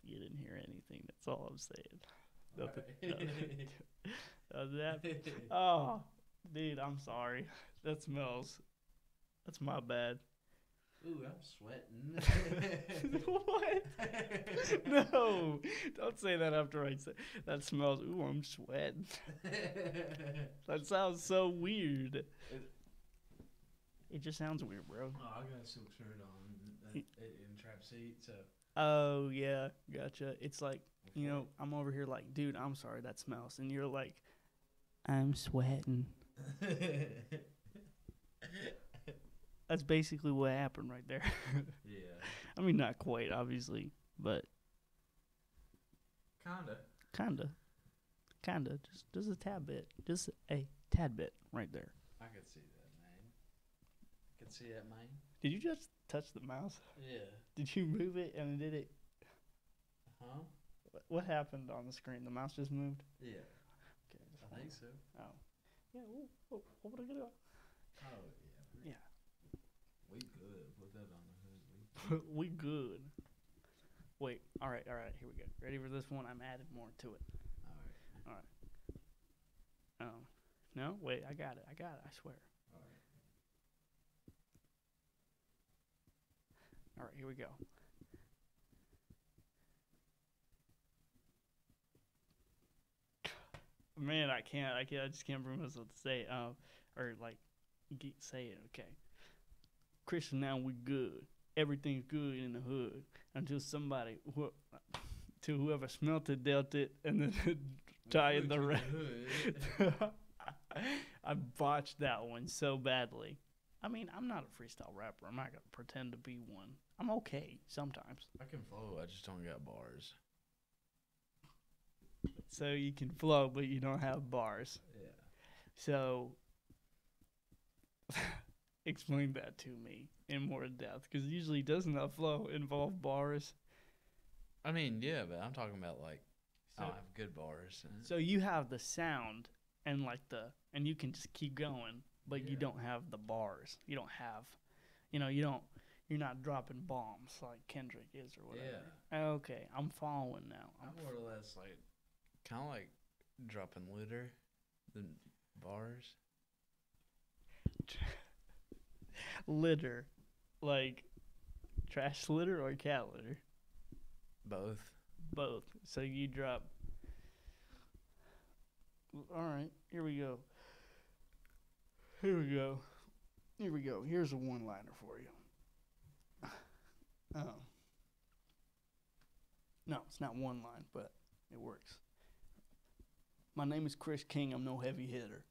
You didn't hear anything. That's all I'm saying. Nothing. Alright. That. Oh, dude, I'm sorry. That smells. That's my bad. Ooh, I'm sweating. What? No, don't say that after I say that smells. Ooh, I'm sweating. That sounds so weird. It just sounds weird, bro. Oh, I got a silk shirt on in trap seat, so. Oh yeah, gotcha. It's like, you know, I'm over here like, dude, I'm sorry, that smells, and you're like, I'm sweating. That's basically what happened right there. Yeah. I mean, not quite, obviously, but Kinda. just a tad bit, just a tad bit right there. I could see that, man. I could see that, man. Did you just touch the mouse? Yeah. Did you move it and did it? Huh? What happened on the screen? The mouse just moved. Yeah. Okay, I think so. Oh, yeah. What would I get? Oh, yeah. Yeah. We good. Put that on the hood. We good. Wait. All right. Here we go. Ready for this one? I'm adding more to it. All right. No. Wait. I got it. I swear. All right. All right. Here we go. Man, I can't. I just can't bring myself to say it. Or like, say it. Okay. Christian, now we good. Everything's good in the hood until somebody, to whoever smelt it, dealt it, and then tied the rest. I botched that one so badly. I mean, I'm not a freestyle rapper. I'm not gonna pretend to be one. I'm okay sometimes. I can flow. I just don't got bars. So you can flow, but you don't have bars. Yeah. So explain that to me in more depth, because usually doesn't that flow involve bars? I mean, yeah, but I'm talking about like I don't have good bars. So you have the sound and like and you can just keep going, but you Yeah. don't have the bars. You don't have, you're not dropping bombs like Kendrick is or whatever. Yeah. Okay, I'm following now. I'm more or less like kind of like dropping litter than bars. Litter, like trash litter or cat litter? Both. Both. So you drop. All right, here we go. Here's a one-liner for you. No, it's not one line, but it works. My name is Chris King. I'm no heavy hitter.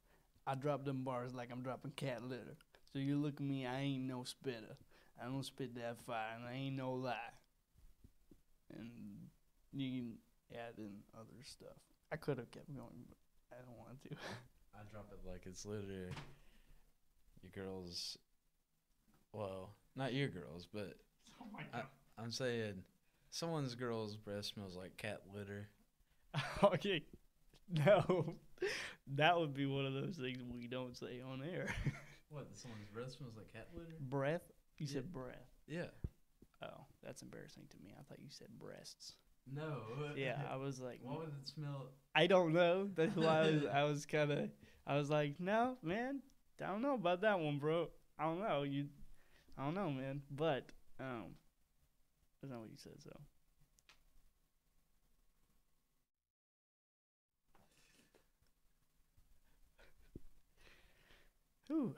I drop them bars like I'm dropping cat litter. So you look at me, I ain't no spitter. I don't spit that fire, and I ain't no lie. And you can add in other stuff. I could have kept going, but I don't want to. I drop it like it's litter. Your girls, well, not your girls, but Oh my god. I'm saying someone's girl's breath smells like cat litter. Okay. No. That would be one of those things we don't say on air. What? Someone's breath smells like cat litter? Breath? You Yeah. said breath. Yeah. Oh, that's embarrassing to me. I thought you said breasts. No. Yeah, I was like, Why would it smell? I don't know. That's why I was like, no, man, I don't know about that one, bro. I don't know. I don't know, man. But that's not what you said, so. Whew,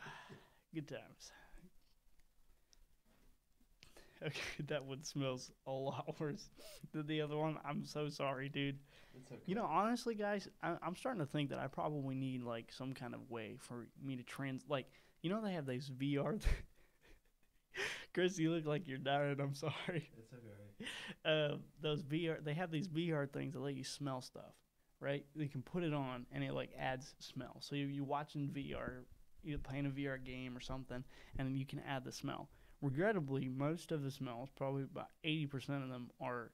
good times. Okay, that one smells a lot worse than the other one. I'm so sorry, dude. It's okay. You know, honestly, guys, I'm starting to think that I probably need like some kind of way for me to like, you know, they have those VR. Chris, you look like you're dying. I'm sorry. It's okay. those VR, they have these VR things that let you smell stuff, right? You can put it on and it like adds smell. So you watching VR, you're playing a VR game or something, and then you can add the smell. Regrettably, most of the smells, probably about 80% of them, are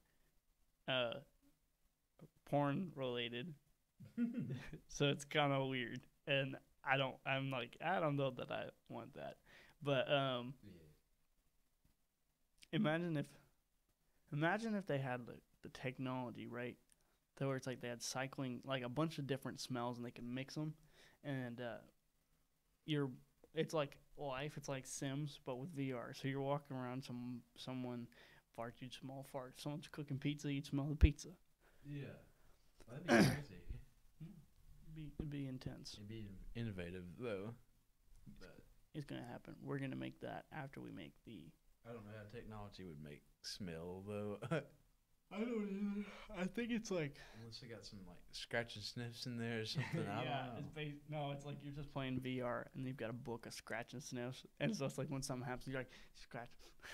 porn related. So it's kind of weird, and I'm like, I don't know that I want that. But imagine if they had the technology, right? So where it's like they had cycling, like a bunch of different smells, and they can mix them, and it's like life. It's like Sims, but with VR. So you're walking around, someone farts, you'd smell a fart. If someone's cooking pizza, you'd smell the pizza. Yeah, that'd be crazy. It'd be intense. It'd be innovative though. But It's gonna happen. We're gonna make that after we make the. I don't know how technology would make smell though. I don't either. I think it's like. Unless they got some like scratch and sniffs in there or something. I don't know. No, it's like you're just playing VR and you've got a book of scratch and sniffs, and so it's like when something happens, you're like scratch,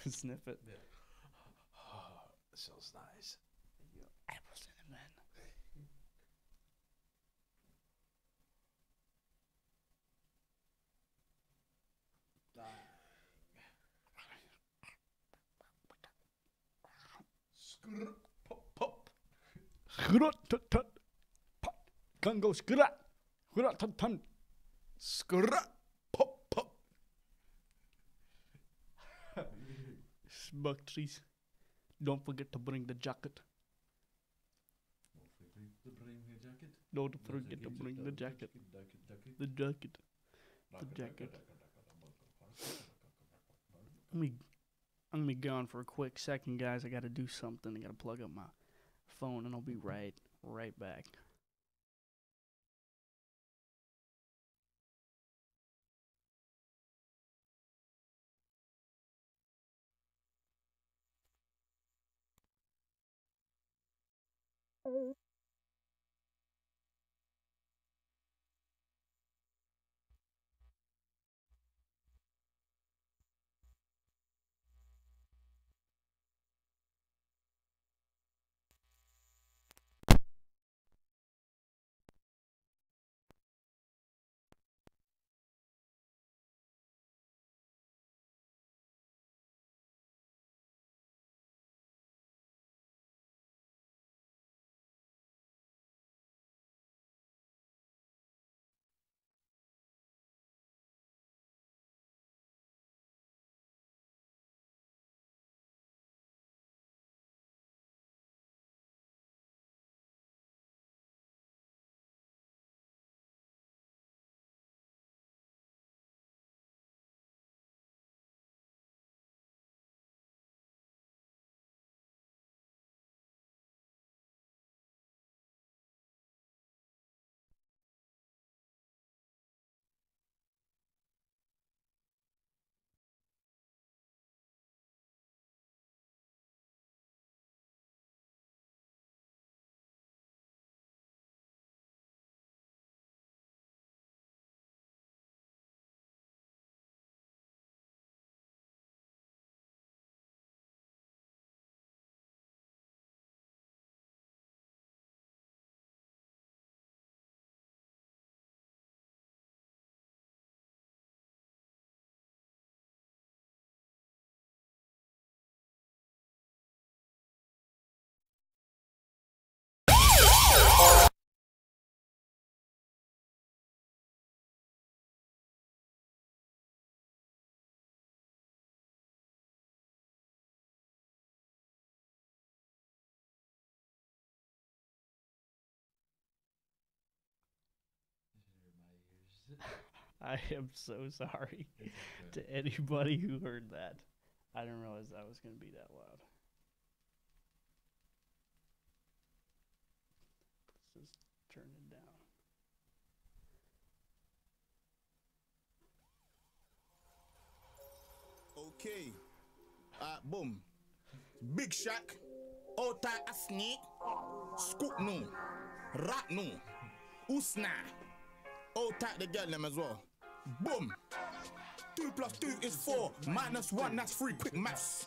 sniff it. Yeah. Oh, it smells nice. Apple cinnamon. Pop, pop. Gun go skrat. Skra, pop, pop. Smoke trees. Don't forget to bring the jacket. Don't forget to bring the jacket. The jacket. The jacket. I'm gonna be gone for a quick second, guys. I gotta do something. I gotta plug up my phone, and I'll be right back. I am so sorry to anybody who heard that. I didn't realize that was going to be that loud. Let's just turn it down. Okay. Boom. Big Shack. Ota Asnik. Scoop no. Rat no. Usna. Ota the girl them as well. Boom. 2 + 2 is 4. -1, that's 3. Quick maths.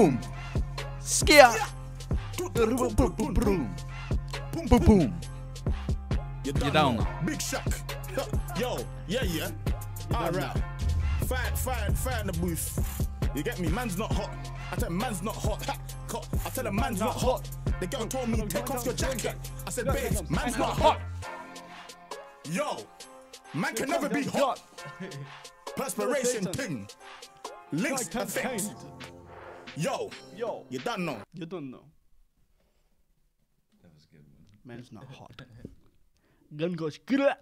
boom. Skia. Boom, boom, boom, boom. Boom, boom, boom. You don't don't know. know. Big shock. Yo, yeah. Alright. Fire in the booth. You get me? Man's not hot. I tell him man's not hot. I tell him man's not hot. The girl told me take off your jacket. I said, babes, man's not hot. Yo, man can never be hot. Perspiration thing. Links effect. Yo, you don't know. You don't know. That was a good one. Man's not hot. Gun goes grrrr.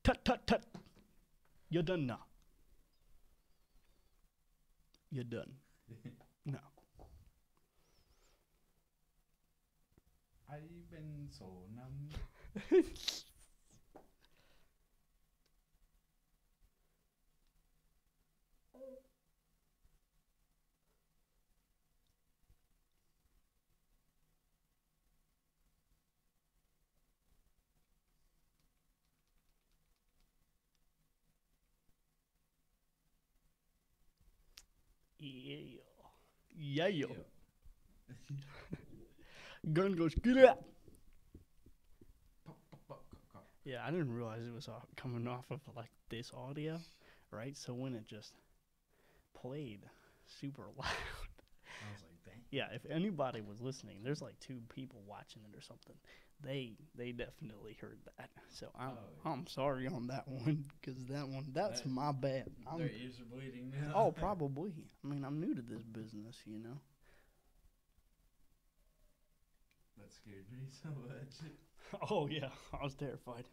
Tut tut tut. You're done now. You're done. No. I've been so numb. Yeah. Gun goes grrrr. Yeah, I didn't realize it was coming off of like this audio, right? So when it just played super loud. I was like, dang. Yeah, if anybody was listening, there's like 2 people watching it or something. They definitely heard that. So I'm sorry on that one, because that's my bad. Their ears are bleeding now. Oh, probably. I mean, I'm new to this business, you know. That scared me so much. Oh yeah, I was terrified.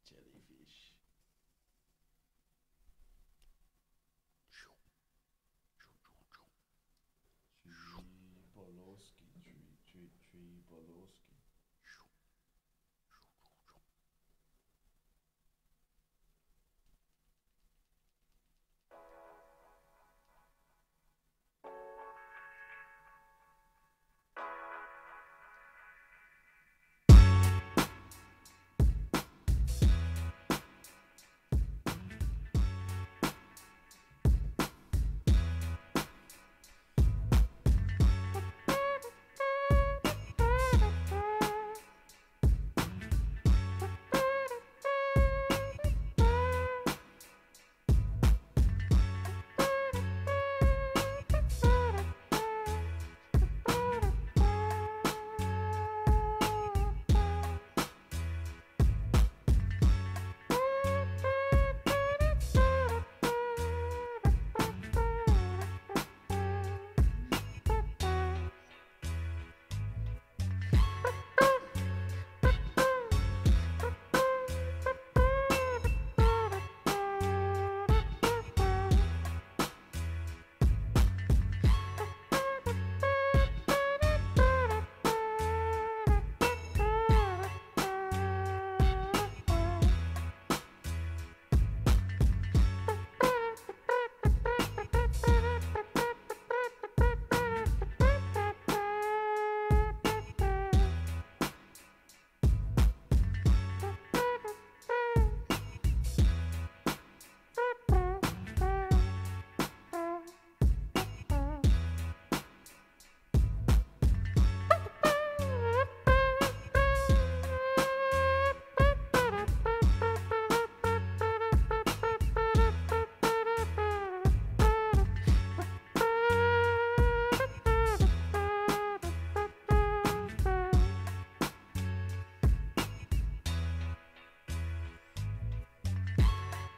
Jellyfish. Tree Boloski.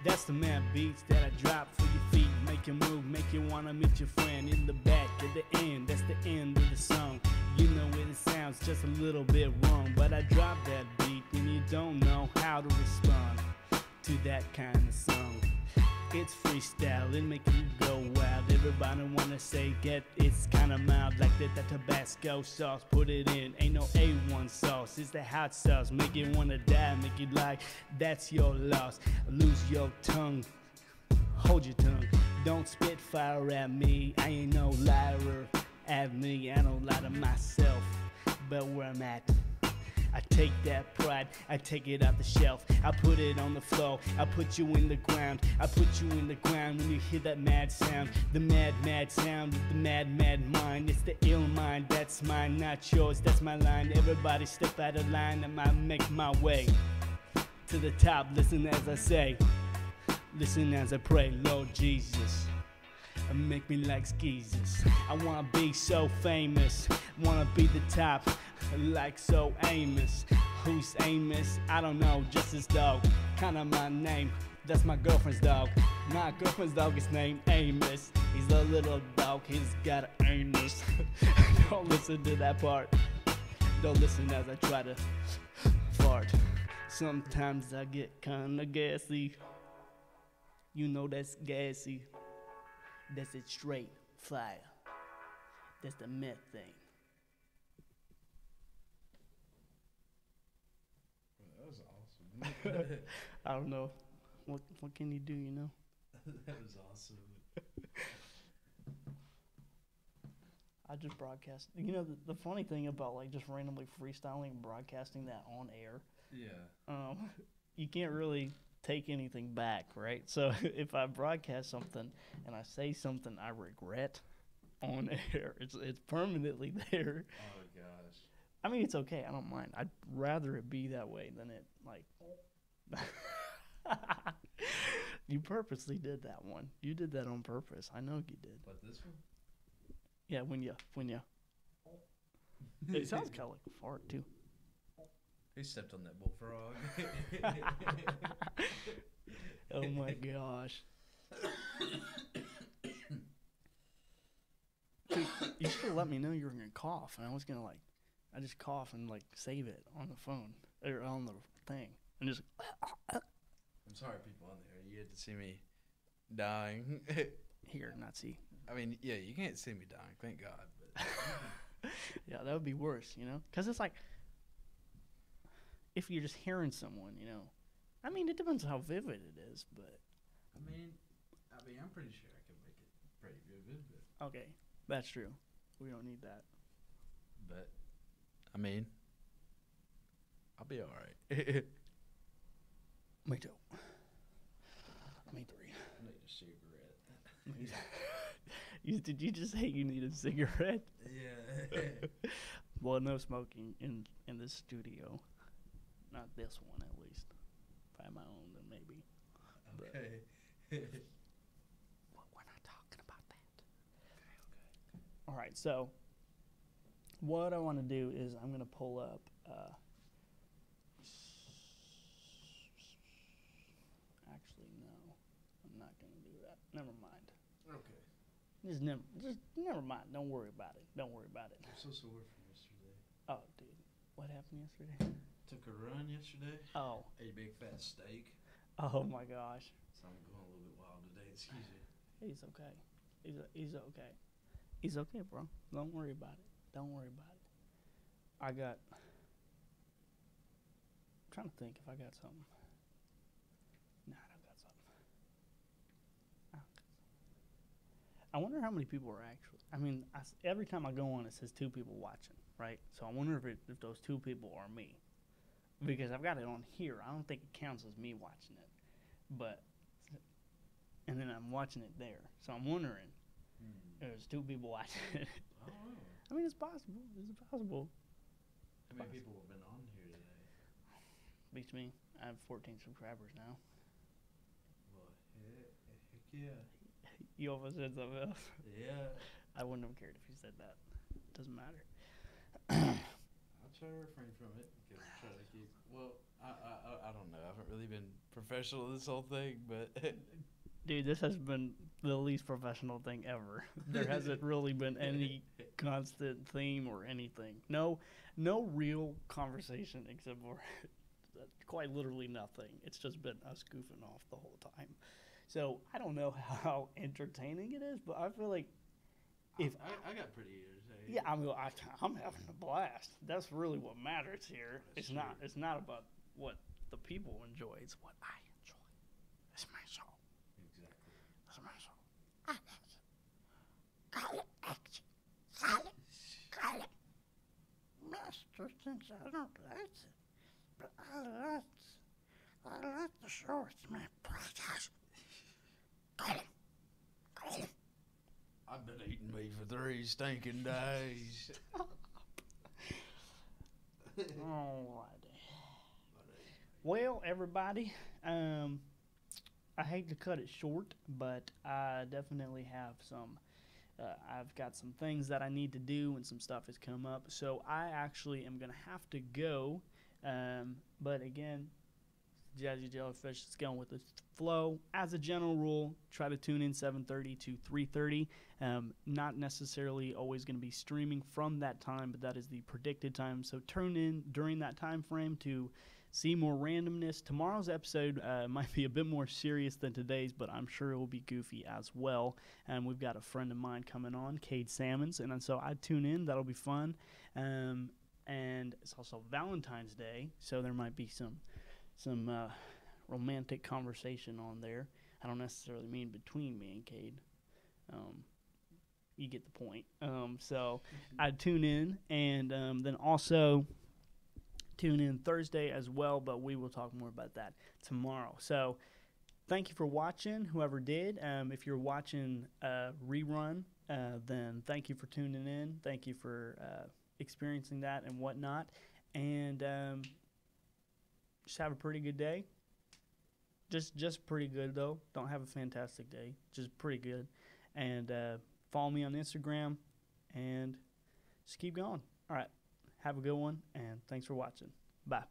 That's the mad beats that I drop for your feet. Make you move, make you wanna meet your friend. In the back, at the end, that's the end of the song. You know it sounds just a little bit wrong, but I drop that beat and you don't know how to respond to that kind of song. It's freestyle, it make you go wild. Everybody wanna say get it's kinda mild, like the Tabasco sauce. Put it in, ain't no A1 sauce. It's the hot sauce, make you wanna die, make you like that's your loss. Lose your tongue, hold your tongue. Don't spit fire at me, I ain't no liar at me. I don't lie to myself, but where I'm at, I take that pride, I take it off the shelf, I put it on the floor, I put you in the ground, I put you in the ground when you hear that mad sound. The mad, mad sound of the mad, mad mind. It's the ill mind, that's mine, not yours, that's my line. Everybody step out of line and I make my way to the top. Listen as I say, listen as I pray, Lord Jesus, make me like skeezers. I wanna be so famous, wanna be the top, like so Amos. Who's Amos? I don't know, just his dog, kinda my name. That's my girlfriend's dog. My girlfriend's dog is named Amos. He's a little dog, he's got an anus. Don't listen to that part. Don't listen as I try to fart. Sometimes I get kinda gassy. You know that's gassy. That's it, straight fire. That's the meth thing. That was awesome. I don't know. What can you do, you know? That was awesome. I just broadcast. You know, the funny thing about like just randomly freestyling and broadcasting that on air, Yeah. You can't really take anything back, right? So if I broadcast something and I say something I regret on air, it's permanently there. Oh gosh. I mean, it's okay. I don't mind. I'd rather it be that way than it like. You purposely did that one. You did that on purpose. I know you did. What, this one? Yeah, when you. It sounds kind of like a fart too. He stepped on that bullfrog. Oh my gosh. Dude, you should have let me know you were gonna cough, and I was gonna I just cough and save it on the phone or on the thing, and just. I'm sorry, people on there. You had to see me dying. Here, not see. I mean, yeah, you can't see me dying, thank God. But Yeah, that would be worse, because it's like if you're just hearing someone, I mean, it depends on how vivid it is, but. I mean, I'm pretty sure I can make it pretty vivid, but. Okay, that's true. We don't need that. But, I mean, I'll be all right. Me too. Me three. I need a cigarette. Did you just say you need a cigarette? Yeah. Well, no smoking in this studio. Not this one, at least. If I had my own, then maybe. Okay. Well, we're not talking about that. Okay. All right, so what I want to do is I'm going to pull up. Actually, no, I'm not going to do that. Never mind. Okay. Just never mind. Don't worry about it. Don't worry about it. I'm so sore from yesterday. Oh, dude, what happened yesterday? Took a run yesterday. Oh. Ate a big fat steak. Oh my gosh. So I'm going a little bit wild today. Excuse me. He's okay. He's okay. He's okay, bro. Don't worry about it. Don't worry about it. I'm trying to think if I got something. Nah, I don't got something. I wonder how many people are actually. I mean, every time I go on, it says 2 people watching, right? So I wonder if those 2 people are me, because I've got it on here. I don't think it counts as me watching it, but and then I'm watching it there. So I'm wondering if there's 2 people watching it. Oh. I mean, it's possible. It's possible. How many people have been on here today? Beats me. I have 14 subscribers now. Well, heck yeah. You almost said something else. Yeah. I wouldn't have cared if you said that. Doesn't matter. I'll try to refrain from it. Try to keep. Well, I don't know. I haven't really been professional this whole thing, but Dude, this has been the least professional thing ever. There hasn't really been any constant theme or anything. No real conversation except for quite literally nothing. It's just been us goofing off the whole time. So I don't know how entertaining it is, but I feel like if I got pretty entertained. yeah, I'm having a blast. That's really what matters here. That's It's not about what the people enjoy. It's what I enjoy. It's my show. Exactly. It's my show. I like it. Call it action. Silent. Call it. Master thinks I don't like it, but I like the show. It's my podcast. Call it. Call it. I've been eating meat for 3 stinking days. Alrighty. Well, everybody, I hate to cut it short, but I definitely have some. I've got some things that I need to do, and some stuff has come up. So I actually am gonna have to go. But again, Jazzy Jellyfish is going with the flow. As a general rule, try to tune in 7:30 to 3:30. Not necessarily always going to be streaming from that time, but that is the predicted time. So tune in during that time frame to see more randomness. Tomorrow's episode might be a bit more serious than today's, but I'm sure it will be goofy as well. And we've got a friend of mine coming on, Cade Salmons, and so I tune in. That'll be fun. And it's also Valentine's Day, so there might be some romantic conversation on there. I don't necessarily mean between me and Cade. You get the point. So I'd tune in, and then also tune in Thursday as well, but we will talk more about that tomorrow. So thank you for watching, whoever did. If you're watching rerun, then thank you for tuning in. Thank you for experiencing that and whatnot. And just have a pretty good day. Just pretty good, though. Don't have a fantastic day. Just pretty good. And follow me on Instagram. And just keep going. All right. Have a good one. And thanks for watching. Bye.